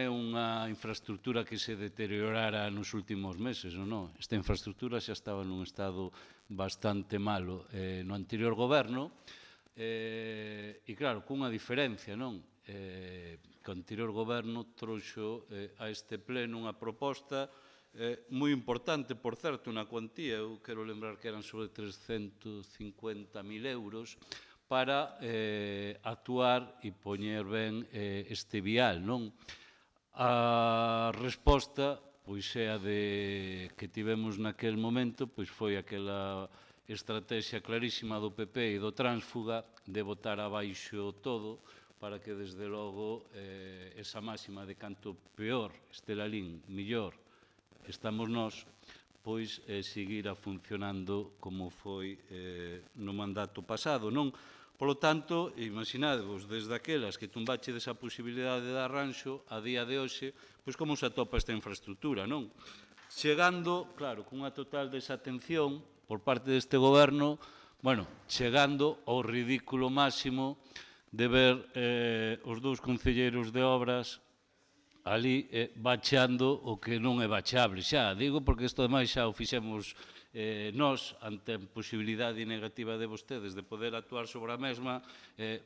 unha infraestructura que se deteriorara nos últimos meses, non. Esta infraestructura xa estaba nun estado bastante malo no anterior goberno, e claro, cunha diferencia, non? Que o anterior goberno trouxo a este pleno unha proposta moi importante, por certo, na cuantía, eu quero lembrar que eran sobre 350.000 euros, para actuar e poñer ben este vial, non? A resposta, pois é a que tivemos naquel momento, pois foi aquela estrategia clarísima do PP e do tránsfuga de botar abaixo todo para que, desde logo, esa máxima de canto peor este Lalín, millor estamos nós, pois seguira funcionando como foi no mandato pasado, non? Polo tanto, imaginadevos, desde aquelas que tumbache desa posibilidade de arranxo, a día de hoxe, pois como se atopa esta infraestructura, non? Chegando, claro, cunha total desatención por parte deste goberno, chegando ao ridículo máximo de ver os dous concelleiros de obras ali bacheando o que non é bacheable. Xa, digo, porque isto ademais xa o fixemos nós, ante a posibilidade negativa de vostedes de poder actuar sobre a mesma,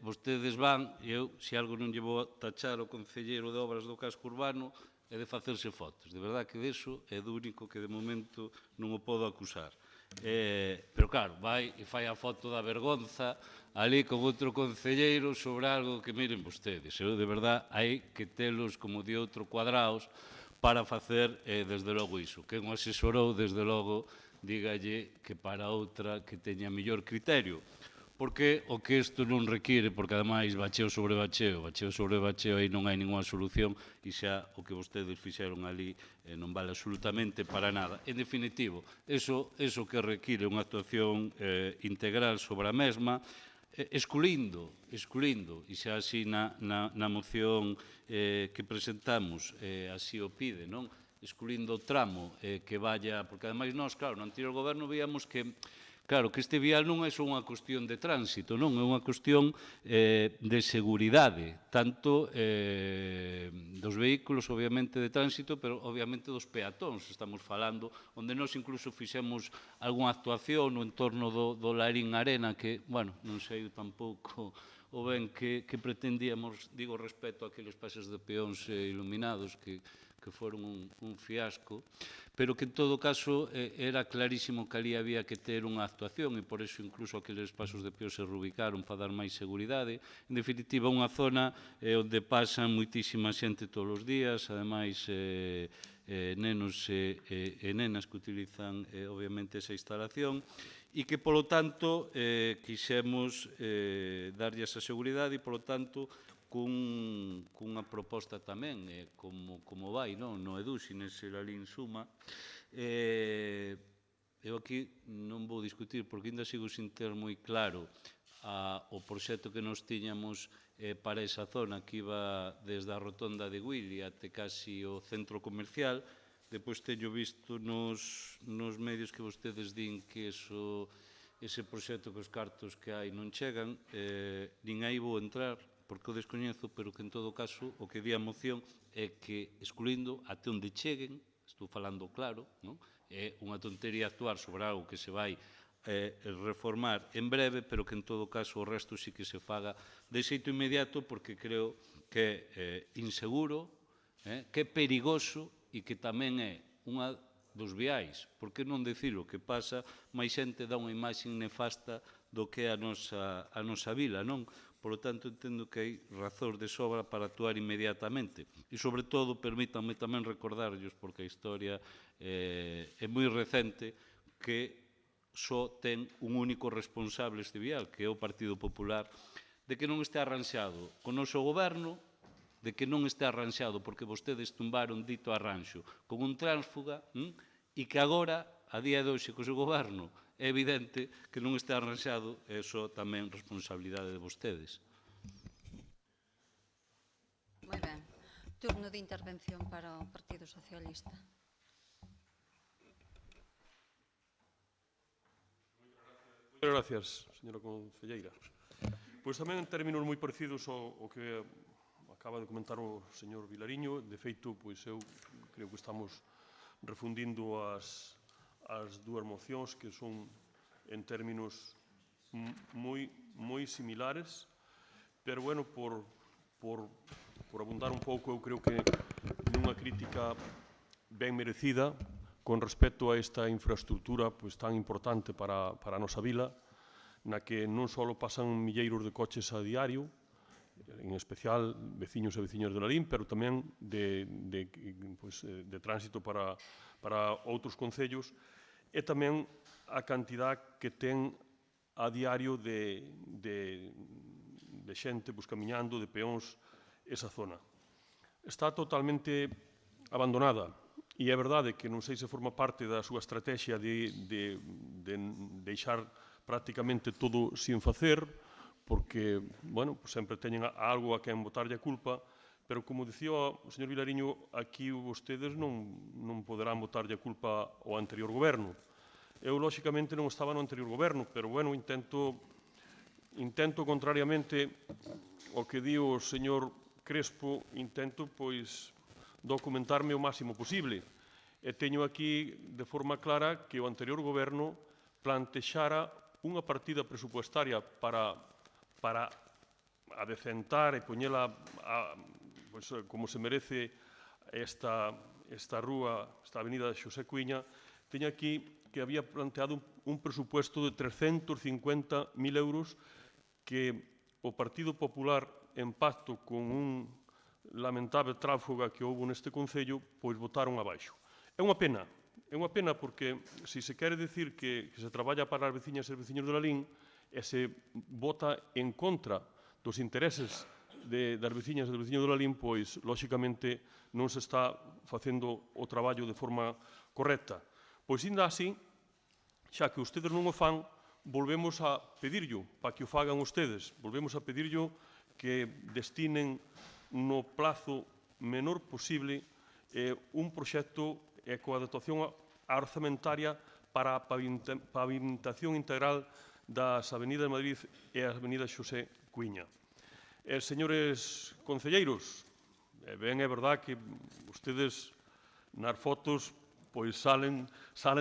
vostedes van, e eu, se algo non lle vou tachar o concelleiro de obras do casco urbano, é de facerse fotos. De verdad que diso é do único que de momento non o podo acusar. Pero claro, vai e fai a foto da vergonza ali con outro concelleiro sobre algo que miren vostedes. Eu, de verdad, hai que telos como de outro cuadraos para facer, desde logo, iso. Quen o asesorou, desde logo, dígalle que para outra que teña mellor criterio. Porque o que isto non require, porque ademais bacheo sobre bacheo, aí non hai ninguna solución e xa o que vostedes fixeron ali non vale absolutamente para nada. En definitivo, eso que require unha actuación integral sobre a mesma, excluindo, e xa así na moción que presentamos, así o pide, non? Excluindo o tramo que vaya, porque ademais nós, claro, no anterior goberno víamos que claro, que este vial non é só unha cuestión de tránsito, non? É unha cuestión de seguridade, tanto dos vehículos, obviamente, de tránsito, pero, obviamente, dos peatóns, estamos falando, onde nós incluso fixemos algunha actuación no entorno do Larín Arena, que, bueno, non sei tampouco o ben que pretendíamos, digo, respecto a aqueles pases de peóns iluminados que foron un fiasco, pero que en todo caso era clarísimo que ali había que ter unha actuación e por eso incluso aqueles pasos de peóns se reubicaron para dar máis seguridade. En definitiva, unha zona onde pasan moitísima xente todos os días, ademais nenos e nenas que utilizan obviamente esa instalación e que, polo tanto, quixemos darlle esa seguridade e, polo tanto, cunha proposta tamén, como vai no EDUSI, nese Lalín Suma. Eu aquí non vou discutir, porque ainda sigo sin ter moi claro o proxecto que nos tiñamos para esa zona que iba desde a rotonda de Willy até casi o centro comercial. Depois teño visto nos medios que vostedes din que ese proxecto que os cartos que hai non chegan, nin aí vou entrar, porque o descoñezo, pero que en todo caso o que di a moción é que, excluindo até onde cheguen, estou falando claro, non? É unha tontería actuar sobre algo que se vai reformar en breve, pero que en todo caso o resto sí que se faga de xeito inmediato, porque creo que é inseguro, que é perigoso e que tamén é unha dos viais. Por que non dicilo? Que pasa, máis xente dá unha imaxe nefasta do que é a nosa vila, non? Por lo tanto, entendo que hai razóns de sobra para actuar inmediatamente. E, sobre todo, permítanme tamén recordarllos, porque a historia é moi recente, que só ten un único responsable este vial, que é o Partido Popular, de que non este arranxado con o noso goberno, de que non este arranxado porque vostedes tumbaron dito arranxo con un tránsfuga, e que agora, a día de hoxe, co seu goberno, é evidente que non está arranxado, é só tamén responsabilidade de vostedes. Moi ben. Turno de intervención para o Partido Socialista. Moitas gracias, señora concelleira. Pois tamén en términos moi parecidos ao que acaba de comentar o señor Vilariño, de feito, pois eu creo que estamos refundindo as dúas mocións que son en términos moi similares, pero, bueno, por abundar un pouco, eu creo que nunha crítica ben merecida con respecto a esta infraestructura pois tan importante para a nosa vila, na que non só pasan milleiros de coches a diario, en especial veciños e veciñas de Lalín, pero tamén de tránsito para outros concellos, e tamén a cantidad que ten a diario de xente camiñando, de peóns, esa zona. Está totalmente abandonada, e é verdade que non sei se forma parte da súa estrategia de deixar prácticamente todo sin facer, porque, bueno, sempre teñen algo a quen botarlle a culpa, pero, como dicía o señor Vilariño, aquí vostedes non poderán botarlle a culpa ao anterior goberno. Eu, lóxicamente, non estaba no anterior goberno, pero, bueno, intento contrariamente ao que di o señor Crespo, intento, pois, documentarme o máximo posible. E teño aquí, de forma clara, que o anterior goberno plantexara unha partida presupuestaria para adecentar e poñela pois, como se merece esta rúa, esta avenida de Xosé Cuíña. Teño aquí que había planteado un presupuesto de 350.000 euros que o Partido Popular, en pacto con un lamentable tráfuga que houve neste Concello, pois votaron abaixo. É unha pena porque se quere dicir que se traballa para as veciñas e os veciños de Lalín e se vota en contra dos intereses das veciñas e dos veciños de Lalín, pois, lóxicamente, non se está facendo o traballo de forma correcta. Pois, ainda así, xa que ustedes non o fan, volvemos a pedirllo para que o fagan ustedes. Volvemos a pedirllo que destinen no plazo menor posible un proxecto coa dotación orzamentaria para a pavimentación integral das Avenidas de Madrid e a Avenida Xosé Cuíña. Señores concelleiros, ben é verdad que ustedes nas fotos pois salen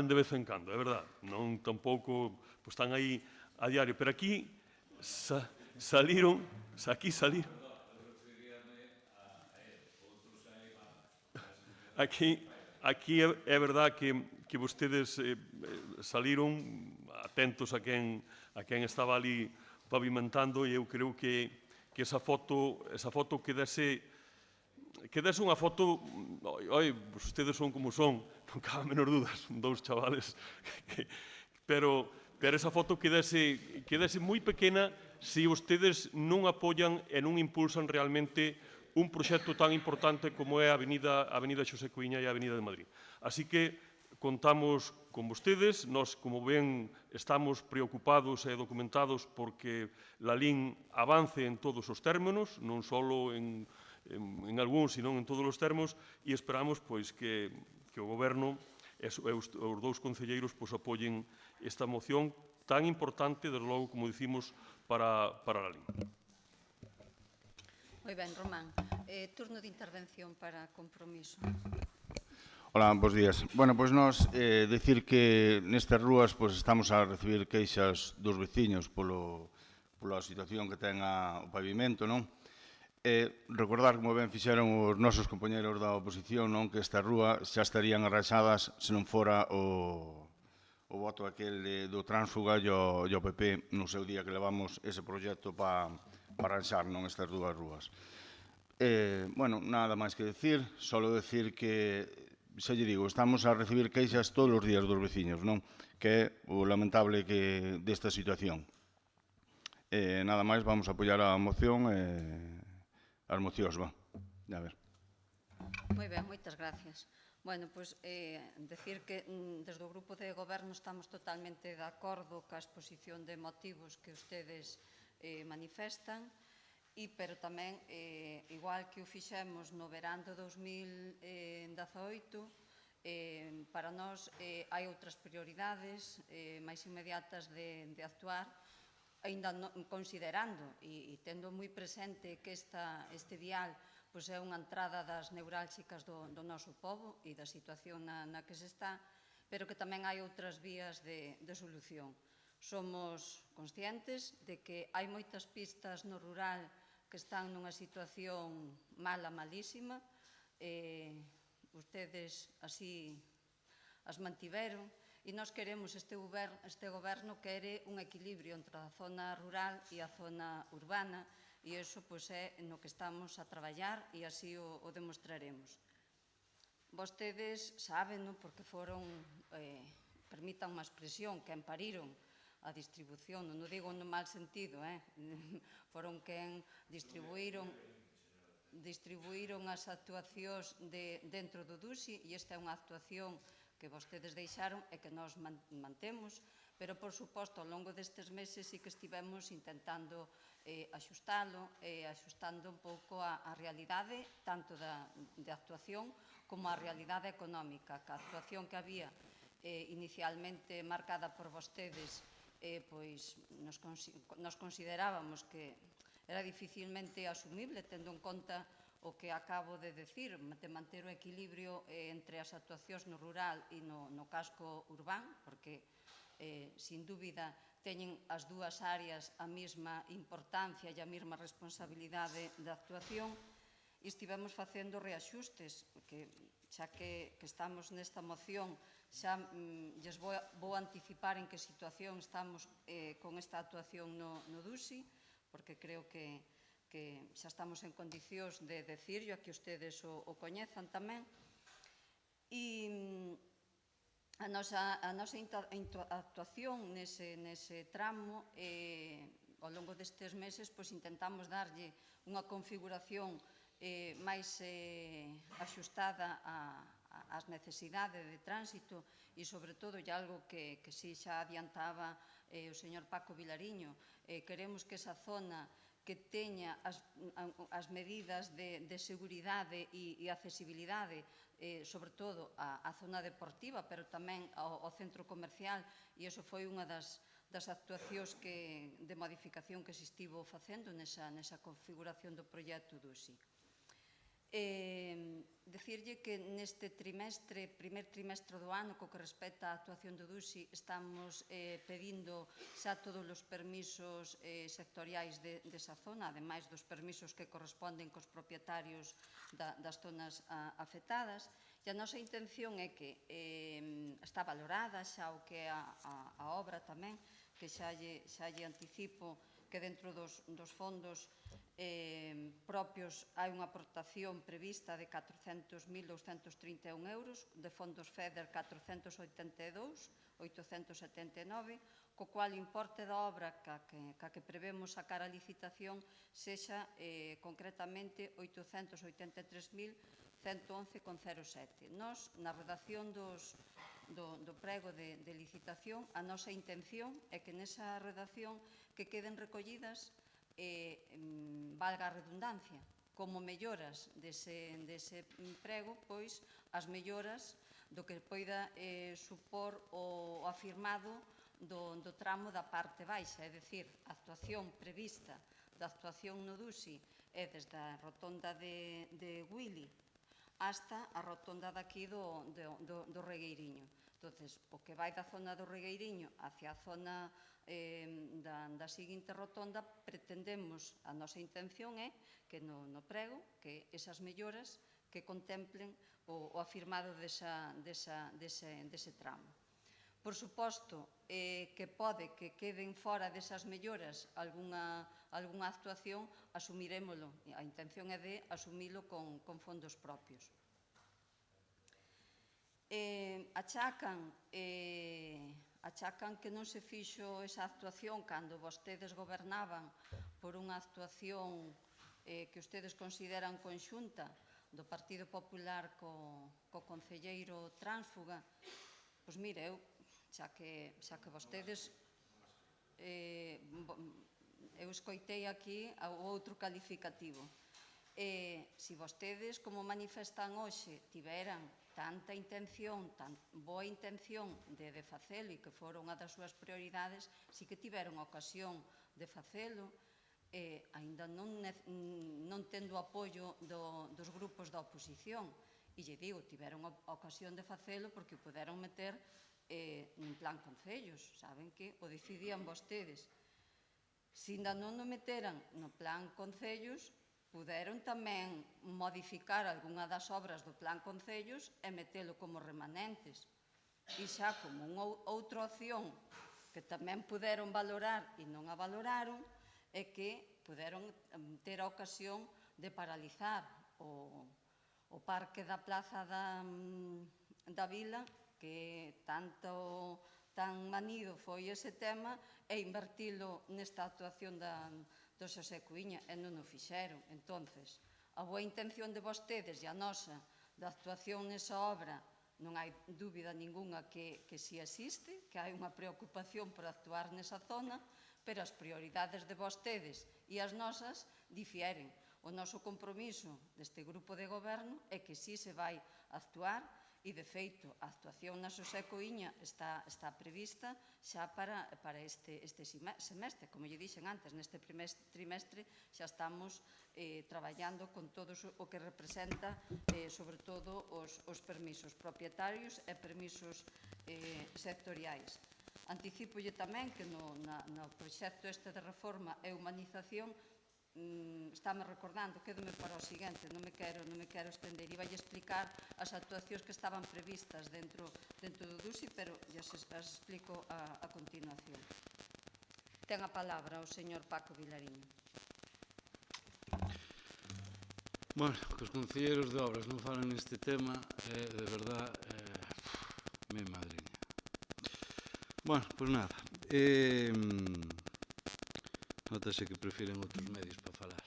de vez en cando, é verdad. Non tampouco están aí a diario, pero aquí saliron. Aquí é verdad que vostedes saliron atentos a quen estaba ali pavimentando, e eu creo que esa foto quedase unha foto, ustedes son como son, non cabe a menor duda, son dous chavales, pero esa foto quedase moi pequena se ustedes non apoian e non impulsan realmente un proxecto tan importante como é a Avenida Xosé Cuíña e a Avenida de Madrid. Así que contamos con vostedes. Nós, como ven, estamos preocupados e documentados porque Lalín avance en todos os términos, non só en algúns, sino en todos os termos, e esperamos pois que o Goberno e os dous concelleiros apoien esta moción tan importante, desde logo, como dicimos, para Lalín. Moi ben, Román. Turno de intervención para Compromiso. Hola, bons días. Bueno, pois nós dicir que nestas rúas estamos a recibir queixas dos veciños pola situación que ten o pavimento, non? Recordar, como ben fixeron os nosos compañeros da oposición, non, que esta rúa xa estarían arrasadas se non fora o voto aquel do tránsfuga e o PP no seu día que levamos ese proxecto para arranxar estas dúas rúas. Bueno, nada máis que decir, solo decir que, xa lle digo, estamos a recibir queixas todos os días dos veciños, non? Que é o lamentable desta situación. Nada máis, vamos a apoiar a moción as mocións, a ver. Moi ben, moitas gracias. Bueno, pois, decir que desde o Grupo de Goberno estamos totalmente de acordo ca exposición de motivos que ustedes manifestan, pero tamén, igual que o fixemos no verán do 2018, para nós hai outras prioridades máis inmediatas de actuar, ainda considerando e tendo moi presente que este dial é unha entrada das neurálxicas do noso pobo e da situación na que se está, pero que tamén hai outras vías de solución. Somos conscientes de que hai moitas pistas no rural que están nunha situación malísima. Ustedes así as mantiveron e nós queremos, este goberno quere un equilibrio entre a zona rural e a zona urbana, e iso é no que estamos a traballar e así o demostraremos. Vostedes saben, porque foron, permitan unha expresión, que empariron a distribución, non o digo no mal sentido, foron quen distribuíron as actuacións dentro do DUSI, e esta é unha actuación que vostedes deixaron e que nós mantemos, pero, por suposto, ao longo destes meses sí que estivemos intentando axustalo, axustando un pouco a realidade, tanto de actuación como a realidade económica. A actuación que había inicialmente marcada por vostedes, pois nos considerábamos que era dificilmente asumible, tendo en conta o que acabo de decir, de manter o equilibrio entre as actuacións no rural e no casco urbán, porque, sin dúbida, teñen as dúas áreas a mesma importancia e a mesma responsabilidade de actuación, e estivemos facendo reaxustes, que xa que estamos nesta moción, xa lles vou anticipar en que situación estamos con esta actuación no DUSI, porque creo que xa estamos en condicións de decirlo, a que ustedes o coñezan tamén. E a nosa actuación nese tramo, ao longo destes meses, intentamos darlle unha configuración máis axustada ás necesidades de tránsito e, sobre todo, e algo que si xa adiantaba o señor Paco Vilariño, queremos que esa zona que teña as medidas de seguridade e accesibilidade, sobre todo a zona deportiva, pero tamén ao centro comercial, e iso foi unha das actuacións de modificación que se estivo facendo nesa configuración do proxecto DUSI. Decirlle que neste primer trimestre do ano, co que respecta á actuación do DUSI, estamos pedindo xa todos os permisos sectoriais desa zona, ademais dos permisos que corresponden cos propietarios das zonas afectadas, e a nosa intención é que está valorada xa o que é a obra tamén, que xa lle anticipo que dentro dos fondos propios hai unha aportación prevista de 400.231 euros, de fondos FEDER 482.879, co cual o importe da obra ca que prevemos sacar a licitación sexa concretamente 883.111,07. Nos, na redacción do prego de licitación, a nosa intención é que nesa redacción que queden recollidas, valga a redundancia, como melloras dese prego, pois as melloras do que poida supor o afirmado do tramo da parte baixa, é dicir, a actuación prevista da actuación no DUSI é desde a rotonda de Willy hasta a rotonda daqui do Regueiriño. Entón, o que vai da zona do Regueiriño hacia a zona da seguinte rotonda, pretendemos, a nosa intención é que no prego, que esas melloras que contemplen o afirmado dese tramo. Por suposto, que pode que queden fora desas melloras algunha actuación, asumirémolo. A intención é de asumilo con fondos propios. Achacan que non se fixo esa actuación cando vostedes gobernaban por unha actuación que ustedes consideran conxunta do Partido Popular co concelleiro tránsfuga. Pois mire, eu, xa que vostedes, eu escoitei aquí o outro calificativo. Se vostedes, como manifestan hoxe, tiveran tanta intención, tan boa intención de facelo e que fora unha das súas prioridades, si que tiveron ocasión de facelo, aínda non tendo apoio dos grupos da oposición. E lle digo, tiveron ocasión de facelo porque o puderon meter nun plan concellos. Saben que o decidían vostedes. Se ainda non o meteran no plan concellos, puderon tamén modificar algunha das obras do plan concellos e metelo como remanentes. E xa como unha outra opción que tamén puderon valorar e non a valoraron é que puderon ter a ocasión de paralizar o parque da Plaza da Vila, que tan manido foi ese tema, e invertilo nesta actuación do Xosé Cuíña, e non o fixeron. Entonces, a boa intención de vostedes e a nosa da actuación nesa obra, non hai dúbida ninguna que si existe, que hai unha preocupación por actuar nesa zona, pero as prioridades de vostedes e as nosas difieren. O noso compromiso deste grupo de goberno é que si se vai actuar E, de feito, a actuación na Xosé Coíña está prevista xa para este semestre. Como lle dixen antes, neste primer trimestre xa estamos traballando con todo o que representa, sobre todo, os permisos propietarios e permisos sectoriais. Anticipolle tamén que no proxecto este de reforma e humanización estame recordando, quédome para o seguinte, non me quero estender, iba a explicar as actuacións que estaban previstas dentro do DUSI, pero as explico a continuación. Ten a palabra o señor Paco Vilariño. Bueno, que os concelleiros de obras non falan neste tema, de verdad, mi madriña. Bueno, pois nada. Notase que prefiren outros medios para falar.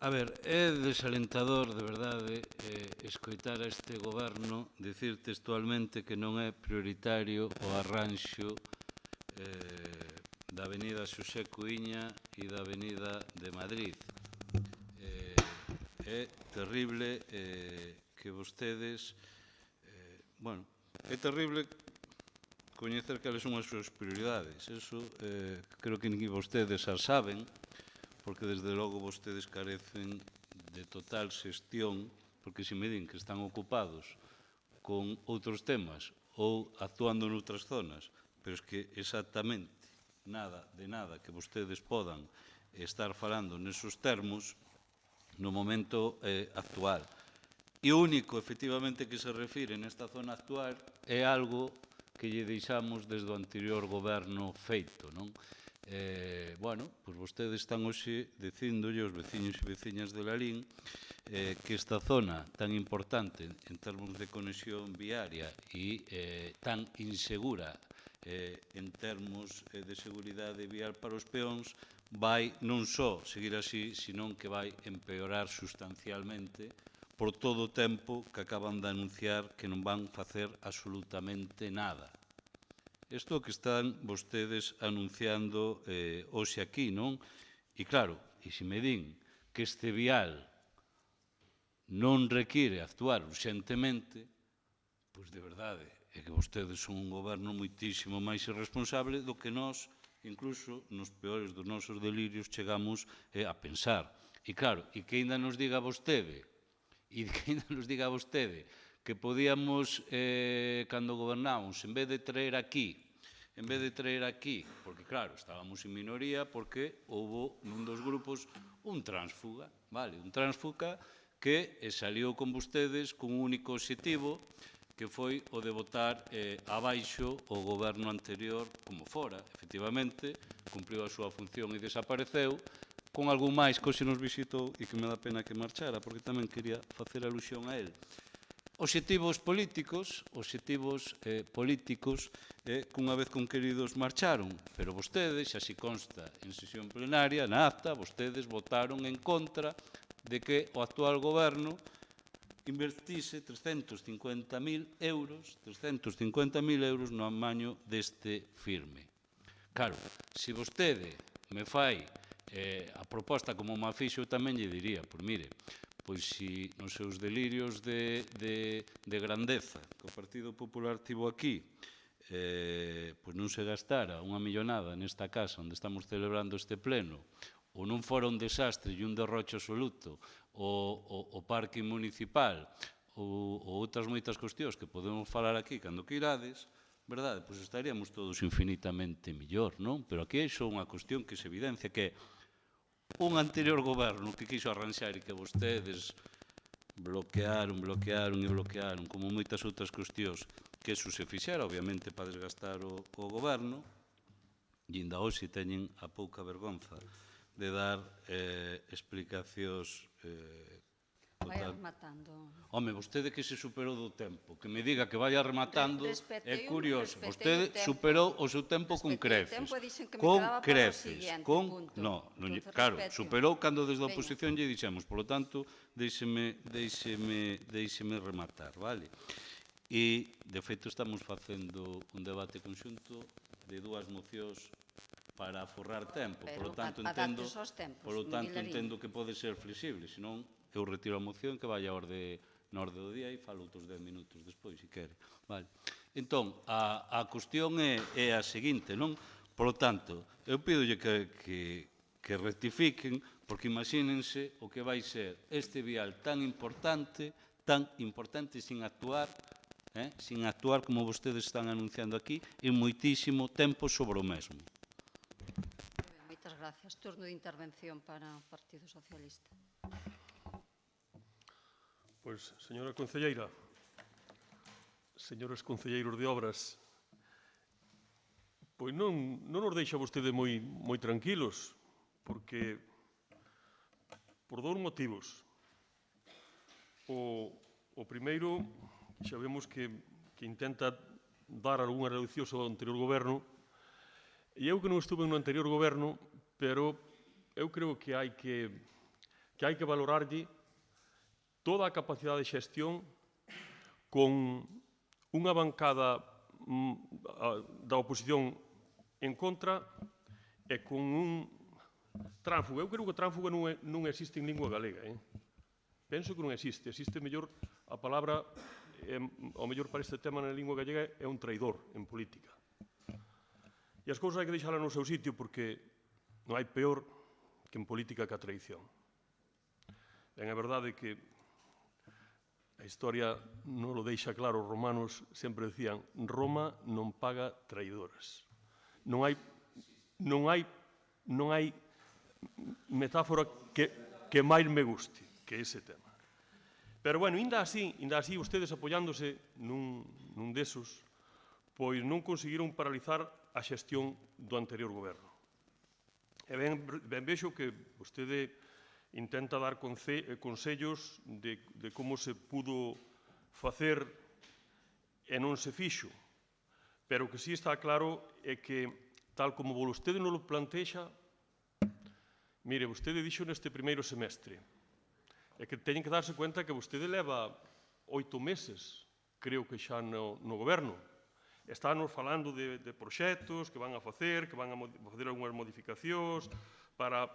A ver, é desalentador, de verdade, escoitar a este goberno dicir textualmente que non é prioritario o arranxo da avenida Xosé Coíña e da avenida de Madrid. É terrible que vostedes... Bueno, é terrible coñecer cales son as súas prioridades. Eso creo que nin vostedes as saben, porque desde logo vostedes carecen de total xestión, porque se me din que están ocupados con outros temas ou actuando noutras zonas, pero es que exactamente nada de nada que vostedes podan estar falando nesos termos no momento actual. E o único, efectivamente, que se refire nesta zona actual é algo que lle deixamos desde o anterior goberno feito, non? Bueno, pois vostedes están hoxe dicíndolle aos veciños e veciñas de Lalín que esta zona tan importante en termos de conexión viaria e tan insegura en termos de seguridade vial para os peóns vai non só seguir así, senón que vai empeorar sustancialmente por todo o tempo que acaban de anunciar que non van facer absolutamente nada. Isto que están vostedes anunciando hoxe aquí, non? E claro, e se me din que este vial non require actuar urxentemente, pois de verdade, é que vostedes son un goberno moitísimo máis irresponsable do que nós, incluso nos peores dos nosos delirios, chegamos a pensar. E claro, e que ainda nos diga vostede, que podíamos, cando gobernábamos, en vez de traer aquí, porque claro, estábamos en minoría, porque houve nun dos grupos un tránsfuga, vale, un tránsfuga que saliu con vostedes con un único objetivo, que foi o de botar abaixo o goberno anterior como fora. Efectivamente, cumpriu a súa función e desapareceu, con algún máis que hoxe nos visitou e que me dá pena que marchara, porque tamén quería facer alusión a él. Obxectivos políticos que unha vez conqueridos marcharon, pero vostedes, xa se consta en sesión plenaria, na acta, vostedes votaron en contra de que o actual goberno invertise 350.000 euros no amaño deste firme. Claro, se vostede me fai a proposta como me fixo, tamén lle diría, pois mire, pois se nos seus delirios de grandeza que o Partido Popular tivo aquí, pois non se gastara unha millonada nesta casa onde estamos celebrando este pleno, ou non fora un desastre e un derroche absoluto o parque municipal ou outras moitas cuestións que podemos falar aquí cando que irades, verdade? Pois estaríamos todos infinitamente mellor, non? Pero aquí é só unha cuestión que se evidencia que un anterior goberno que quiso arranxar e que vostedes bloquearon, como moitas outras cuestións, que eso se fixera, obviamente, para desgastar o goberno, e ainda hoxe teñen a pouca vergonza de dar explicacións Vai rematando. Home, vostede que se superou do tempo, que me diga que vai rematando, é curioso. Vostede superou o seu tempo con creces. Con creces. Claro, superou cando desde a oposición lle dixemos, polo tanto, deixeme rematar, vale? E, de feito, estamos facendo un debate conxunto de dúas mocións para aforrar tempo. Por lo tanto, entendo que pode ser flexible, senón eu retiro a moción que vai a orde na orde do día e falo outros 10 minutos despois, se quere. Vale. Entón, a cuestión é a seguinte, non? Por lo tanto, eu pidolle que rectifiquen, porque imagínense o que vai ser este vial tan importante sin actuar como vostedes están anunciando aquí, en moitísimo tempo sobre o mesmo. Moitas gracias. Turno de intervención para o Partido Socialista. Pois, señora concelleira, señores concelleiros de obras, pois non nos deixa vostede moi tranquilos, porque por dous motivos. O primeiro, xa vemos que intenta dar algunha reducción ao anterior goberno, e eu que non estuve no anterior goberno, pero eu creo que hai que valorarlle toda a capacidade de xestión con unha bancada da oposición en contra e con un tránfuga. Eu creo que tránfuga non existe en lingua galega. Penso que non existe. Existe mellor a palabra, ao mellor para este tema na lingua galega, é un traidor en política. E as cousas hai que deixalas no seu sitio porque non hai peor que en política que a traición. Ben, a verdade é que a historia non lo deixa claro. Os romanos sempre decían Roma non paga traidoras. Non hai metáfora que máis me guste que ese tema. Pero, bueno, ainda así, vostedes apoiándose nun desos, pois non conseguiron paralizar a xestión do anterior goberno. E ben vexo que vostede intenta dar consellos de como se pudo facer e non se fixo. Pero o que sí está claro é que, tal como vostede non lo plantexa, mire, vostede dixo neste primeiro semestre, é que teñen que darse cuenta que vostede leva 8 meses, creo que xa no goberno. Estános falando de proxectos que van a facer algunhas modificacións para...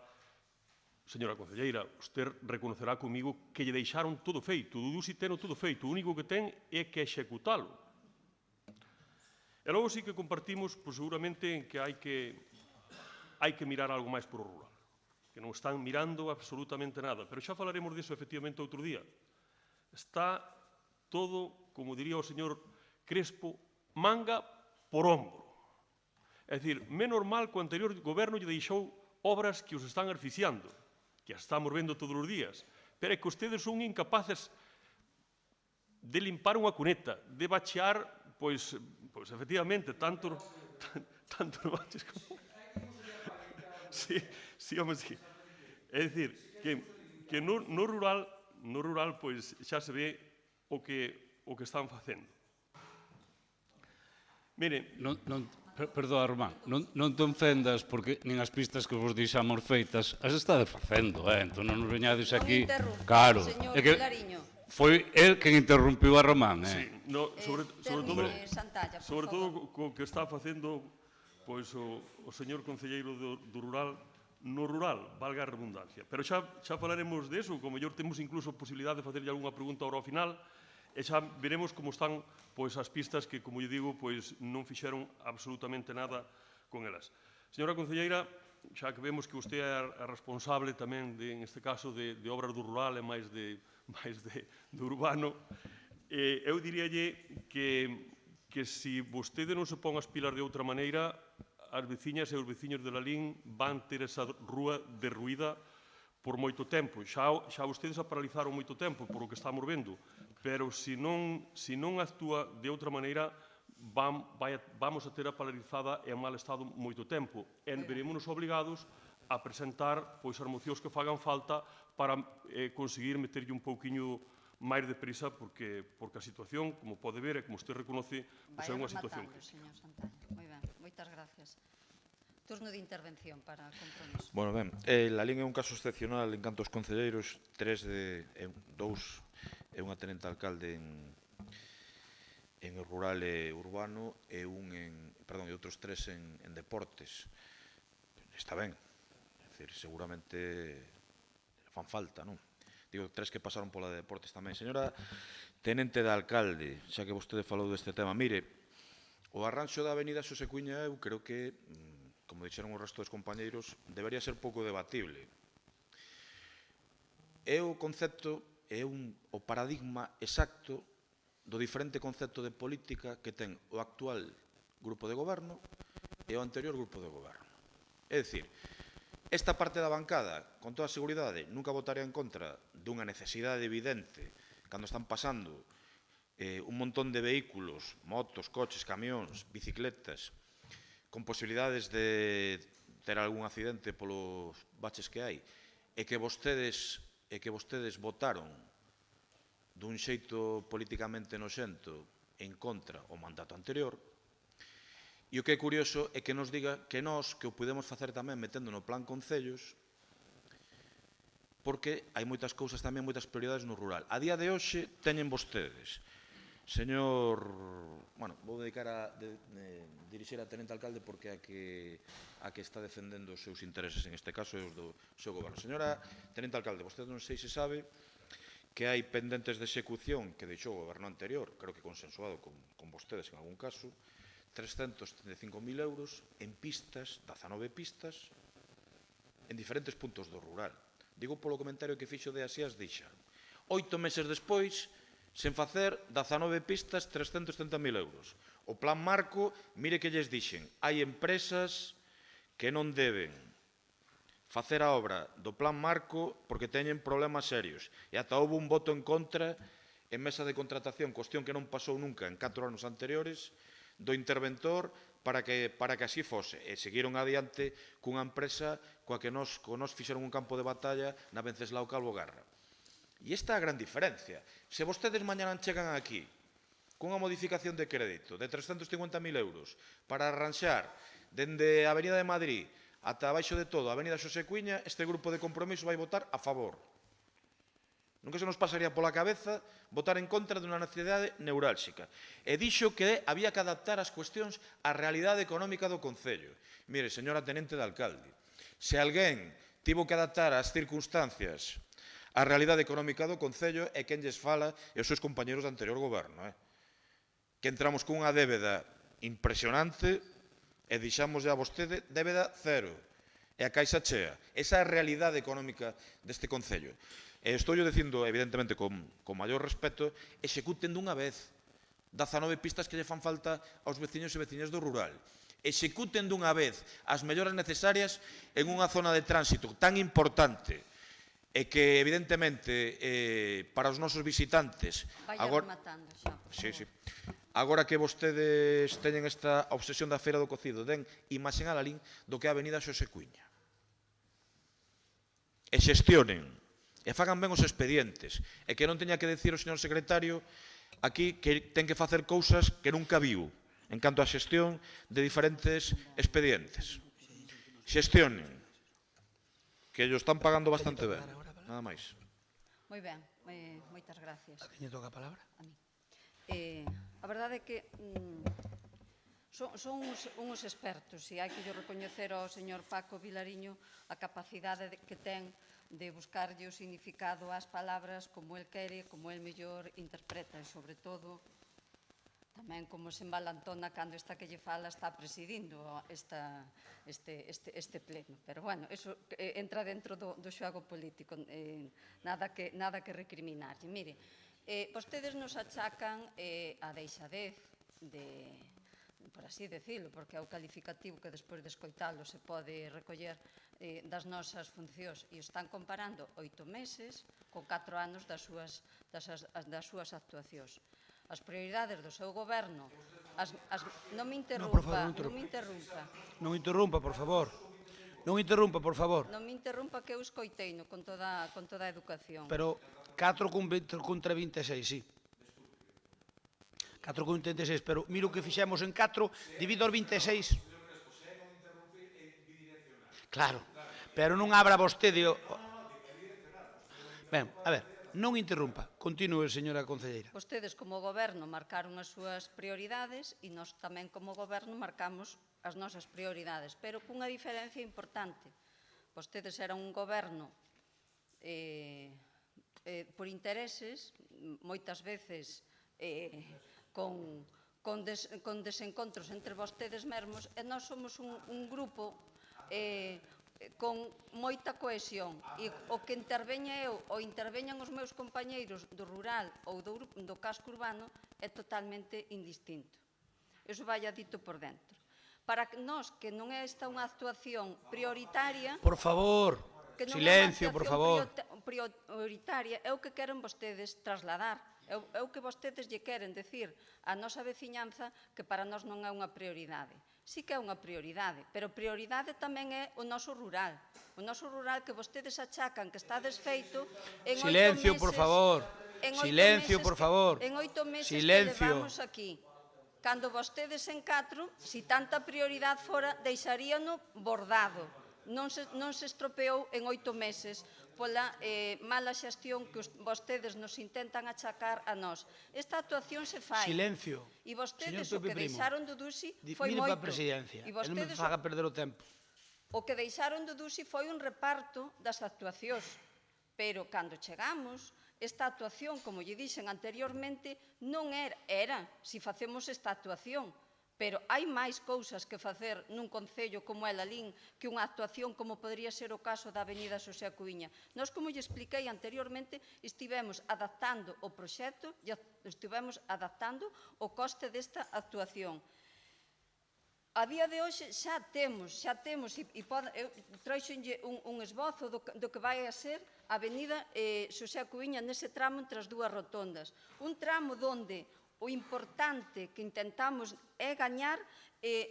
Señora concelleira, usted reconocerá comigo que lle deixaron todo feito. O Dudu si teno todo feito. O único que ten é que executalo. E logo sí que compartimos, pois, seguramente, en que hai que mirar algo máis por o rural. Que non están mirando absolutamente nada. Pero xa falaremos disso, efectivamente, outro día. Está todo, como diría o señor Crespo, manga por ombro. É dicir, menos mal que o anterior goberno lle deixou obras que os están asfixiando, que as estamos vendo todos os días, pero é que ustedes son incapaces de limpar unha cuneta, de bachear, pois efectivamente, tanto no baches como... Sí, home, sí. É dicir, que no rural, pois, xa se ve o que están facendo. Mire... Perdoa, Román, non te ofendas porque nin as pistas que vos deixamos feitas as estades facendo, entón non nos veñades aquí... Claro, é que foi el quen interrompiu a Román, Sobre todo co que está facendo o señor concelleiro do rural, no rural, valga a redundancia. Pero xa falaremos deso, como mellor temos incluso posibilidade de facerlle algunha pregunta ahora ao final, e xa veremos como están as pistas que, como lle digo, non fixeron absolutamente nada con elas. Señora concelleira, xa que vemos que usted é a responsable tamén, neste caso, de obras do rural e máis de urbano, eu diríalle que se vostede non se pon as pilas de outra maneira, as veciñas e os veciños de Lalín van ter esa rúa derruída por moito tempo. Xa vostedes a paralizaron moito tempo, por o que estamos vendo, pero se non actúa de outra maneira, vamos a ter a paralizada e en mal estado moito tempo. E veremos obrigados a presentar as mocións que fagan falta para conseguir meterlle un pouquiño máis deprisa, porque a situación, como pode ver e como usted reconoce, é unha situación crítica. Moi ben, moitas gracias. Turno de intervención para Compromiso. Bueno, ben, Lalín é un caso excepcional en canto aos concelleiros, dous é unha tenente alcalde en rural e urbano e outros 3 en deportes. Está ben, seguramente fan falta, non? Digo, 3 que pasaron pola de Deportes tamén. Señora Tenente de Alcalde, xa que vostede falou deste tema, mire, o arranxo da Avenida Xosé Cuña eu creo que, como dixeron o resto dos compañeiros, debería ser pouco debatible. É o concepto, o paradigma exacto do diferente concepto de política que ten o actual grupo de goberno e o anterior grupo de goberno. É dicir, esta parte da bancada, con toda a seguridade, nunca votaría en contra dunha necesidade evidente cando están pasando un montón de vehículos, motos, coches, camións, bicicletas, con posibilidades de ter algún accidente polos baches que hai, e que vostedes votaron dun xeito políticamente noxento en contra o mandato anterior. E o que é curioso é que nos diga que nós que o podemos facer tamén metendo no plan concellos, porque hai moitas cousas tamén, moitas prioridades no rural. A día de hoxe teñen vostedes, señor, bueno, vou dedicar a dirixir a Tenente Alcalde porque a que está defendendo os seus intereses, en este caso, e os do seu goberno. Señora Tenente Alcalde, vostede non sei se sabe que hai pendentes de execución que deixou o goberno anterior, creo que consensuado con vostedes en algún caso, 335.000 euros en pistas, 19 pistas, en diferentes puntos do rural. Digo polo comentario que fixo de Asías deixaron. 8 meses despois, sen facer 19 pistas, 330.000 euros. O plan marco, mire que lles dixen, hai empresas que non deben facer a obra do plan marco porque teñen problemas serios. E ata houve un voto en contra en mesa de contratación, cuestión que non pasou nunca en 4 anos anteriores, do interventor para que así fose. E seguiron adiante cunha empresa coa que nos fixeron un campo de batalla na Venceslao Calvo Garra. E esta é a gran diferencia. Se vostedes mañana chegan aquí cunha modificación de crédito de 350.000 euros para arranxar dende a Avenida de Madrid ata abaixo de todo a Avenida Xosé Cuña, este grupo de compromiso vai votar a favor. Nunca se nos pasaría pola cabeza votar en contra dunha necesidade neurálxica. E dixo que había que adaptar as cuestións á realidade económica do Concello. Mire, señora Tenente de Alcalde, se alguén tivo que adaptar as circunstancias á realidade económica do Concello é quen lles fala e os seus compañeros do anterior goberno. Que entramos cunha débeda impresionante e deixamos a vostede débeda cero. E a caixa chea. Esa é a realidade económica deste Concello. E estou dicindo, evidentemente, con maior respeto, executen dunha vez 19 pistas que lle fan falta aos veciños e veciñas do rural. Executen dunha vez as melloras necesarias en unha zona de tránsito tan importante e que, evidentemente, para os nosos visitantes... Vaya rematando xa, por favor. Sí. Agora que vostedes teñen esta obsesión da Feira do Cocido, den imaxen a Lalín do que é a Avenida Xosé Cuña. E xestionen. E fagan ben os expedientes, e que non teña que decir o señor secretario aquí que ten que facer cousas que nunca viu en canto á xestión de diferentes expedientes. Xestionen, que ellos están pagando bastante ben, nada máis. Moi ben, moitas gracias. A quen lle toca a palabra? A mí. A verdade é que son uns expertos, e hai que yo recoñecer ao señor Paco Vilariño a capacidade que ten de buscarlle o significado ás palabras como el quere, como el mellor interpreta, e sobre todo tamén como se embalantona cando esta que lle fala está presidindo este pleno. Pero, bueno, eso entra dentro do xogo político, nada que recriminarlle. Mire, vostedes nos achacan a deixadez por así decirlo, porque é o calificativo que despois de escoitalo se pode recoller das nosas funcións, e están comparando 8 meses con 4 anos das súas actuacións. As prioridades do seu goberno... Non me interrumpa, non me interrumpa. Non interrumpa, por favor. Non interrumpa, por favor. Non me interrumpa que eu escoiteino con toda a educación. Pero 4 contra 26, sí. 4 contra 26, pero miro que fixemos en 4, divido os 26. Claro, pero non abra vostede... Ben, a ver, non interrumpa. Continúe, señora concelleira. Vostedes, como goberno, marcaron as súas prioridades e nós tamén, como goberno, marcamos as nosas prioridades, pero cunha diferencia importante. Vostedes eran un goberno por intereses, moitas veces con desencontros entre vostedes mesmos, e nós somos un grupo con moita cohesión, e o que interveña eu ou interveñan os meus compañeiros do rural ou do casco urbano é totalmente indistinto. Iso vai dito por dentro. Para nós, que non é esta unha actuación prioritaria... Por favor, silencio, por favor. Prioritaria é o que queren vostedes trasladar. É o que vostedes lle queren decir á nosa veciñanza que para nós non é unha prioridade. Sí que é unha prioridade, pero prioridade tamén é o noso rural. O noso rural que vostedes achacan que está desfeito en 8 meses... Silencio, por favor. Silencio, por favor. En 8 meses que levamos aquí. Cando vostedes en 4, si tanta prioridade fora, deixaríano bordado. Non se estropeou en 8 meses pola mala xestión que vostedes nos intentan achacar a nós. Esta actuación se fai. Silencio. E vostedes o que deixaron do Dusi foi moito. Mire moito. para a presidencia, E non me faga perder o tempo. O que deixaron do Dusi foi un reparto das actuacións. Pero cando chegamos, esta actuación, como lle dixen anteriormente, non era si facemos esta actuación. Pero hai máis cousas que facer nun concello como é Lalín que unha actuación como podría ser o caso da Avenida Xosé Cuíña. Nós, como lle expliquei anteriormente, estivemos adaptando o proxecto e estivemos adaptando o coste desta actuación. A día de hoxe xa temos, e traixenlle un esbozo do que vai a ser a Avenida Xosé Cuíña nese tramo entre as dúas rotondas. Un tramo onde o importante que intentamos é gañar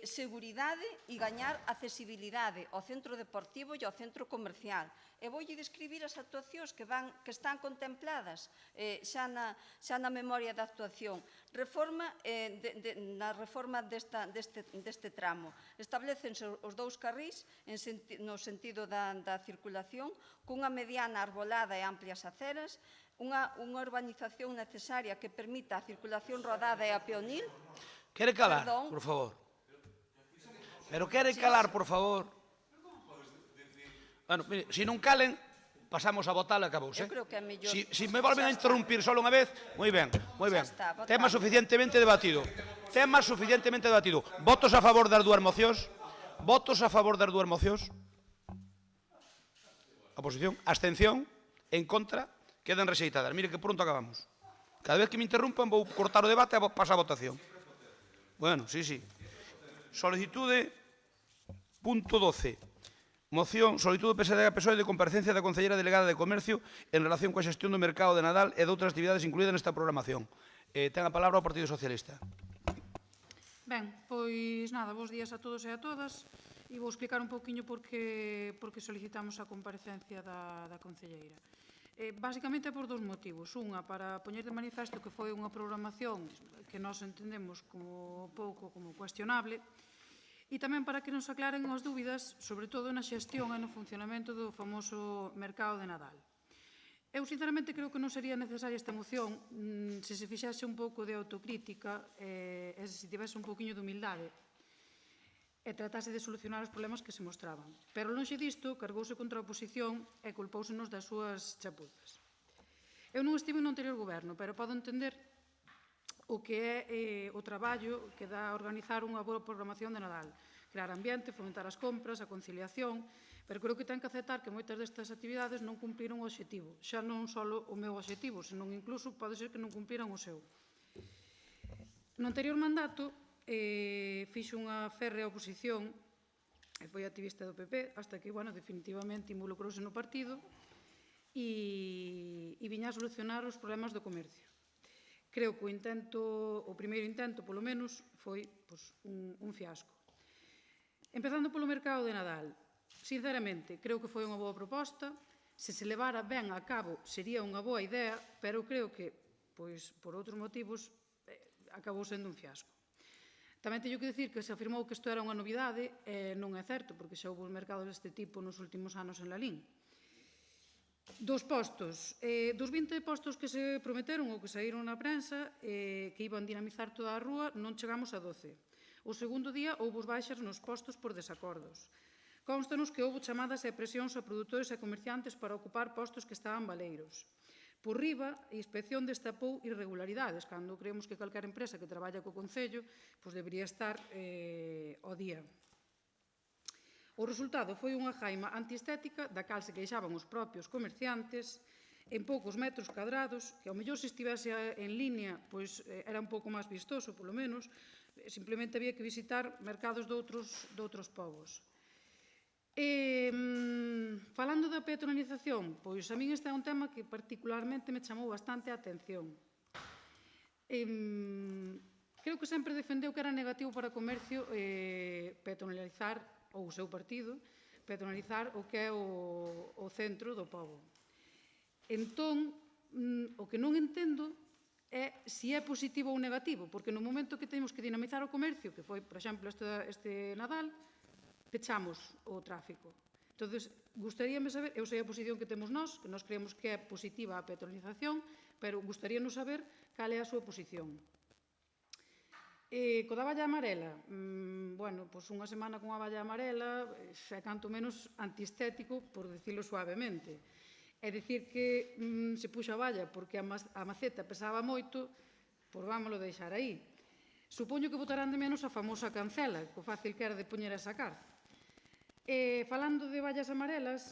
seguridade e gañar accesibilidade ao centro deportivo e ao centro comercial. E voulle describir as actuacións que están contempladas xa na memoria da actuación. Na reforma deste tramo. Establecense os 2 carrís no sentido da circulación, cunha mediana arbolada e amplias aceras, unha urbanización necesaria que permita a circulación rodada e a peonil. Quere calar, por favor. Pero quere calar, por favor. Bueno, mire, se non calen, pasamos a votar e acabouse. Eu creo que é mellor... Si me volven a interrumpir só unha vez, moi ben, moi ben. Tema suficientemente debatido. Tema suficientemente debatido. Votos a favor das dúas mocións? Votos a favor das dúas mocións? Oposición? Abstención? En contra? Quedan rexeitadas. Mire que pronto acabamos. Cada vez que me interrumpan vou cortar o debate e pasar a votación. Bueno, sí. Solicitude, punto 12. Moción, solicitude PSD e PSOE de comparecencia da Concelleira Delegada de Comercio en relación coa xestión do mercado de Nadal e de outras actividades incluídas nesta programación. Ten a palabra o Partido Socialista. Ben, pois nada, bons días a todos e a todas. E vou explicar un pouquiño por que solicitamos a comparecencia da Concelleira. Básicamente por 2 motivos. Unha, para poñer de manifesto que foi unha programación que nós entendemos como cuestionable, e tamén para que nos aclaren as dúbidas, sobre todo na xestión e no funcionamento do famoso mercado de Nadal. Eu, sinceramente, creo que non sería necesaria esta moción se se fixese un pouco de autocrítica e se tivese un pouquiño de humildade e tratase de solucionar os problemas que se mostraban. Pero lonxe disto, cargouse contra a oposición e culpóusenos das súas chapuzas. Eu non estive no anterior goberno, pero podo entender o que é o traballo que dá a organizar unha boa programación de Nadal. Crear ambiente, fomentar as compras, a conciliación, pero creo que ten que aceptar que moitas destas actividades non cumpriron o obxectivo. Xa non só o meu obxectivo, senón incluso pode ser que non cumpriran o seu. No anterior mandato, fixo unha férrea oposición e foi activista do PP hasta que, definitivamente involucrouse no partido e viña a solucionar os problemas do comercio. Creo que o primeiro intento, polo menos, foi un fiasco. Empezando polo mercado de Nadal, sinceramente, creo que foi unha boa proposta. Se se levara ben a cabo, sería unha boa idea, pero creo que, por outros motivos, acabou sendo un fiasco. Tamén teño que dicir que se afirmou que isto era unha novidade e non é certo, porque xa houve mercados deste tipo nos últimos anos en Lalín. 2 postos. Dos 20 postos que se prometeron ou que saíron na prensa que iban dinamizar toda a rúa, non chegamos a 12. O segundo día houve baixas nos postos por desacordos. Constanos que houve chamadas e presións a produtores e comerciantes para ocupar postos que estaban baleiros. Por riba, a inspección destapou irregularidades, cando creemos que calquera empresa que traballa co Concello debería estar ao día. O resultado foi unha jaima antiestética da cal se queixaban os propios comerciantes en poucos metros cadrados, que ao mellor se estivese en línea era un pouco máis vistoso, polo menos, simplemente había que visitar mercados de outros povos. Falando da peatonalización, pois a min este é un tema que particularmente me chamou bastante a atención. Creo que sempre defendeu que era negativo para o comercio peatonalizar, ou o seu partido, peatonalizar o que é o centro do pobo. Entón, o que non entendo é se é positivo ou negativo, porque no momento que temos que dinamizar o comercio, que foi, por exemplo, este Nadal, pechamos o tráfico. Entón, gustaríame saber, eu sei a posición que temos nós, que nós creemos que é positiva a peatonalización, pero gustaríanos saber cal é a súa posición. Co da valla amarela, bueno, pois unha semana con a valla amarela é canto menos antiestético, por decirlo suavemente. É dicir que se puxo a valla porque a maceta pesaba moito, pois vámoslo deixar aí. Supoño que votarán de menos a famosa cancela, co fácil que era de poñer a sacar. Falando de vallas amarelas,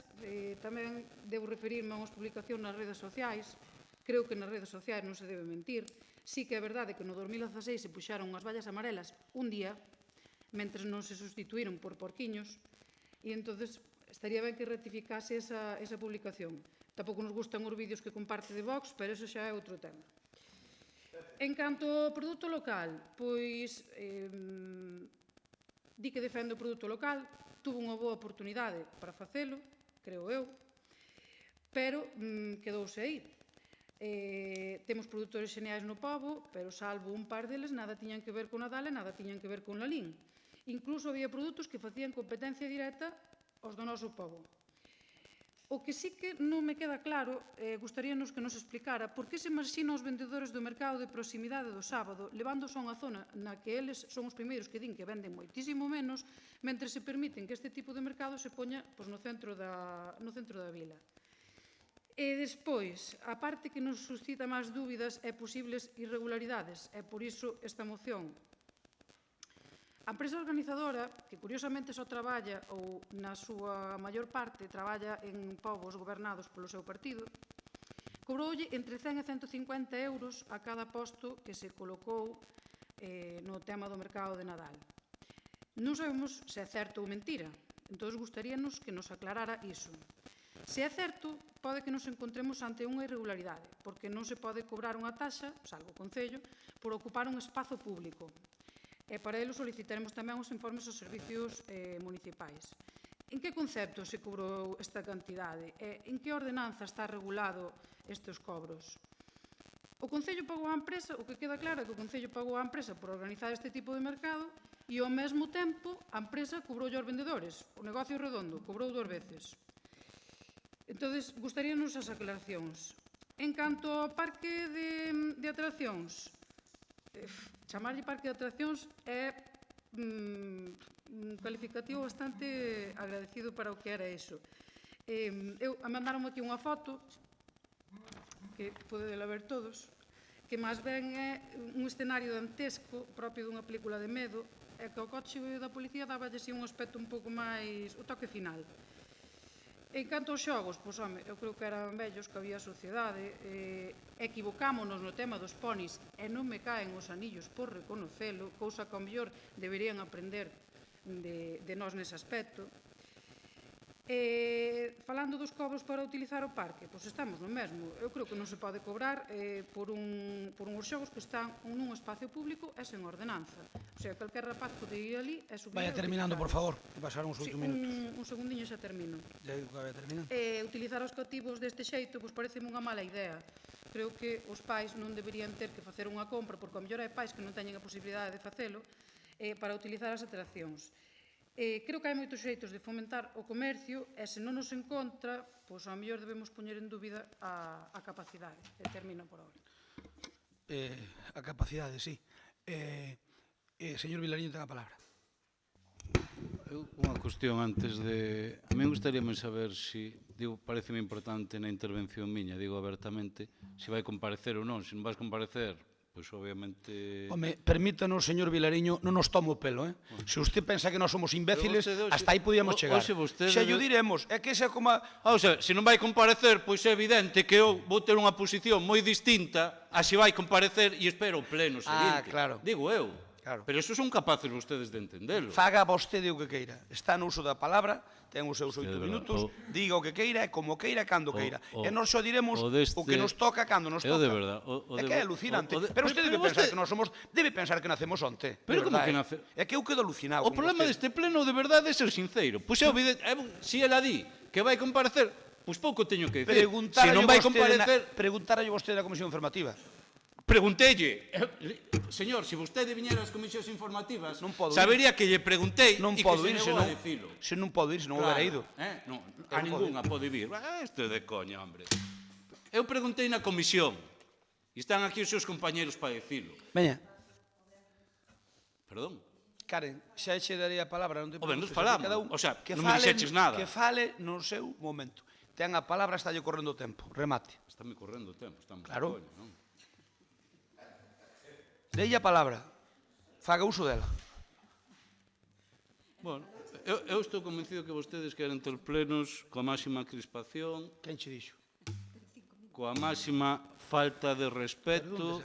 tamén debo referirme a unhas publicacións nas redes sociais. Creo que nas redes sociais non se debe mentir. Sí que é verdade que no 2016 se puxaron unhas vallas amarelas un día, mentre non se sustituíron por porquiños, e entonces estaría ben que rectificase esa publicación. Tampouco nos gustan os vídeos que comparte de Vox, pero eso xa é outro tema. En canto ao produto local, pois di que defende o produto local, tuvo unha boa oportunidade para facelo, creo eu, pero quedouse aí. Temos produtores xeneais no pobo, pero salvo un par deles nada tiñan que ver con Nadal e nada tiñan que ver con Lalín. Incluso había produtos que facían competencia directa aos do noso pobo. O que sí que non me queda claro, gustaríanos que nos explicara por que se marxina os vendedores do mercado de proximidade do sábado, levándose a unha zona na que eles son os primeiros que din que venden moitísimo menos, mentre se permiten que este tipo de mercado se poña no centro da vila. E despois, a parte que nos suscita máis dúbidas é posibles irregularidades, e por iso esta moción. A empresa organizadora, que curiosamente só traballa, ou na súa maior parte traballa en povos gobernados polo seu partido, cobroulle entre 100 e 150 euros a cada posto que se colocou no tema do mercado de Nadal. Non sabemos se é certo ou mentira, entón gustaríanos que nos aclarara iso. Se é certo, pode que nos encontremos ante unha irregularidade, porque non se pode cobrar unha taxa, salvo o Concello, por ocupar un espazo público. E para ello solicitaremos tamén os informes aos servicios municipais. En que concepto se cobrou esta cantidade? En que ordenanza está regulado estes cobros? O Concello pagou á empresa, o que queda claro é que o Concello pagou á empresa por organizar este tipo de mercado e ao mesmo tempo a empresa cobroulle aos vendedores. O negocio redondo, cobrou 2 veces. Entón, gustaríanos as aclaracións. En canto ao parque de atraccións, chamarlle parque de atraccións é un calificativo bastante agradecido para o que era iso. Mandaronme aquí unha foto, que podedela ver todos, que máis ben é un escenario dantesco propio dunha película de medo, e que ao coche da policía dáballe así un aspecto un pouco máis, o toque final. En canto aos xogos, pois, home, eu creo que eran vellos, que había sociedade, equivocámonos no tema dos ponis e non me caen os anillos por reconocelo, cousa que ao mellor deberían aprender de nós nese aspecto. Falando dos cobros para utilizar o parque, pois estamos no mesmo. Eu creo que non se pode cobrar por uns xogos que están nun espacio público e sen ordenanza. O sea, calquer rapaz pode ir ali e subir... Vaya terminando, por favor, que pasaron uns 8 minutos. Un segundinho xa termino. Vaya terminando. Utilizar os cativos deste xeito, pois pareceme unha mala idea. Creo que os pais non deberían ter que facer unha compra, porque ao mellor hai pais que non teñen a posibilidade de facelo, para utilizar as atraccións. Creo que hai moitos xeitos de fomentar o comercio e se non nos encontra, pois ao mellor debemos poñer en dúbida a capacidade. Termino por ahora. A capacidade, sí. Señor Vilariño, ten a palabra. Unha cuestión antes de... A mí gustaríame saber se digo, pareceme importante na intervención miña, digo abertamente, se vai comparecer ou non. Se non vais comparecer, pois obviamente... Home, permítanos, señor Vilariño, non nos tomo o pelo, Se usted pensa que nós somos imbéciles, hasta aí podíamos chegar. Xa lle diremos, é que esa como... O sea, se non vai comparecer, pois é evidente que eu vou ter unha posición moi distinta a se vai comparecer e espero o pleno seguinte. Claro. Digo eu. Pero eso son capaces vostedes de entendelo. Faga vostede o que queira. Está no uso da palabra, ten os seus 8 minutos, diga o que queira, e como queira, cando queira. E nós só diremos o que nos toca cando nos toca. De verdad. É que é alucinante. Pero usted debe pensar que nós somos... Debe pensar que nacemos onte. Pero como que nace? É que eu quedo alucinado. O problema deste pleno, de verdade, é ser sincero. Pois é evidente, se ela di que vai comparecer, pois pouco teño que dicir. Se non vai comparecer... Preguntarlle vostede na comisión informativa. Preguntelle, señor, se vostede viñera ás comisións informativas, sabería que lle preguntei e que se negou a dicilo. Se non podo ir, se non houbera ido. A ninguna pode vir. Isto é de coña, hombre. Eu preguntei na comisión e están aquí os seus compañeros para dicilo. Veña. Perdón. Karen, xa che darei a palabra. Nos falamos, o sea, non me dixeches nada. Que fale no seu momento. Ten a palabra, está lle correndo o tempo. Remate. Está me correndo o tempo, estamos claro. Coña, non? Dei a palabra. Faga uso dela. Bueno, eu estou convencido que vostedes queren ter plenos coa máxima crispación. Quen che dixo? Coa máxima falta de respeto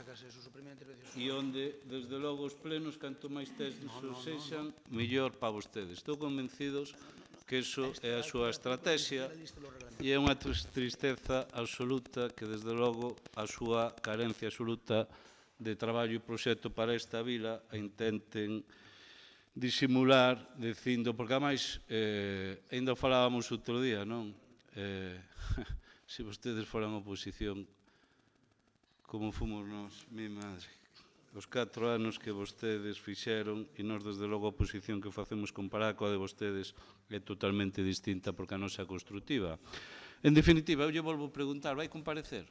e onde, desde logo, os plenos, canto máis tensos sexan, mellor para vostedes. Estou convencidos que iso é a súa estrategia e é unha tristeza absoluta que, desde logo, a súa carencia absoluta de traballo e proxecto para esta vila a intenten disimular dicindo, porque ademais ainda falábamos outro día, non? Se vostedes foran oposición como fomos nós, mi madre, os 4 anos que vostedes fixeron e nós desde logo a oposición que facemos comparada coa de vostedes é totalmente distinta porque a nosa constructiva. En definitiva, eu lle volvo a preguntar, vai comparecer?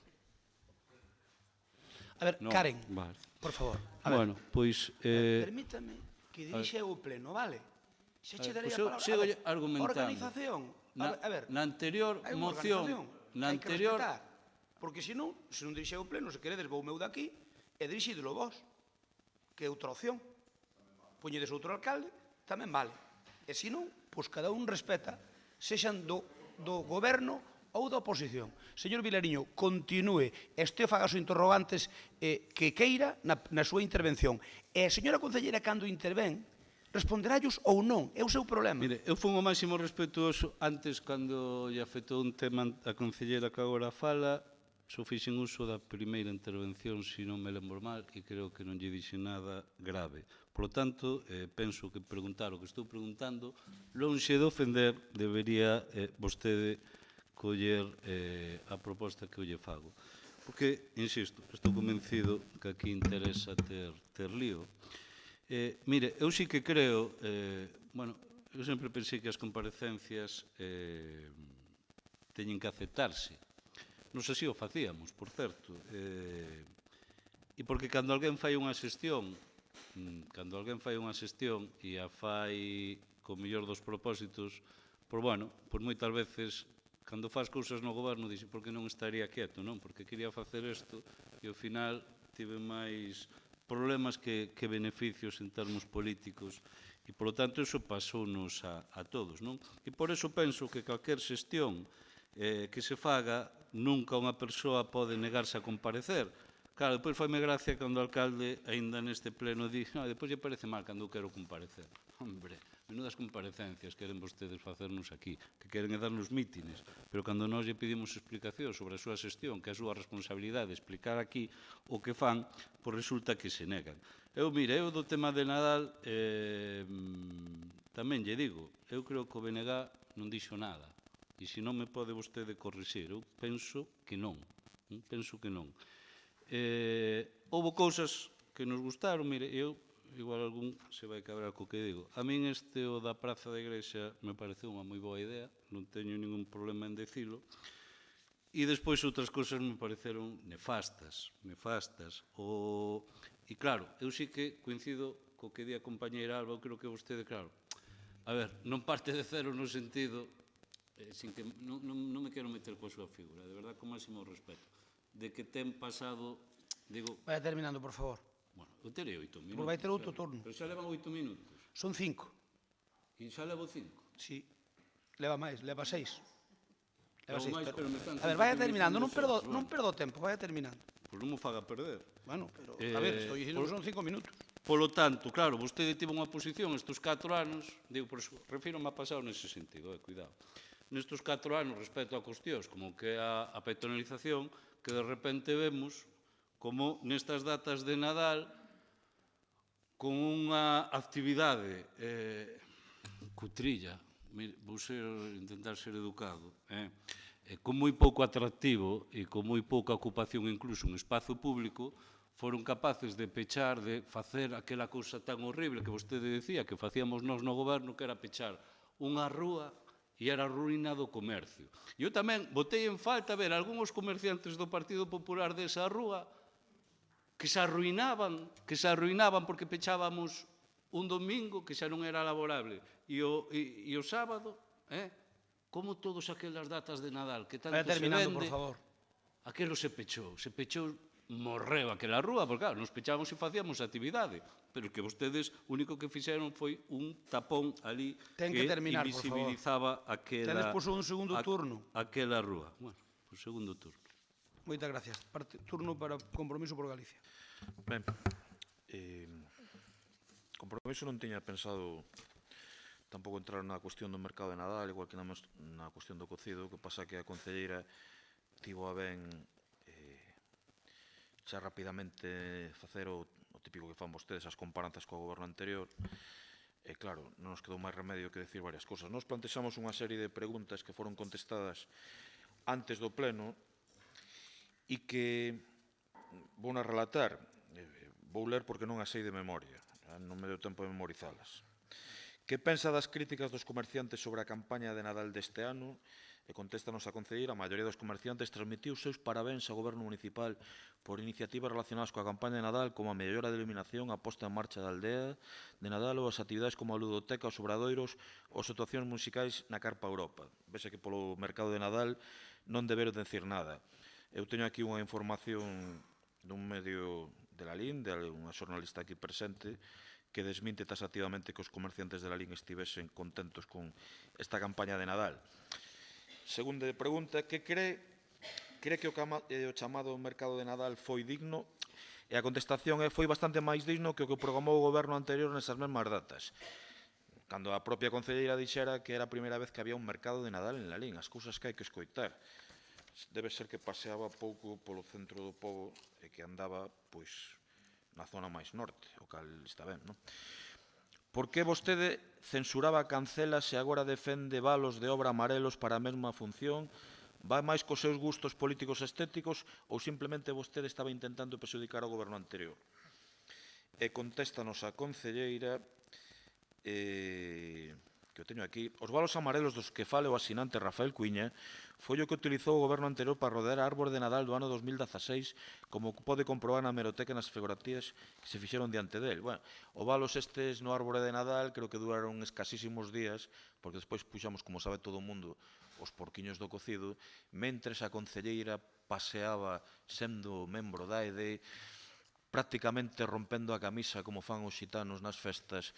A ver, no. Karen, vale. Por favor. Bueno, pois... Permítame que dirixe o pleno, vale? Xa che darei a palabra. Sigo argumentando. Organización. A ver, na anterior moción... Na anterior... Porque se non dirixe o pleno, se queredes, vou meu daqui e dirixídelo vos. Que é outra opción. Poñedes outro alcalde, tamén vale. E se non, pois cada un respeta, sexan do goberno ou da oposición. Señor Vilariño, continúe, este faga os interrogantes que queira na súa intervención. E a señora concelleira, cando intervén, responderallos ou non, é o seu problema. Mire, eu fui o máximo respetuoso antes, cando lle afectou un tema a concelleira que agora fala, só fixen uso da primeira intervención, se non me lembro mal, e creo que non lle dixen nada grave. Por lo tanto, penso que preguntar o que estou preguntando, lonxe de ofender, debería vostede coller a proposta que eu lle fago. Porque, insisto, estou convencido que aquí interesa ter lío. Mire, eu sí que creo, bueno, eu sempre pensei que as comparecencias teñen que aceptarse. Nos así o facíamos, por certo. E porque cando alguén fai unha xestión, e a fai co mellor dos propósitos, por bueno, por moitas veces cando faz cousas no goberno dixe por que non estaría quieto, non? Porque quería facer isto e ao final tive máis problemas que beneficios en termos políticos e, polo tanto, iso pasounos a todos, non? E por iso penso que calquer xestión que se faga, nunca unha persoa pode negarse a comparecer. Claro, depois faime gracia cando o alcalde, aínda neste pleno, di depois lle parece mal cando eu quero comparecer. Hombre, menudas comparecencias queren vostedes facernos aquí, que queren darnos mítines, pero cando nós lle pedimos explicacións sobre a súa xestión, que é a súa responsabilidade explicar aquí o que fan, pois resulta que se negan. Mire, eu do tema de Nadal tamén lle digo, eu creo que o BNG non dixo nada, e se non me pode vostede corrixir, eu penso que non, houve cousas que nos gustaron, mire, eu igual algún se vai cabrar co que digo. A min o da Praza da Igrexa me pareceu unha moi boa idea, non teño ningún problema en decilo, e despois outras cousas me pareceron nefastas. E claro, eu sí que coincido co que di a compañeira Alba, eu creo que vostede, claro, a ver, non parte de cero no sentido sin que non me quero meter coa súa figura, de verdad, con máximo respeto, de que ten pasado, digo... Vaya terminando, por favor. Bueno, eu terei 8 minutos. Porque vai ter outro turno. Pero xa levan 8 minutos. Son 5. E xa levo 5. Sí. Leva máis, leva 6. Levo máis, pero me están... A ver, vaya terminando, non perdo o tempo, vaya terminando. Pois non me faga perder. Bueno, pero, a ver, estou dicindo que son 5 minutos. Polo tanto, claro, vostede tivo unha posición estes 4 anos, digo, por eso, refírome a pasado nese sentido, cuidado. Nestes 4 anos, respecto a cuestións como que a peatonalización, que de repente vemos como nestas datas de Nadal, con unha actividade cutrilla, vou intentar ser educado, con moi pouco atractivo e con moi pouca ocupación incluso en espazo público, foron capaces de pechar, de facer aquela cousa tan horrible que vostede decía, que facíamos nós no goberno, que era pechar unha rúa e era a ruína do comercio. E eu tamén botei en falta ver algúns comerciantes do Partido Popular desa rúa que se arruinaban porque pechábamos un domingo que xa non era laborable e o sábado, como todos aquelas datas de Nadal que tanto se vende, por favor. Aquelo se pechou, morreu aquela rúa, porque claro, nos pechábamos e facíamos actividade, pero que vostedes o único que fixeron foi un tapón ali que terminar, invisibilizaba aquela... Tenes por un segundo turno. Aquela rúa. Bueno, por segundo turno. Moitas gracias. Turno para Compromiso por Galicia. Ben, Compromiso non tiña pensado tampouco entrar na cuestión do mercado de Nadal, igual que na cuestión do cocido, que pasa que a concelleira tivo a ben xa rapidamente facer o típico que fan vostedes, as comparanzas co goberno anterior, e claro, non nos quedou máis remedio que decir varias cosas. Nos plantexamos unha serie de preguntas que foron contestadas antes do pleno e que vou a relatar, vou ler porque non as sei de memoria, non me deu tempo de memorizalas. Que pensa das críticas dos comerciantes sobre a campaña de Nadal deste ano? E contéstanos a concelleira, a maioría dos comerciantes transmitiu os seus parabéns ao goberno municipal por iniciativas relacionadas coa campaña de Nadal, como a mellora de iluminación, a posta en marcha da aldea de Nadal ou as actividades como a ludoteca, os obradoiros ou as actuacións musicais na Carpa Europa. Vese que polo mercado de Nadal non deberon decir nada. Eu teño aquí unha información dun medio de Lalín, de unha xornalista aquí presente, que desminte taxativamente que os comerciantes de Lalín estivesen contentos con esta campaña de Nadal. Segunda pregunta, que cree que o chamado mercado de Nadal foi digno? E a contestación foi bastante máis digno que o que programou o goberno anterior nesas mesmas datas, cando a propia concelleira dixera que era a primeira vez que había un mercado de Nadal en Lalín, as cousas que hai que escoitar. Debe ser que paseaba pouco polo centro do pobo e que andaba, pois, na zona máis norte, o cal está ben, non? Por que vostede censuraba cancelas e agora defende valos de obra amarelos para a mesma función? Vai máis cos seus gustos políticos estéticos ou simplemente vostede estaba intentando perxudicar ao goberno anterior? E contéstanos a concelleira, que o teño aquí, os valos amarelos dos que fale o asinante Rafael Cuiña foi o que utilizou o goberno anterior para rodear a árbore de Nadal do ano 2016, como pode comprobar na hemeroteca nas fotografías que se fixeron diante del. Bueno, os valos estes no árbore de Nadal creo que duraron escasísimos días, porque despois puxamos, como sabe todo o mundo, os porquiños do cocido, mentres a concelleira paseaba sendo membro da EDE, prácticamente rompendo a camisa como fan os xitanos nas festas,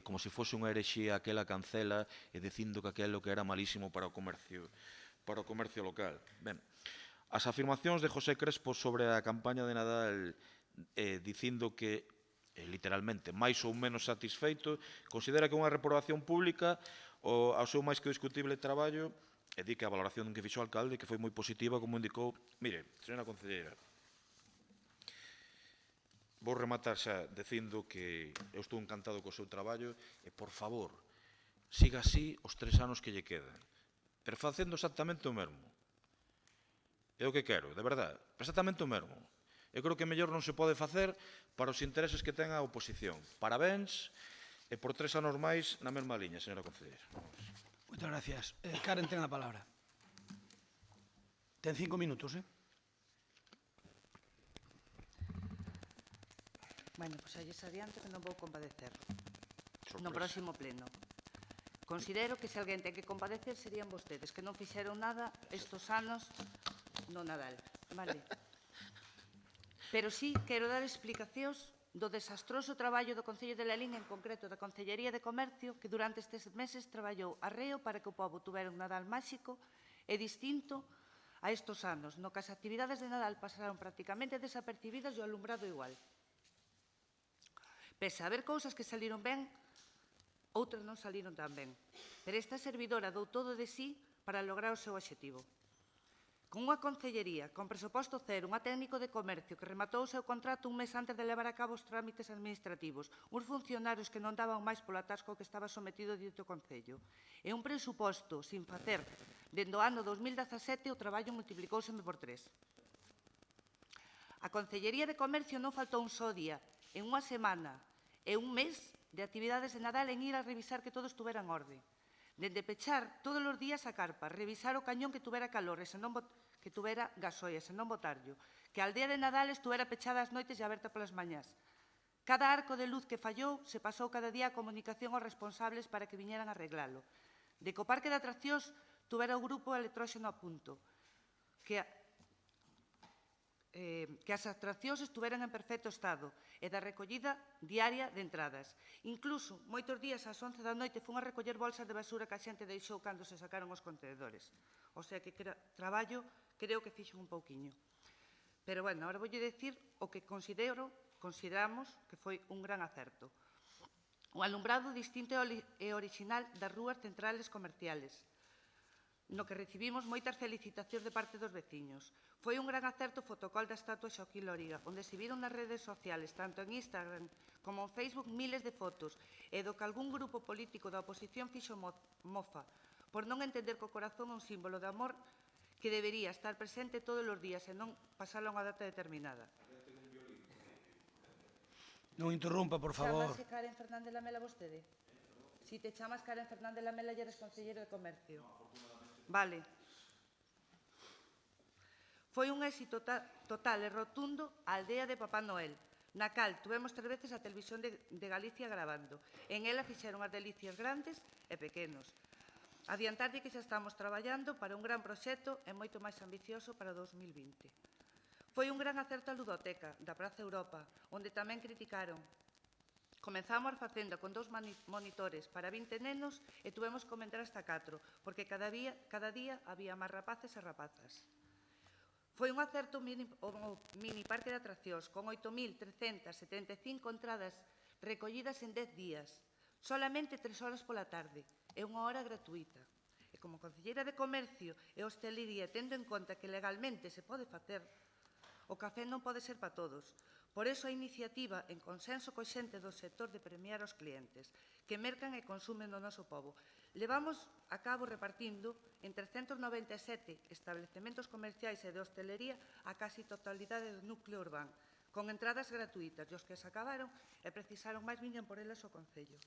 como se fose unha herexía aquela cancela e dicindo que aquelo que era malísimo para o comercio local. Ben, as afirmacións de José Crespo sobre a campaña de Nadal dicindo que, literalmente, máis ou menos satisfeito, considera que unha reprobación pública ao seu máis que discutible traballo e di que a valoración que fixo o alcalde que foi moi positiva, como indicou. Mire, señora concelleira, vou rematar xa dicindo que eu estou encantado co seu traballo e, por favor, siga así os 3 anos que lle quedan, pero facendo exactamente o mesmo. É o que quero, de verdade, exactamente o mesmo. Eu creo que mellor non se pode facer para os intereses que ten a oposición. Parabéns e por 3 anos máis na mesma liña, señora concelleira. Moitas gracias. Karen ten a palabra. Ten 5 minutos, Bueno, pois aí se adiante que non vou compadecer no próximo pleno. Considero que se alguén ten que compadecer serían vostedes, que non fixeron nada estos anos no Nadal. Vale. Pero sí quero dar explicacións do desastroso traballo do Concello de Lalín, en concreto da Concellería de Comercio, que durante estes meses traballou arreo para que o pobo tuvera un Nadal máxico e distinto a estos anos, no que as actividades de Nadal pasaron prácticamente desapercibidas e o alumbrado igual. Pese a haber cousas que saliron ben, outras non saliron tan ben. Pero esta servidora dou todo de sí para lograr o seu obxectivo. Con unha concellería, con presuposto cero, unha técnico de comercio que rematou o seu contrato un mes antes de levar a cabo os trámites administrativos, uns funcionarios que non daban máis polo atasco que estaba sometido dito Concello, e un presuposto sin facer, dende o ano 2017 o traballo multiplicouseme por 3. A Concellería de Comercio non faltou un só día, en unha semana e un mes de actividades de Nadal en ir a revisar que todo estuvera en orde. Dende pechar todos os días a carpa, revisar o cañón que tuvera calor e que tuvera gasoia, se non botarllo, que a aldea de Nadal estuvera pechada as noites e aberta polas mañás. Cada arco de luz que fallou se pasou cada día a comunicación aos responsables para que viñeran a arreglalo. De que o parque de atraccións tuvera o grupo electróxeno a punto, que as atraccións estuveran en perfecto estado e da recollida diaria de entradas. Incluso, moitos días ás 11 da noite fun a recoller bolsas de basura que a xente deixou cando se sacaron os contenedores. O sea que traballo creo que fixo un pouquiño. Pero, bueno, agora voulle decir o que consideramos que foi un gran acerto. O alumbrado distinto e orixinal das rúas centrales comerciales, no que recibimos moitas felicitacións de parte dos veciños. Foi un gran acerto o fotocol da estatua Xoaquín Loriga, onde se viron nas redes sociales, tanto en Instagram como en Facebook, miles de fotos, e do que algún grupo político da oposición fixo mofa, por non entender que o corazón é un símbolo de amor que debería estar presente todos os días e non pasalo a unha data determinada. Non interrumpa, por favor. Chámase Karen Fernández Lamela vostede? Si te chamas Karen Fernández Lamela e eres concelleiro de Comercio. Vale. Foi un éxito total e rotundo a aldea de Papá Noel, na cal tuvemos 3 veces a Televisión de Galicia grabando. En ela fixeron as delicias grandes e pequenos. Adiantarlle que xa estamos traballando para un gran proxecto e moito máis ambicioso para 2020. Foi un gran acerto a ludoteca da Praza Europa, onde tamén criticaron. Comenzamos a facenda con 2 monitores para 20 nenos e tuvemos que aumentar hasta 4, porque cada día había máis rapaces e rapazas. Foi un acerto o mini parque de atraccións, con 8.375 entradas recollidas en 10 días, solamente 3 horas pola tarde, e 1 hora gratuita. E como concelleira de Comercio e Hostelería, tendo en conta que legalmente se pode facer, o café non pode ser para todos. Por iso a iniciativa, en consenso co xente do sector de premiar aos clientes, que mercan e consumen no noso pobo. Levamos a cabo repartindo en 397 establecementos comerciais e de hostelería a casi totalidade do núcleo urbano, con entradas gratuitas, e os que se acabaron e precisaron máis viñan por elas ao Concello.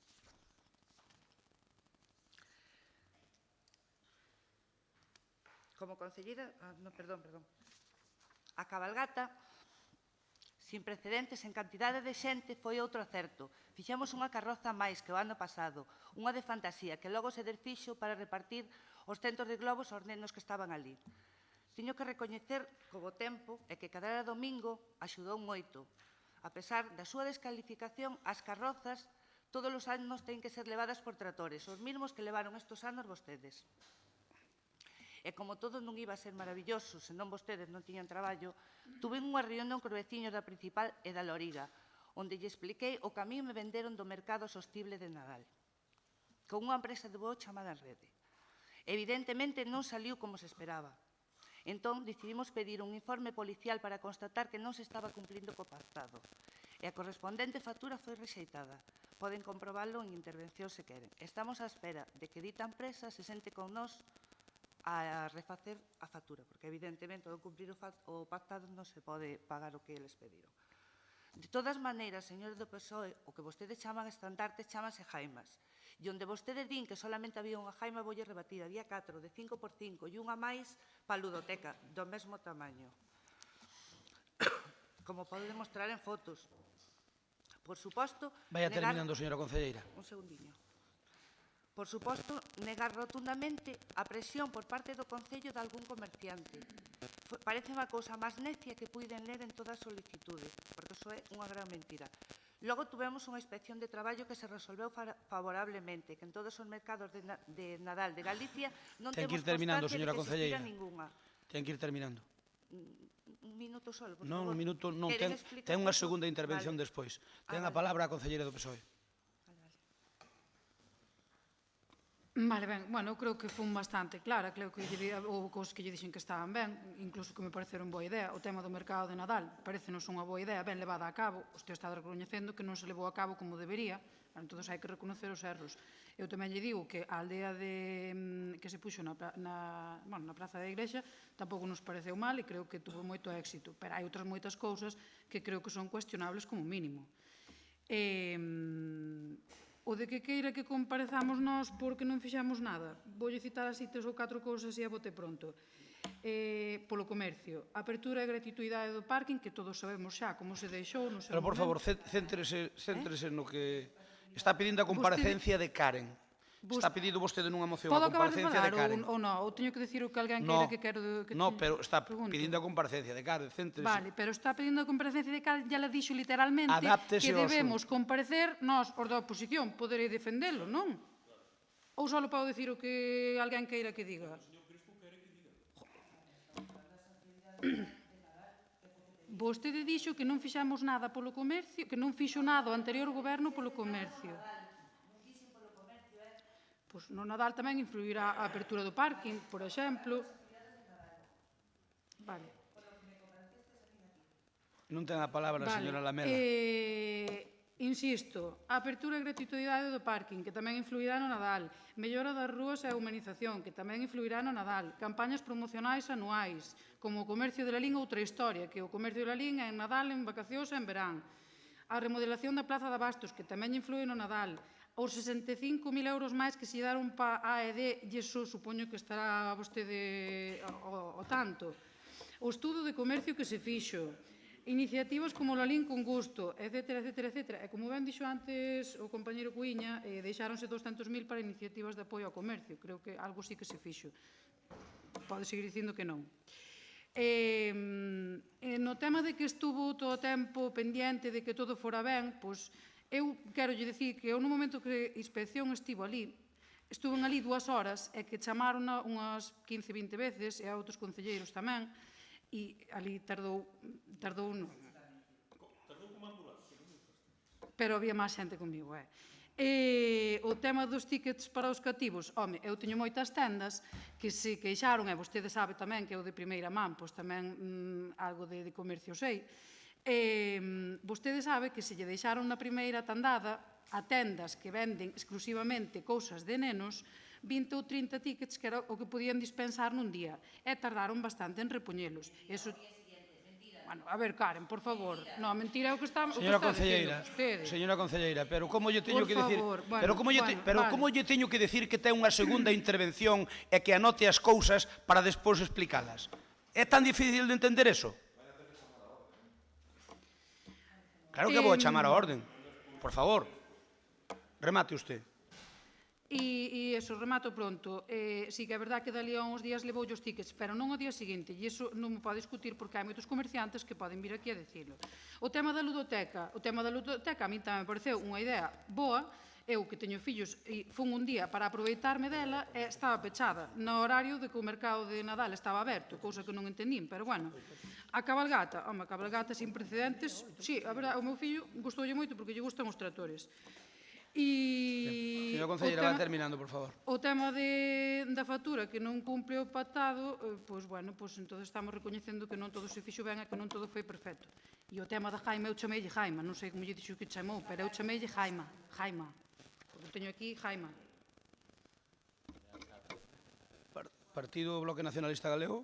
Como concelleira... Perdón. A cabalgata, sin precedentes en cantidade de xente, foi outro acerto. Fixemos unha carroza máis que o ano pasado, unha de fantasía, que logo se desfixo para repartir os centos de globos aos nenos que estaban ali. Teño que recoñecer que o bo tempo e que cada domingo axudou moito. A pesar da súa descalificación, as carrozas todos os anos teñen que ser levadas por tratores, os mesmos que levaron estes anos vostedes. E como todo non iba a ser maravilloso, senón vostedes non tiñan traballo, tuve unha reunión con veciños da Principal e da Loriga, onde lle expliquei o que a mí me venderon do mercado sostible de Nadal, con unha empresa de voo chamada Enrede. Evidentemente non saliu como se esperaba. Entón, decidimos pedir un informe policial para constatar que non se estaba cumplindo co pactado. E a correspondente factura foi rexeitada. Poden comprobalo en intervención se queren. Estamos á espera de que dita empresa se sente con nós a refacer a factura, porque evidentemente ao cumprir o pactado non se pode pagar o que eles pediron. De todas maneiras, señores do PSOE, o que vostedes chaman estandarte chamase jaimas. E onde vostedes din que solamente había unha jaima, voulle rebatir, había 4, de 5x5, e unha máis para a ludoteca, do mesmo tamaño. Como pode demostrar en fotos. Por suposto... Vaya terminando, señora concelleira. Un segundiño. Por suposto, negar rotundamente a presión por parte do Concello de algún comerciante. Parece unha cousa máis necia que puiden ler en toda a solicitude, porque iso é unha gran mentira. Logo tuvemos unha inspección de traballo que se resolveu favorablemente, que en todos os mercados de Nadal de Galicia non temos constancia de que se fira ninguna. Ten que ir terminando. Un minuto solo, por favor. Non, un minuto non. Ten unha segunda intervención despois. Ten a palabra a concelleira do PSOE. Vale, ben, bueno, eu creo que fun bastante clara, creo que houve cousas que lle dixen que estaban ben, incluso que me pareceron boa idea. O tema do mercado de Nadal parecenos unha boa idea, ben levada a cabo, o está recoñecendo que non se levou a cabo como debería, entón hai que reconocer os erros. Eu tamén lle digo que a aldea que se puxo na Praza da Igrexa tampouco nos pareceu mal e creo que tuvo moito éxito, pero hai outras moitas cousas que creo que son cuestionables como mínimo. O de que queira que comparezamos nós porque non fixamos nada. Voulle citar así 3 ou 4 cousas e a bote pronto. Polo comercio, apertura e gratuidade do parking, que todos sabemos xa como se deixou. Pero, por favor, céntrese no que está pedindo a comparecencia de Karen. Está pedindo vostede nunha moción a comparecencia de Karen. Podo acabar de falar ou non? Ou teño que dicir o que alguén queira que quero... Non, pero está pedindo a comparecencia de Karen, céntrese. Vale, pero está pedindo a comparecencia de Karen, ya le dixo literalmente que debemos comparecer nós, os da oposición, poderei defendelo, non? Ou só podo dicir o que alguén queira que diga? Vostede dixo que non fixamos nada polo comercio, que non fixo nada o anterior goberno polo comercio. Pois no Nadal tamén influirá a apertura do parking, por exemplo. Vale. Non ten a palabra a señora Lamela. Insisto, a apertura e gratuidade do parking, que tamén influirá no Nadal. Mellora das rúas e a humanización, que tamén influirá no Nadal. Campañas promocionais anuais, como o comercio de Lalín, outra historia, que o comercio de Lalín é en Nadal, en vacacións e en verán. A remodelación da Plaza de Abastos, que tamén influi no Nadal. Os 65.000 euros máis que se daron para a AED, e iso supoño que estará vostede ao tanto. O estudo de comercio que se fixo, iniciativas como Lalín con gusto, etcétera, etcétera, etcétera. E como ben dixo antes o compañeiro Cuíña, deixáronse 200.000 para iniciativas de apoio ao comercio. Creo que algo sí que se fixo. Pode seguir dicindo que non. No tema de que estuvo todo o tempo pendiente de que todo fora ben, pois eu quero lle dicir que eu no momento que a inspección estuven ali 2 horas e que chamaron unhas 15-20 veces e a outros concelleiros tamén e ali tardou non. Tardou como ambulancia, pero había máis xente comigo, O tema dos tickets para os cativos, home, eu teño moitas tendas que se queixaron, e vostede sabe tamén que eu de primeira man, pois tamén algo de comercio sei. Vostede sabe que se lle deixaron na primeira tandada a tendas que venden exclusivamente cousas de nenos 20 ou 30 tickets que era o que podían dispensar nun día e tardaron bastante en repoñelos. Bueno, a ver, Karen, por favor. Non, mentira é o que está dicindo vostede. Señora concelleira, pero como lle teño que dicir... Pero como lle teño que dicir que ten unha segunda intervención e que anote as cousas para despois explicalas? É tan difícil de entender eso? Claro que vou a chamar a orden. Por favor, remate usted. E iso, remato pronto. Sí que é verdad que dali a uns días levou os tickets, pero non ao día seguinte, e iso non me pode discutir porque hai moitos comerciantes que poden vir aquí a dicirlo. O tema da ludoteca a mí tamén me pareceu unha idea boa. Eu que teño fillos e fun un día para aproveitarme dela e estaba pechada no horario de que o mercado de Nadal estaba aberto, cousa que non entendín, pero bueno. A cabalgata, a cabalgata sin precedentes, sí, a verdade, o meu fillo gustoulle moito porque lle gustan os tractores. Señora concelleira, va terminando, por favor. O tema da factura que non cumple o pactado, pois, bueno, pois, entón estamos recoñecendo que non todo se fixo ben e que non todo foi perfecto. E o tema da Jaima, eu chameille Jaima, non sei como lle dixo que chamou, pero eu chameille Jaima. Porque teño aquí Jaima. Partido Bloque Nacionalista Galego.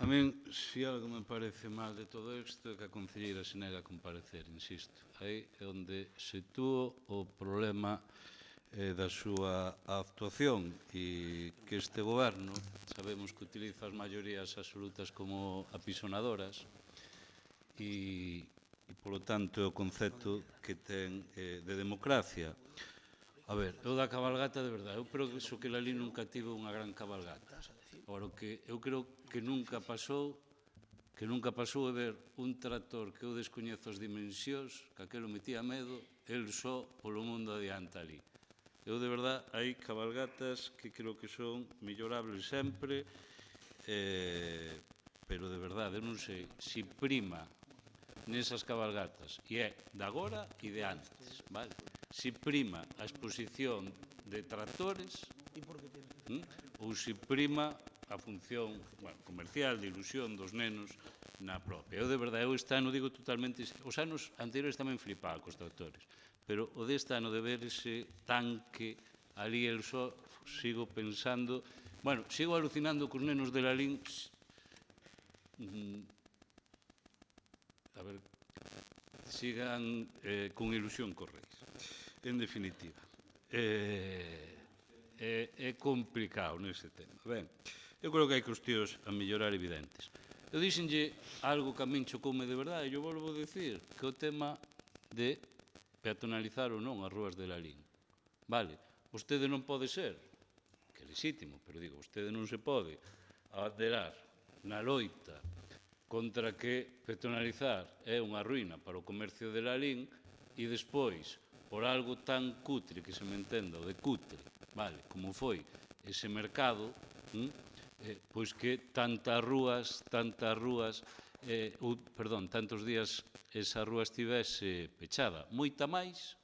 A min, se algo me parece mal de todo isto, é que a concelleira se nega a comparecer, insisto. Aí é onde sitúo o problema da súa actuación e que este goberno, sabemos que utiliza as maiorías absolutas como apisonadoras e, polo tanto, é o concepto que ten de democracia. A ver, eu da cabalgata, de verdade, eu penso que Lalín nunca tivo unha gran cabalgata. Agora, o que eu creo que nunca pasou é ver un tractor que eu descoñezo as dimensións, que aquelo metía medo, el só polo mundo adiante ali. Eu, de verdade, hai cabalgatas que creo que son mellorables sempre, pero, de verdade, eu non sei se prima nesas cabalgatas, e é de agora e de antes, vale? Se prima a exposición de tractores ou se prima a función comercial, de ilusión dos nenos na propia. Eu, de verdade, este ano digo totalmente... Os anos anteriores tamén flipaba cos tractores, pero o deste ano de ver ese tanque ali, el só, sigo pensando... Bueno, sigo alucinando cos nenos de Lalín... A ver, sigan con ilusión cos reis, en definitiva. É complicado nese tema. Ben, eu creo que hai cuestións a mellorar evidentes. Eu dixenlle algo que a min chocoume de verdade, e eu volvo a dicir, que o tema de peatonalizar ou non as rúas de Lalín. Vale, vostede non pode ser, que é legítimo, pero digo, vostede non se pode abanderar na loita contra que peatonalizar é unha ruína para o comercio de Lalín e despois, por algo tan cutre, que se me entenda, o de cutre, vale, como foi ese mercado, pois que tantos días esa rúa estivese pechada. Moitos máis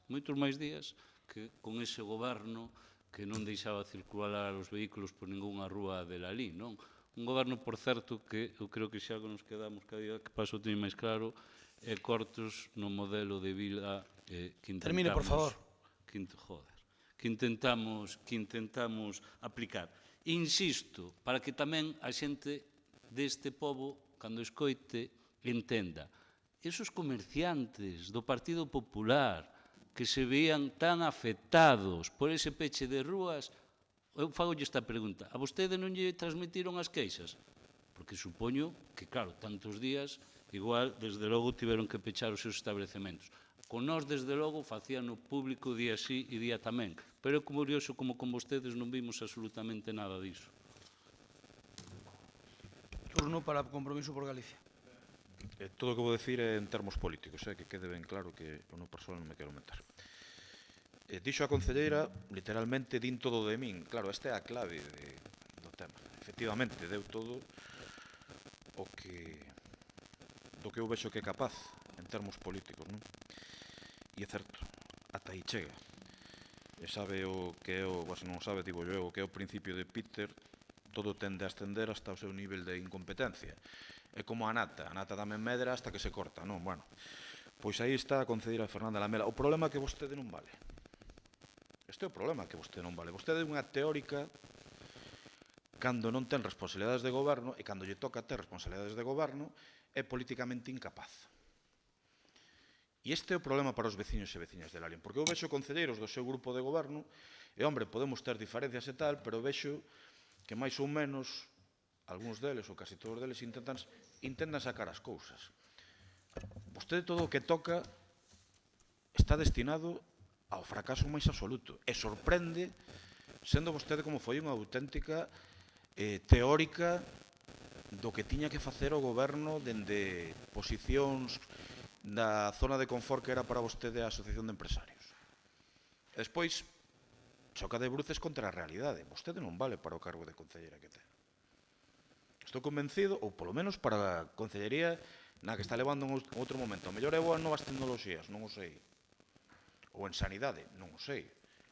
días que con ese goberno que non deixaba circular os vehículos por ningunha rúa de Lalín, non? Un goberno, por certo, que eu creo que xa nos quedamos cada día que paso teño máis claro, cortos no modelo de vila que intentamos... Termine, por favor. Que intentamos aplicar. Insisto, para que tamén a xente deste pobo, cando escoite, entenda. Esos comerciantes do Partido Popular que se veían tan afectados por ese peche de rúas, eu fagolle esta pregunta. A vostede non lle transmitiron as queixas? Porque supoño que, claro, tantos días, igual, desde logo, tiveron que pechar os seus establecementos. Con nós, desde logo, facían o público día sí e día tamén. Pero é curioso como con vostedes non vimos absolutamente nada diso. Turno para Compromiso por Galicia. Todo o que vou decir é en termos políticos, que quede ben claro que eu no persoal non me quero meter. Dixo a concelleira, literalmente, din todo de min. Claro, esta é a clave do tema. Efectivamente, deu todo do que eu vexo que é capaz en termos políticos, non? E é certo, ata aí chega. E sabe o que é se non sabe, digo eu, o que é o principio de Peter, todo tende a ascender hasta o seu nivel de incompetencia. É como a nata tamén medra hasta que se corta, non? Bueno, pois aí está a concelleira Fernanda Lamela. O problema é que vostede non vale. Este é o problema, que vostede non vale. Vostede é unha teórica cando non ten responsabilidades de goberno e cando lle toca ter responsabilidades de goberno é políticamente incapaz. E este é o problema para os veciños e veciñas de Lalín, porque eu vexo concelleiros do seu grupo de goberno e, hombre, podemos ter diferencias e tal, pero vexo que máis ou menos algúns deles, ou casi todos deles, intentan sacar as cousas. Vostede todo o que toca está destinado ao fracaso máis absoluto e sorprende, sendo vostede como foi unha auténtica teórica do que tiña que facer o goberno dende posicións da zona de confort que era para vostede a Asociación de Empresarios. E despois, choca de bruces contra a realidade. Vostede non vale para o cargo de concelleira que ten. Estou convencido, ou polo menos para a concellería na que está levando en outro momento. A mellor é boa novas tecnoloxías, non o sei. Ou en sanidade, non o sei.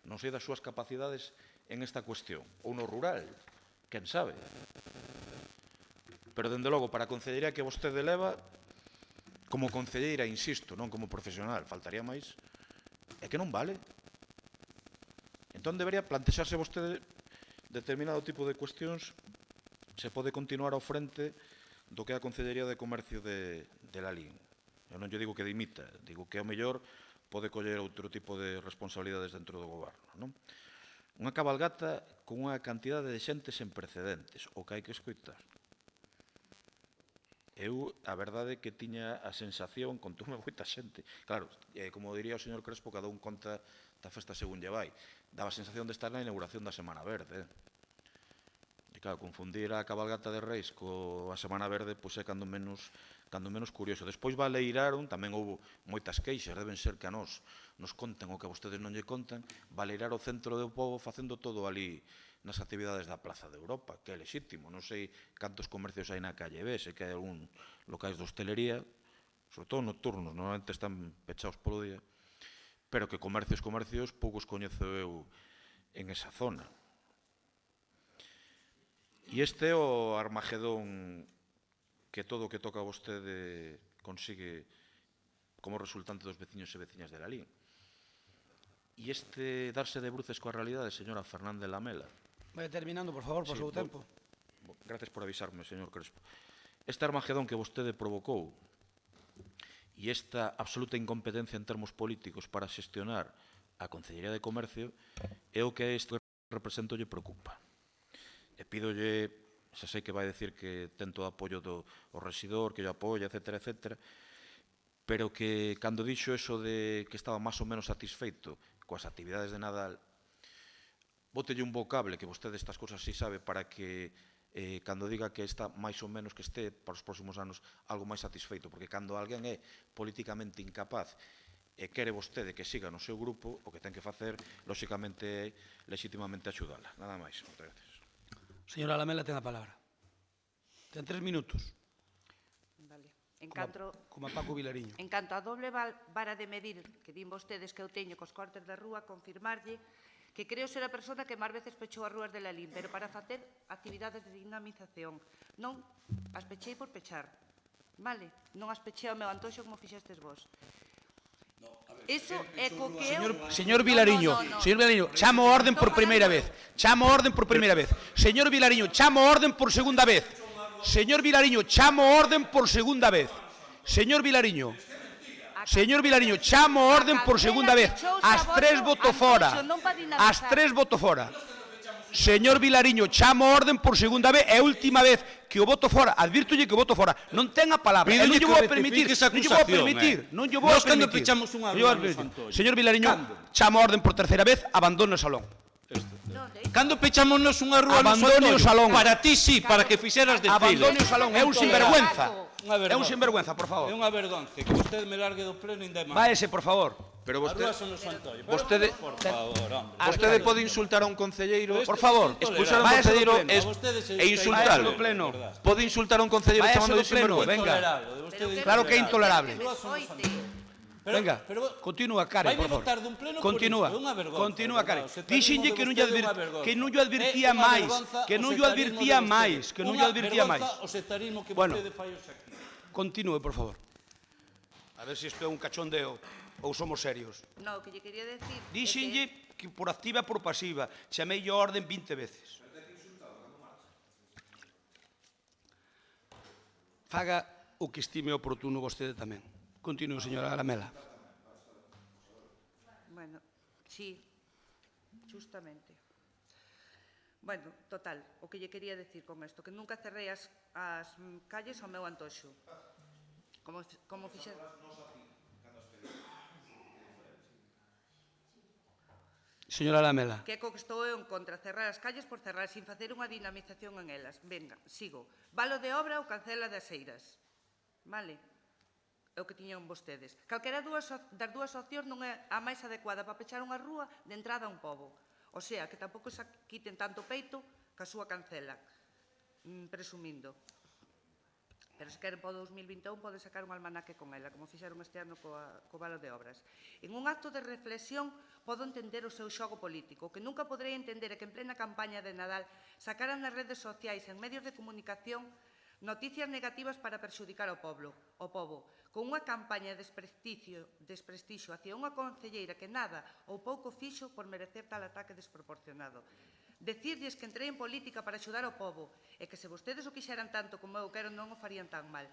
Non sei das súas capacidades en esta cuestión. Ou no rural, quen sabe. Pero, dende logo, para a concellería que vostede leva, como concelleira, insisto, non como profesional, faltaría máis, é que non vale. Entón debería plantexarse vostede determinado tipo de cuestións se pode continuar ao frente do que é a Concellería de Comercio de Lalín. Eu non lle digo que dimita, digo que ao mellor pode coller outro tipo de responsabilidades dentro do goberno, non? Unha cabalgata con unha cantidade de xente sen precedentes, o que hai que escoitar. Eu, a verdade, que tiña a sensación, contoume moita xente, claro, como diría o señor Crespo, cada un conta esta festa según lle vai. Daba a sensación de estar na inauguración da Semana Verde. E claro, confundir a cabalgata de Reis coa Semana Verde pois é cando menos curioso. Despois baleiraron, tamén houve moitas queixas, deben ser que a nos conten o que a vostedes non lle contan, baleirar o centro do pobo facendo todo ali nas actividades da Plaza de Europa, que é lexítimo. Non sei cantos comercios hai na calle B, sei que hai algún locais de hostelería, sobre todo nocturnos, normalmente están pechados polo día, pero que comercios, poucos coñezo eu en esa zona. E este é o Armagedón que todo o que toca a vostede consigue como resultante dos veciños e veciñas de Lalín. E este darse de bruces coa realidade, señora Fernández Lamela. Vai terminando, por favor, por o seu tempo. Gracias por avisarme, señor Crespo. Este Armagedón que vostede provocou e esta absoluta incompetencia en termos políticos para xestionar a Concellería de Comercio é o que a isto que represento lle preocupa. E pídolle, xa sei que vai decir que ten todo o apoio do rexidor, que lle apoia, etcétera, etcétera, pero que cando dixo eso de que estaba máis ou menos satisfeito coas actividades de Nadal, bótelle un vocable, que vostede estas cousas sí sabe, para que cando diga que está máis ou menos que este para os próximos anos algo máis satisfeito, porque cando alguén é políticamente incapaz e quere vostede que siga no seu grupo, o que ten que facer, lóxicamente, é legitimamente axudala. Nada máis. Moitas gracias. Señora Lamela, ten a palabra. Ten 3 minutos. Vale. Como a Paco Vilariño. En canto a doble vara de medir que din vostedes que eu teño cos cortes da rúa, confirmarlle que creo ser a persona que máis veces pechou as rúas de Lalín, pero para facer actividades de dinamización. Non as pechei por pechar, vale? Non as pechei ao meu antoxo como fixestes vos. Iso é co que eu... Señor Vilariño, señor Vilariño, chamo orden por primeira vez. Chamo orden por primeira vez. Señor Vilariño, chamo orden por segunda vez. Señor Vilariño, chamo orden por segunda vez. Señor Vilariño. Señor Vilariño, chamo orden por segunda vez. As 3 voto fora. As 3 voto fora. Señor Vilariño, chamo orden por segunda vez. É a última vez que o voto fora. Advírtolle que o voto fora. Non ten a palabra. Non lle vou a permitir. Non lle vou a permitir. Señor Vilariño, chamo orden por terceira vez. Abandone o salón. Cando pechámonos unha rúa no Abandone o salón. Para ti sí, para que fixeras desfile. Abandone o salón. É un sinvergüenza. É un sinvergüenza, por favor. É unha vergonza que vostede me largue do pleno ainda máis. Váese, por favor. Pero vostede por favor, hombre. Vostede pode insultar a un concelleiro, por favor, expulsar a un concelleiro e insultalo. Pode insultar a un concelleiro chamándole sinvergüenza. Venga. Claro que é intolerable. Venga, continúa, Karen, por favor. Continúa, Karen. Dixenlle que non lle advirtía máis, que non lle advirtía máis, que non lle advirtía máis. Bueno, continúe, por favor. A ver se isto é un cachondeo ou somos serios. No, que lle quería decir... Dixenlle que por activa e por pasiva, chamei a orden 20 veces. Faga o que estime oportuno vostede tamén. Continúe, señora Lamela. Bueno, sí, justamente. Bueno, total, o que lle quería decir con isto, que nunca cerrei as calles ao meu antoxo. Como fixer... Señora Lamela. Que co que estou eu en contra, cerrar as calles por cerrar, sin facer unha dinamización en elas. Venga, sigo. Valo de obra ou cancela das eiras. Vale? É o que tiñan vostedes. Calquera das dúas opcións non é a máis adecuada para pechar unha rúa de entrada a un pobo. O sea, que tampouco se quiten tanto peito que a súa cancela, presumindo. Pero se queren para o 2021 pode sacar un almanaque con ela, como fixeron este ano co valo de obras. En un acto de reflexión podo entender o seu xogo político. O que nunca poderei entender é que en plena campaña de Nadal sacaran nas redes sociais, en medios de comunicación, noticias negativas para perxudicar ao pobo, con unha campaña de desprestixio hacia unha concelleira que nada ou pouco fixo por merecer tal ataque desproporcionado. Decirlles que entrei en política para axudar ao pobo e que se vostedes o quixeran tanto como eu quero non o farían tan mal.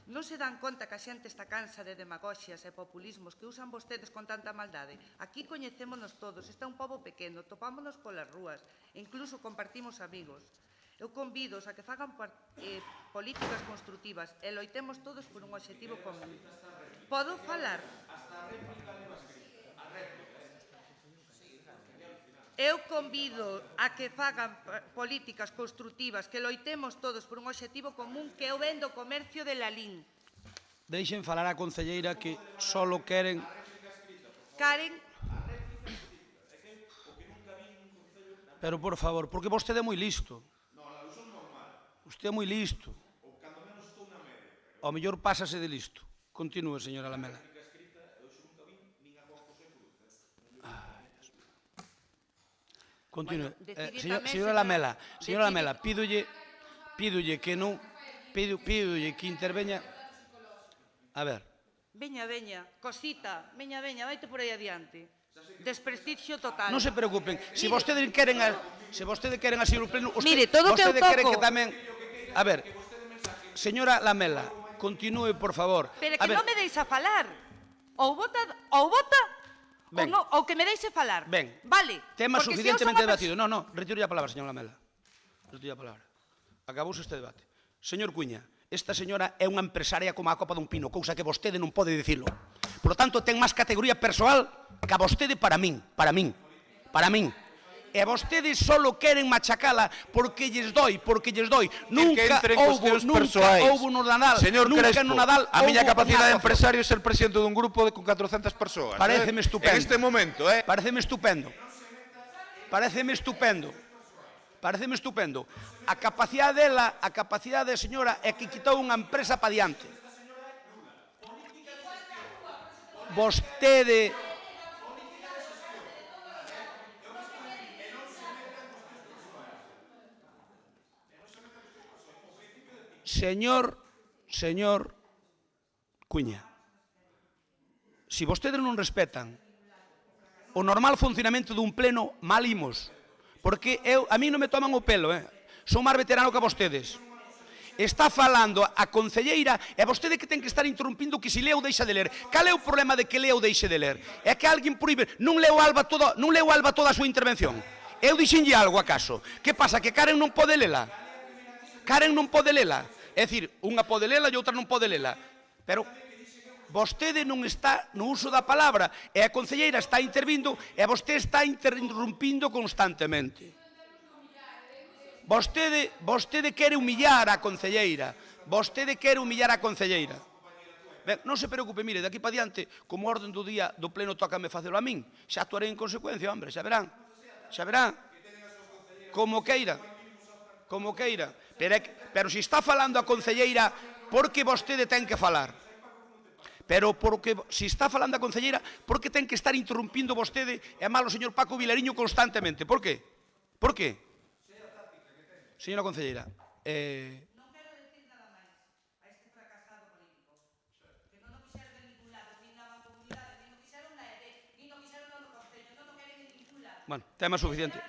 Non se dan conta que a xente está cansa de demagoxias e populismos que usan vostedes con tanta maldade. Aquí coñecémonos todos, está un pobo pequeno, topámonos polas rúas e incluso compartimos amigos. Eu convido a que fagan políticas construtivas e loitemos todos por un objetivo común. Podo falar? Eu convido a que fagan políticas constructivas, que loitemos todos por un obxectivo común que é o ben do comercio de Lalín. Deixen falar a concelleira que solo queren... Karen, Pero, por favor, porque vostede é moi listo. Usted é moi listo. Ao mellor pásase de listo. Continúe, señora Lamela. Continúe. Señora Lamela, pídolle que non... Pídolle que interveña... A ver. veña, cosita, veña, vaite por aí adiante. Desprestigio total. Non se preocupen, se vostedes queren así o pleno, mire, todo que eu toco... queren que tamén... A ver, señora Lamela, continúe, por favor. Pero que non me deixa falar. Ou vota, ou que me deixe falar. Ben, vale. Tema suficientemente debatido. No, retiro a palabra, señora Lamela. Retiro a palabra. Acabouse este debate. Señor Cuña, esta señora é unha empresaria como a copa dun pino, cousa que vostede non pode dicilo. Por lo tanto, ten máis categoría persoal que a vostede para min. E vostedes solo queren machacala porque lles doi. Nunca houbo no Nadal. Señor Crespo, a miña capacidade de empresario é ser presidente dun grupo con 400 persoas. Paréceme estupendo. En este momento, Paréceme estupendo. A capacidade da señora é que quitou unha empresa pa diante. Vostede... Señor Cuña, se vostedes non respetan o normal funcionamento dun pleno, mal imos. Porque a mí non me toman o pelo, son máis veterano que vostedes. Está falando a concelleira e vostede que ten que estar interrompindo que se lea ou deixa de ler. Cal é o problema de que lea ou deixe de ler? É que alguén proíbe, non leu Alba toda a súa intervención. Eu dixenlle algo acaso? Que pasa, que Karen non pode lela? É dicir, unha pode lela e outra non pode lela. Pero vostede non está no uso da palabra e a concelleira está intervindo e vostede está interrompindo constantemente. Vostede quere humillar a concelleira. Ben, non se preocupe, mire, de aquí para diante, como orden do día do pleno tócame facelo a min, xa actuarei en consecuencia, hombre, xa verán. Como queira. Pero se está falando a concelleira, porque vostede ten que falar. Pero se está falando a concelleira, porque ten que estar interrompindo vostede e mal o señor Paco Vilariño constantemente. Por qué? Señora concelleira, non quero decir nada máis a este fracasado político, que non o quixeron de ningún lado, nin na mancomunidade, nin o quixeron na EDE, nin o quixeron no Concello, non o queren en ningún lado. bueno, tema suficiente.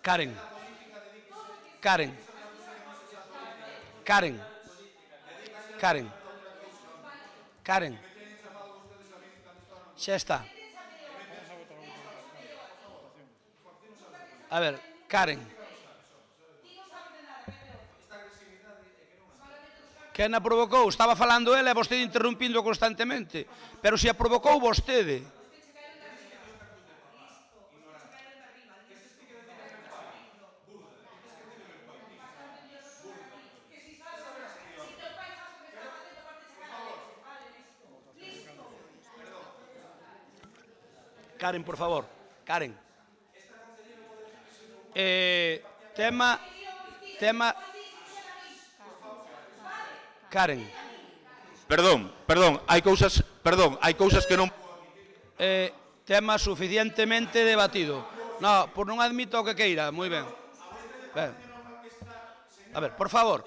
Karen. Xa está. A ver, Karen. Quen a provocou? Estaba falando ela e vostede interrompindo constantemente. Pero se a provocou vostede. Karen, por favor. Karen. Tema... Karen. Perdón, hai cousas que non... Tema suficientemente debatido. No, por non admito o que queira, moi ben. A ver, por favor.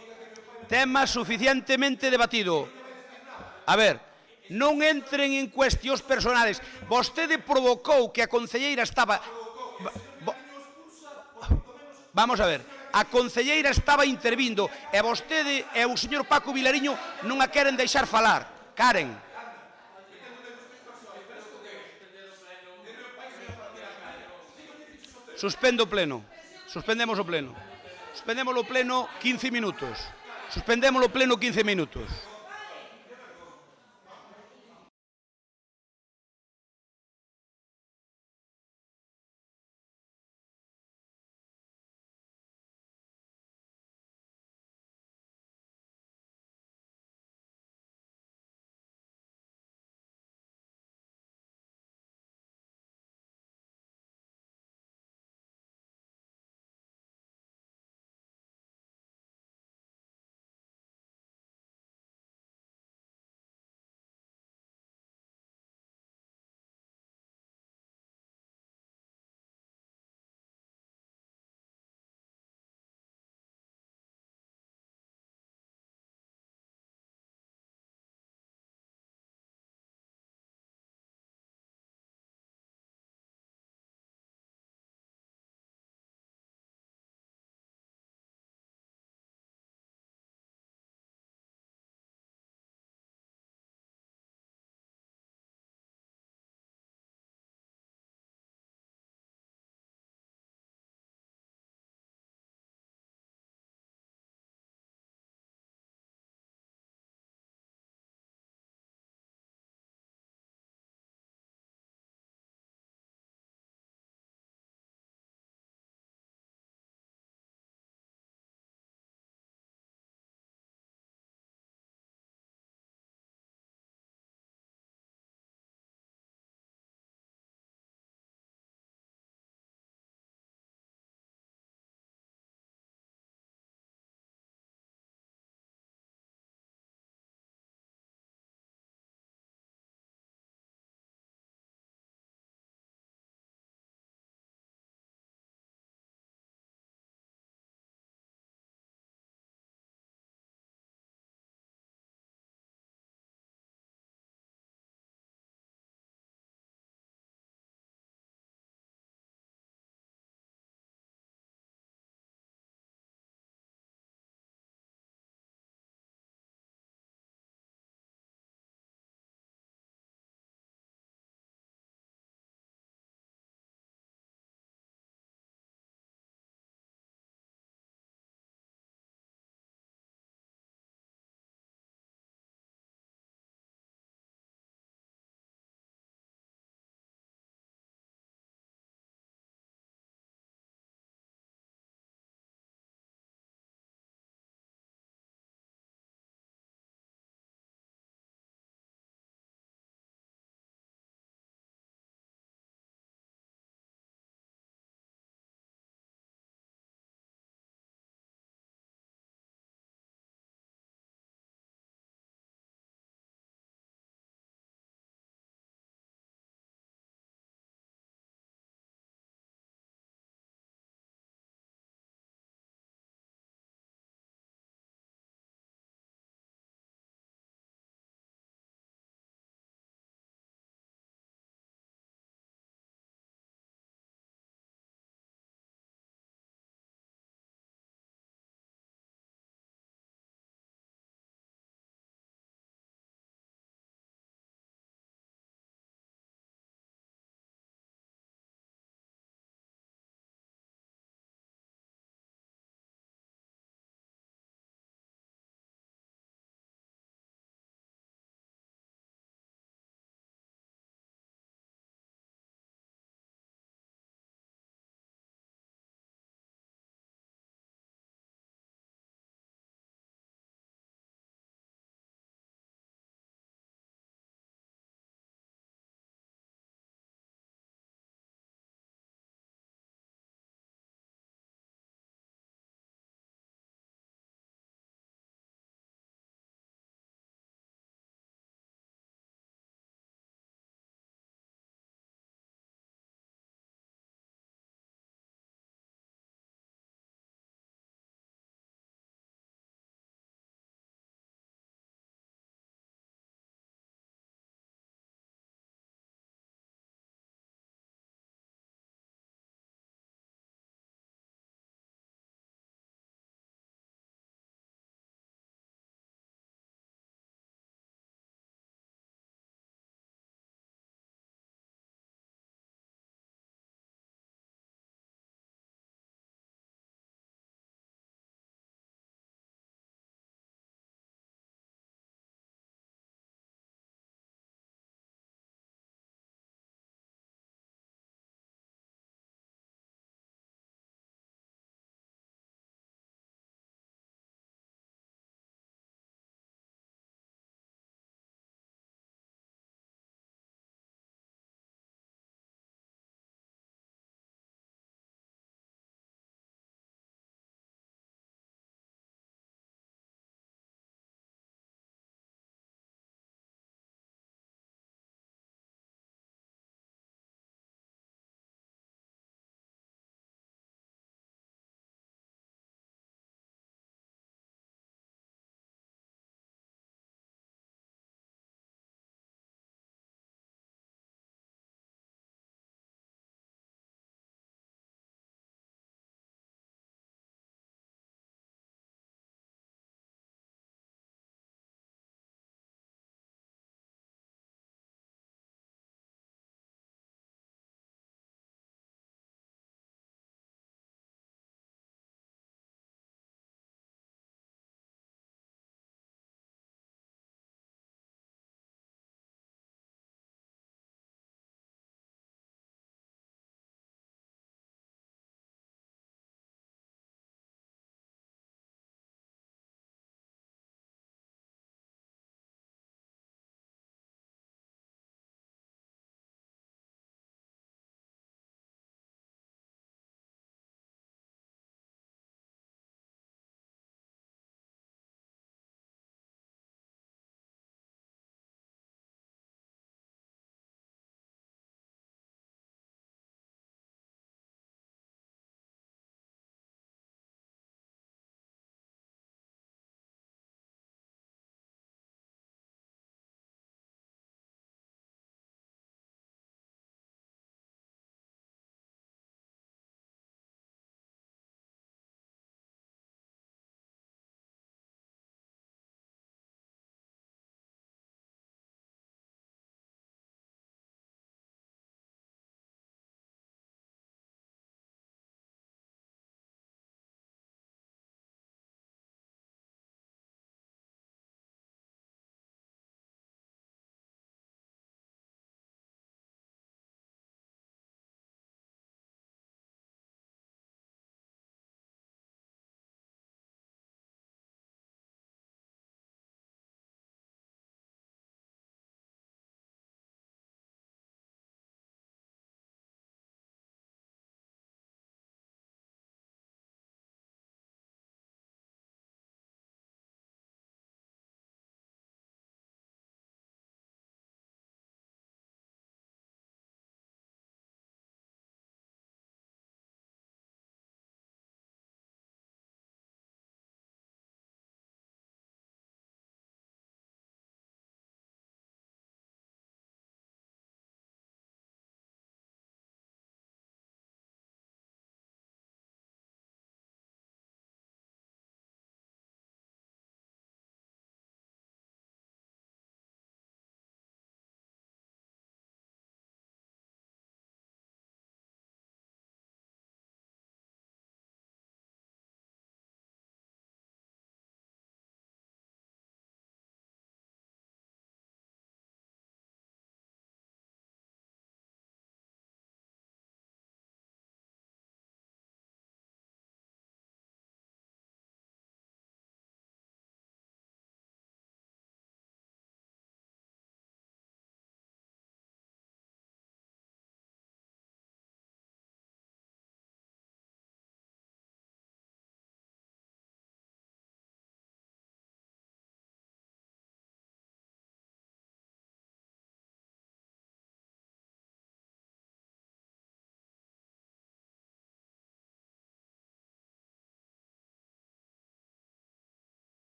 Tema suficientemente debatido. A ver, non entren en cuestións personales. Vostede provocou que a concelleira estaba... Vamos a ver. A concelleira estaba intervindo e vostede e o señor Paco Vilariño non a queren deixar falar. Karen. Suspendo o pleno. Suspendemos o pleno. Suspendemos o pleno 15 minutos. Suspendemos o pleno 15 minutos.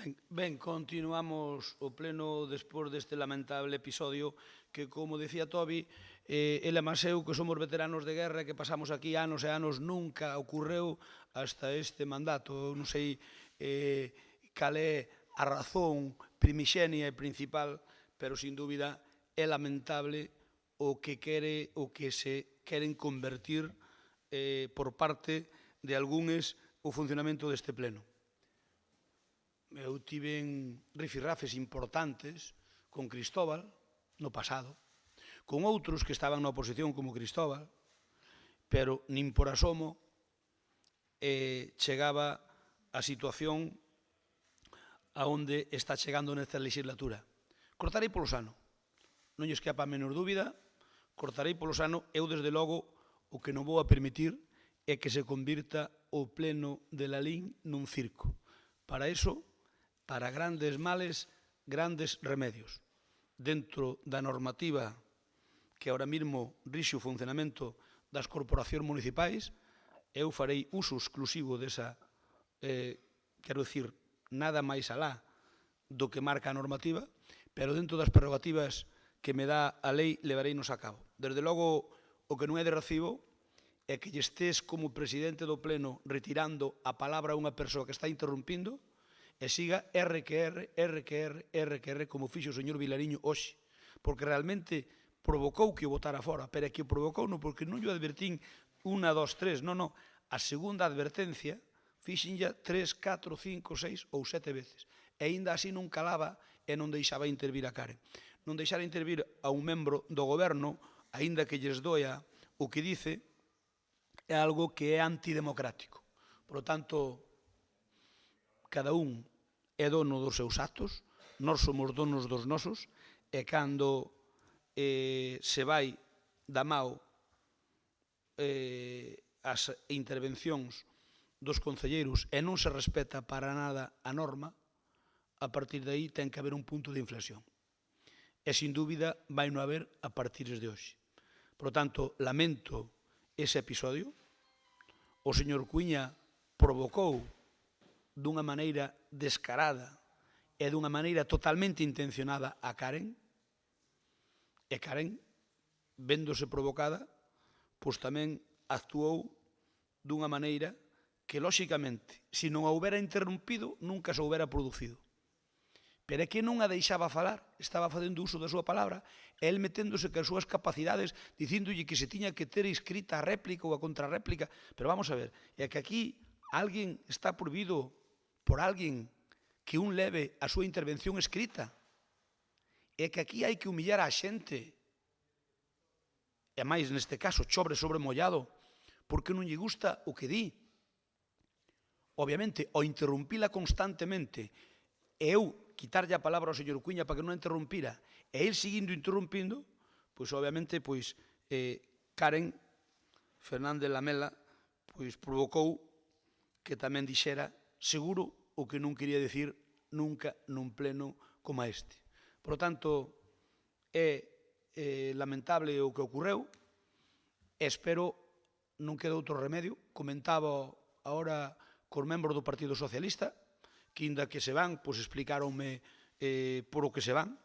Ben, continuamos o pleno despois deste lamentable episodio que, como decía Tobi, ele máis eu que somos veteranos de guerra que pasamos aquí anos e anos, nunca ocorreu hasta este mandato. Eu non sei cal é a razón primixenia e principal, pero sin dúbida é lamentable o que se queren convertir por parte de algúns o funcionamento deste pleno. Eu tiven rifirrafes importantes con Cristóbal no pasado, con outros que estaban na oposición como Cristóbal, pero nin por asomo chegaba a situación a onde está chegando nesta legislatura. Cortarei polo sano, non lles quepa a menor dúbida, cortarei polo sano. Eu, desde logo, o que non vou a permitir é que se convirta o pleno de Lalín nun circo. Para iso, para grandes males, grandes remedios. Dentro da normativa que ahora mesmo rixe o funcionamento das corporacións municipais, eu farei uso exclusivo desa, quero dicir, nada máis alá do que marca a normativa, pero dentro das prerrogativas que me dá a lei, levareinos a cabo. Desde logo, o que non é de recibo é que lle estés como presidente do pleno retirando a palabra a unha persoa que está interrompindo e siga RQR como fixo o señor Vilariño hoxe, porque realmente provocou que o votara fora, pero é que o provocou non porque non lle advertín 1, 2, 3, non. A segunda advertencia fixenlla 3, 4, 5, 6 ou 7 veces. E aínda así non calaba e non deixaba intervir a Karen. Non deixara intervir a un membro do goberno, aínda que lles doia o que dice, é algo que é antidemocrático. Por lo tanto, cada un é dono dos seus actos, nós somos donos dos nosos, e cando se vai da mao as intervencións dos concelleiros e non se respeta para nada a norma, a partir de aí ten que haber un punto de inflexión. E, sin dúbida, vai non haber a partir de hoxe. Por lo tanto, lamento ese episodio. O señor Cuíña provocou dunha maneira descarada e dunha maneira totalmente intencionada a Karen, e Karen, véndose provocada, pois tamén actuou dunha maneira que, lóxicamente, se non a houbera interrompido, nunca se houbera producido. Pero é que non a deixaba falar, estaba facendo uso da súa palabra, e el meténdose que as súas capacidades, dicíndolle que se tiña que ter escrita a réplica ou a contrarréplica. Pero vamos a ver, é que aquí alguén está prohibido por alguén que un leve a súa intervención escrita. É que aquí hai que humillar a xente. E máis, neste caso, chobre sobre mollado, porque non lle gusta o que di. Obviamente, ao interrumpila constantemente, e eu quitarlle a palabra ao señor Cuíña para que non interrumpira, e el seguindo interrumpindo, pois obviamente, pois Karen Fernández Lamela pois provocou que tamén dixera seguro o que non quería dicir nunca nun pleno como este. Por lo tanto, é lamentable o que ocorreu, e espero non quede outro remedio. Comentaba agora cos membros do Partido Socialista, que inda que se van, pois explicáronme por o que se van,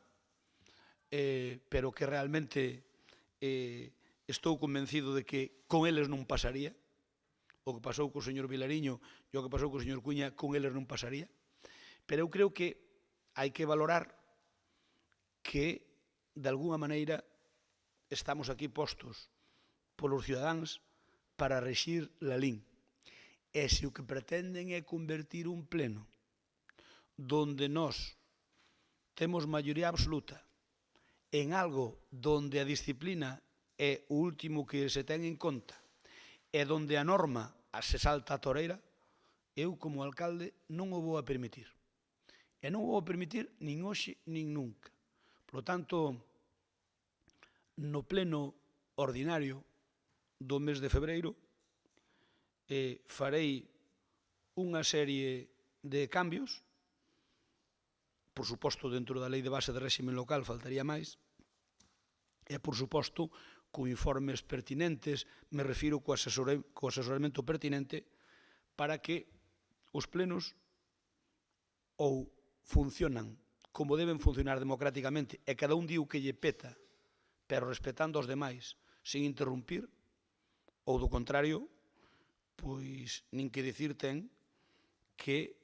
pero que realmente estou convencido de que con eles non pasaría. O que pasou co señor Vilariño e o que pasou co señor Cuíña, con eles non pasaría. Pero eu creo que hai que valorar que, de alguna maneira, estamos aquí postos polos cidadáns para rexir Lalín. E se o que pretenden é convertir un pleno donde nós temos maioría absoluta en algo donde a disciplina é o último que se ten en conta e donde a norma se salta a toreira, eu como alcalde non o vou a permitir. E non o vou a permitir nin hoxe nin nunca. Por lo tanto, no pleno ordinario do mes de febreiro farei unha serie de cambios, por suposto dentro da lei de base de réxime local faltaría máis, e por suposto con informes pertinentes, me refiro co asesoramento pertinente para que os plenos ou funcionan como deben funcionar democráticamente e cada un di o que lle peta, pero respetando os demais, sin interrumpir, ou do contrario, pois nin que dicir ten que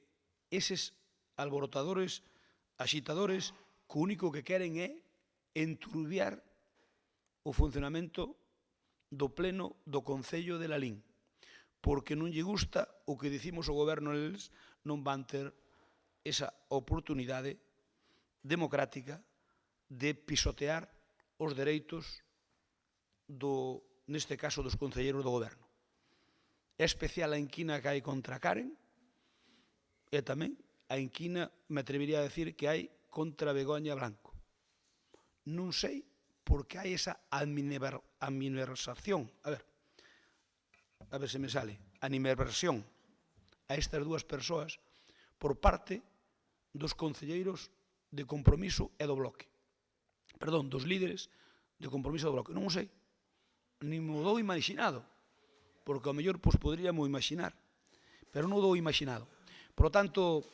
eses alborotadores, axitadores, que o único que queren é enturbiar o funcionamento do pleno do Concello de Lalín, porque non lle gusta o que dicimos o goberno, eles non van ter esa oportunidade democrática de pisotear os dereitos neste caso dos concelleiros do goberno. É especial a inquina que hai contra Karen e tamén a inquina, me atrevería a decir, que hai contra Begoña Blanco. Non sei por que hai esa animadversación, a ver se me sale, animadversión a estas dúas persoas por parte dos concelleiros de Compromiso e do Bloque. Perdón, dos líderes de Compromiso do Bloque. Non o sei, nin mo dou imaginado, porque ao mellor podríamos imaginar, pero non o dou imaginado. Por lo tanto,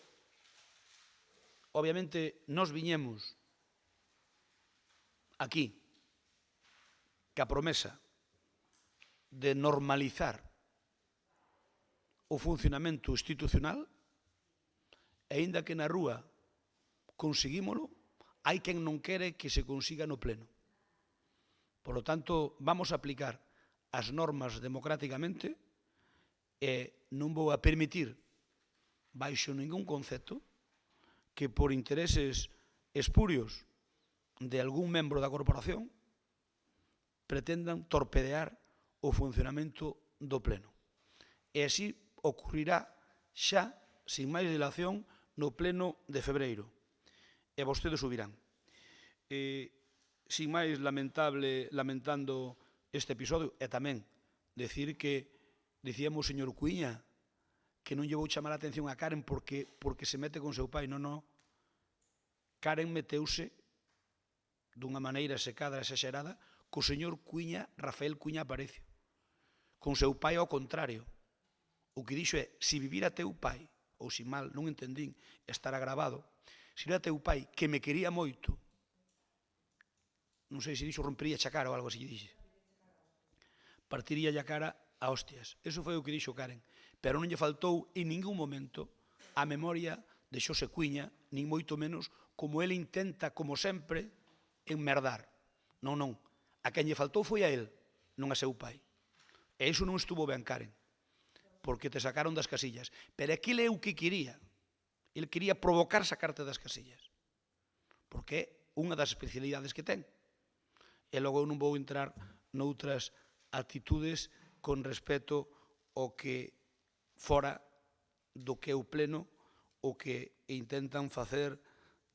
obviamente, nos viñemos aquí que a promesa de normalizar o funcionamento institucional, e aínda que na rúa conseguímolo, hai quen non quere que se consiga no pleno. Por lo tanto, vamos a aplicar as normas democráticamente e non vou a permitir, baixo ningún concepto, que por intereses espurios de algún membro da corporación pretendan torpedear o funcionamento do pleno. E así ocurrirá xa, sin máis dilación, no pleno de febreiro. E vostedes o virán. Sin máis lamentando este episodio, e tamén decir que dicíamos o señor Cuíña que non lle vou chamar a atención a Karen porque se mete con seu pai. Non. Karen meteuse dunha maneira secada e exagerada co señor Cuíña, Rafael Cuíña Aparicio. Con seu pai ao contrario. O que dixo é, se vivira teu pai, ou se mal non entendín, estará grabado, se vivira teu pai que me quería moito, non sei se dixo rompería a cara ou algo así dixe, partiría a cara a hostias. Eso foi o que dixo Karen. Pero non lle faltou en ningún momento a memoria de Xosé Cuíña, nin moito menos, como ele intenta, como sempre, enmerdar. Non. A quen lle faltou foi a él, non a seu pai. E iso non estuvo ben, Karen, porque te sacaron das casillas. Pero aquilo é o que quería. Ele quería provocar sacarte das casillas. Porque é unha das especialidades que ten. E logo non vou entrar noutras actitudes con respecto ao que fora do que é o pleno, o que intentan facer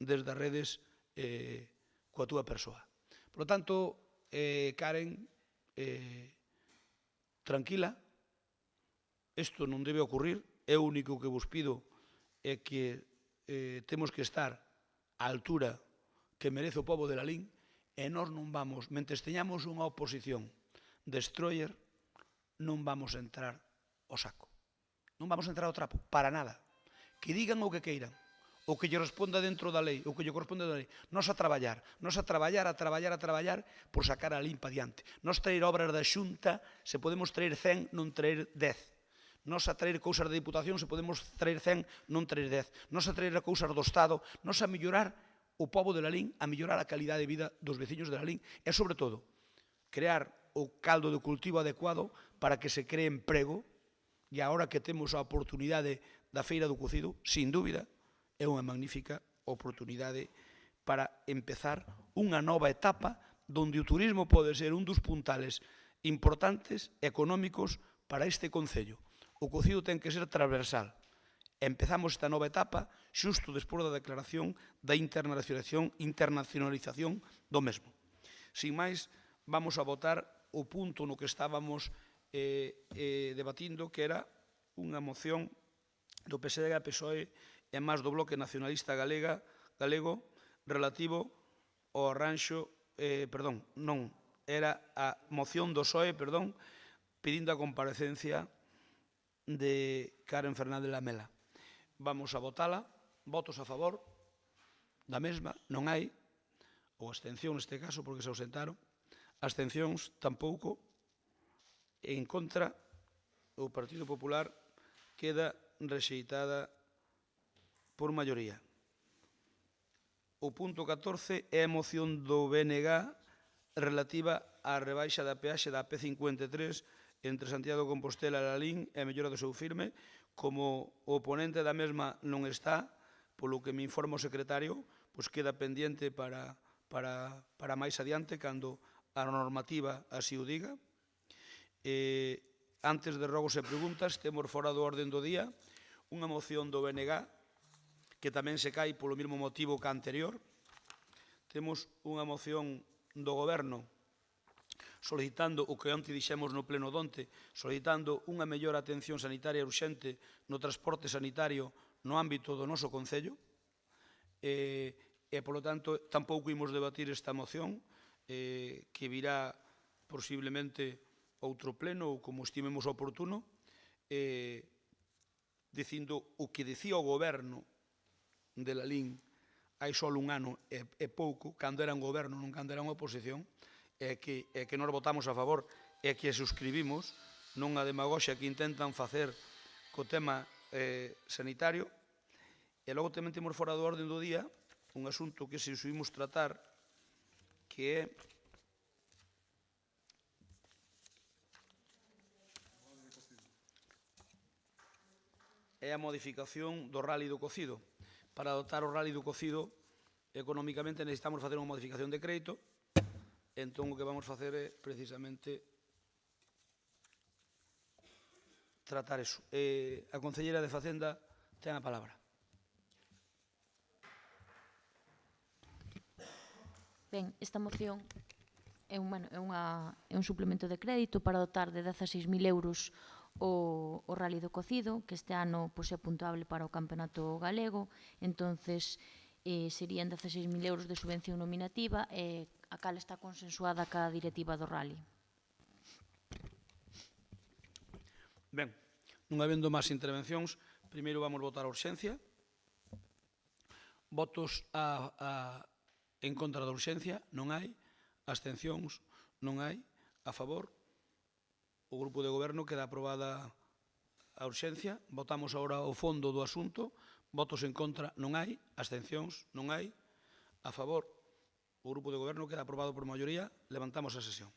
desde as redes coa túa persoa. Por lo tanto, Karen, tranquila, isto non debe ocurrir, é o único que vos pido é que temos que estar á altura que merece o pobo de Lalín e nós non vamos, mentres teñamos unha oposición destroyer, non vamos a entrar ao saco. Non vamos a entrar ao trapo, para nada. Que digan o que queiran, o que lle responda dentro da lei, o que lle corresponde da lei. Nos a traballar por sacar a Lalín pa diante. Nos traer obras da Xunta, se podemos traer 100, non traer 10. Nos a traer cousas da Diputación, se podemos traer 100, non traer 10. Nos a traer cousas do Estado, nos a mellorar o pobo de Lalín, a mellorar a calidade de vida dos veciños de Lalín e, sobre todo, crear o caldo de cultivo adecuado para que se cree emprego. E agora que temos a oportunidade da Feira do Cocido, sin dúbida, é unha magnífica oportunidade para empezar unha nova etapa donde o turismo pode ser un dos puntales importantes económicos para este concello. O Cocido ten que ser transversal. Empezamos esta nova etapa xusto despois da declaración da internacionalización do mesmo. Sin máis, vamos a votar o punto no que estábamos debatindo, que era unha moción do PSDG, PSOE e máis do Bloque Nacionalista Galego relativo ao arranxo, era a moción do PSOE, pedindo a comparecencia de Karen Fernández Lamela. Vamos a votala. Votos a favor. da mesma non hai, ou abstención neste caso, porque se ausentaron, abstencións tampouco, en contra, o Partido Popular queda rexeitada por maioría. O punto 14 é a moción do BNG relativa á rebaixa da peaxe da AP53 entre Santiago de Compostela e Lalín e a mellora do seu firme. Como o oponente da mesma non está, polo que me informa o secretario, pois queda pendiente para máis adiante, cando a normativa así o diga. Antes de rogos e preguntas, temos fora do orden do día unha moción do BNG que tamén se cai polo mesmo motivo que a anterior. Temos unha moción do Goberno solicitando o que onte dixemos no pleno donte, solicitando unha mellor atención sanitaria urxente no transporte sanitario no ámbito do noso Concello. E, polo tanto, tampouco imos debatir esta moción, que virá posiblemente outro pleno ou como estimemos oportuno, dicindo o que dicía o Goberno de Lalín hai só un ano e pouco, cando era un goberno, non cando era unha oposición, e que nós votamos a favor e que suscribimos, non a demagoxia que intentan facer co tema sanitario. E logo tamén temos fora do orden do día un asunto que se subimos tratar, que é a modificación do rally do cocido. Para dotar o rally do cocido, económicamente necesitamos facer unha modificación de crédito, entón o que vamos facer é precisamente tratar eso. A concelleira de Facenda ten a palabra. Ben, esta moción é un suplemento de crédito para dotar de 16.000 euros o rally do cocido, que este ano é puntuable para o campeonato galego. Entonces, serían 16.000 euros de subvención nominativa, a cal está consensuada ca directiva do rally. Ben, non habendo máis intervencións, primeiro vamos votar a urxencia. Votos en contra da urxencia, non hai. Abstencións, non hai. A favor, o grupo de goberno queda aprobada a urxencia. Votamos agora o fondo do asunto. Votos en contra, non hai. Abstencións, non hai. A favor, o grupo de goberno queda aprobado por maioría. Levantamos a sesión.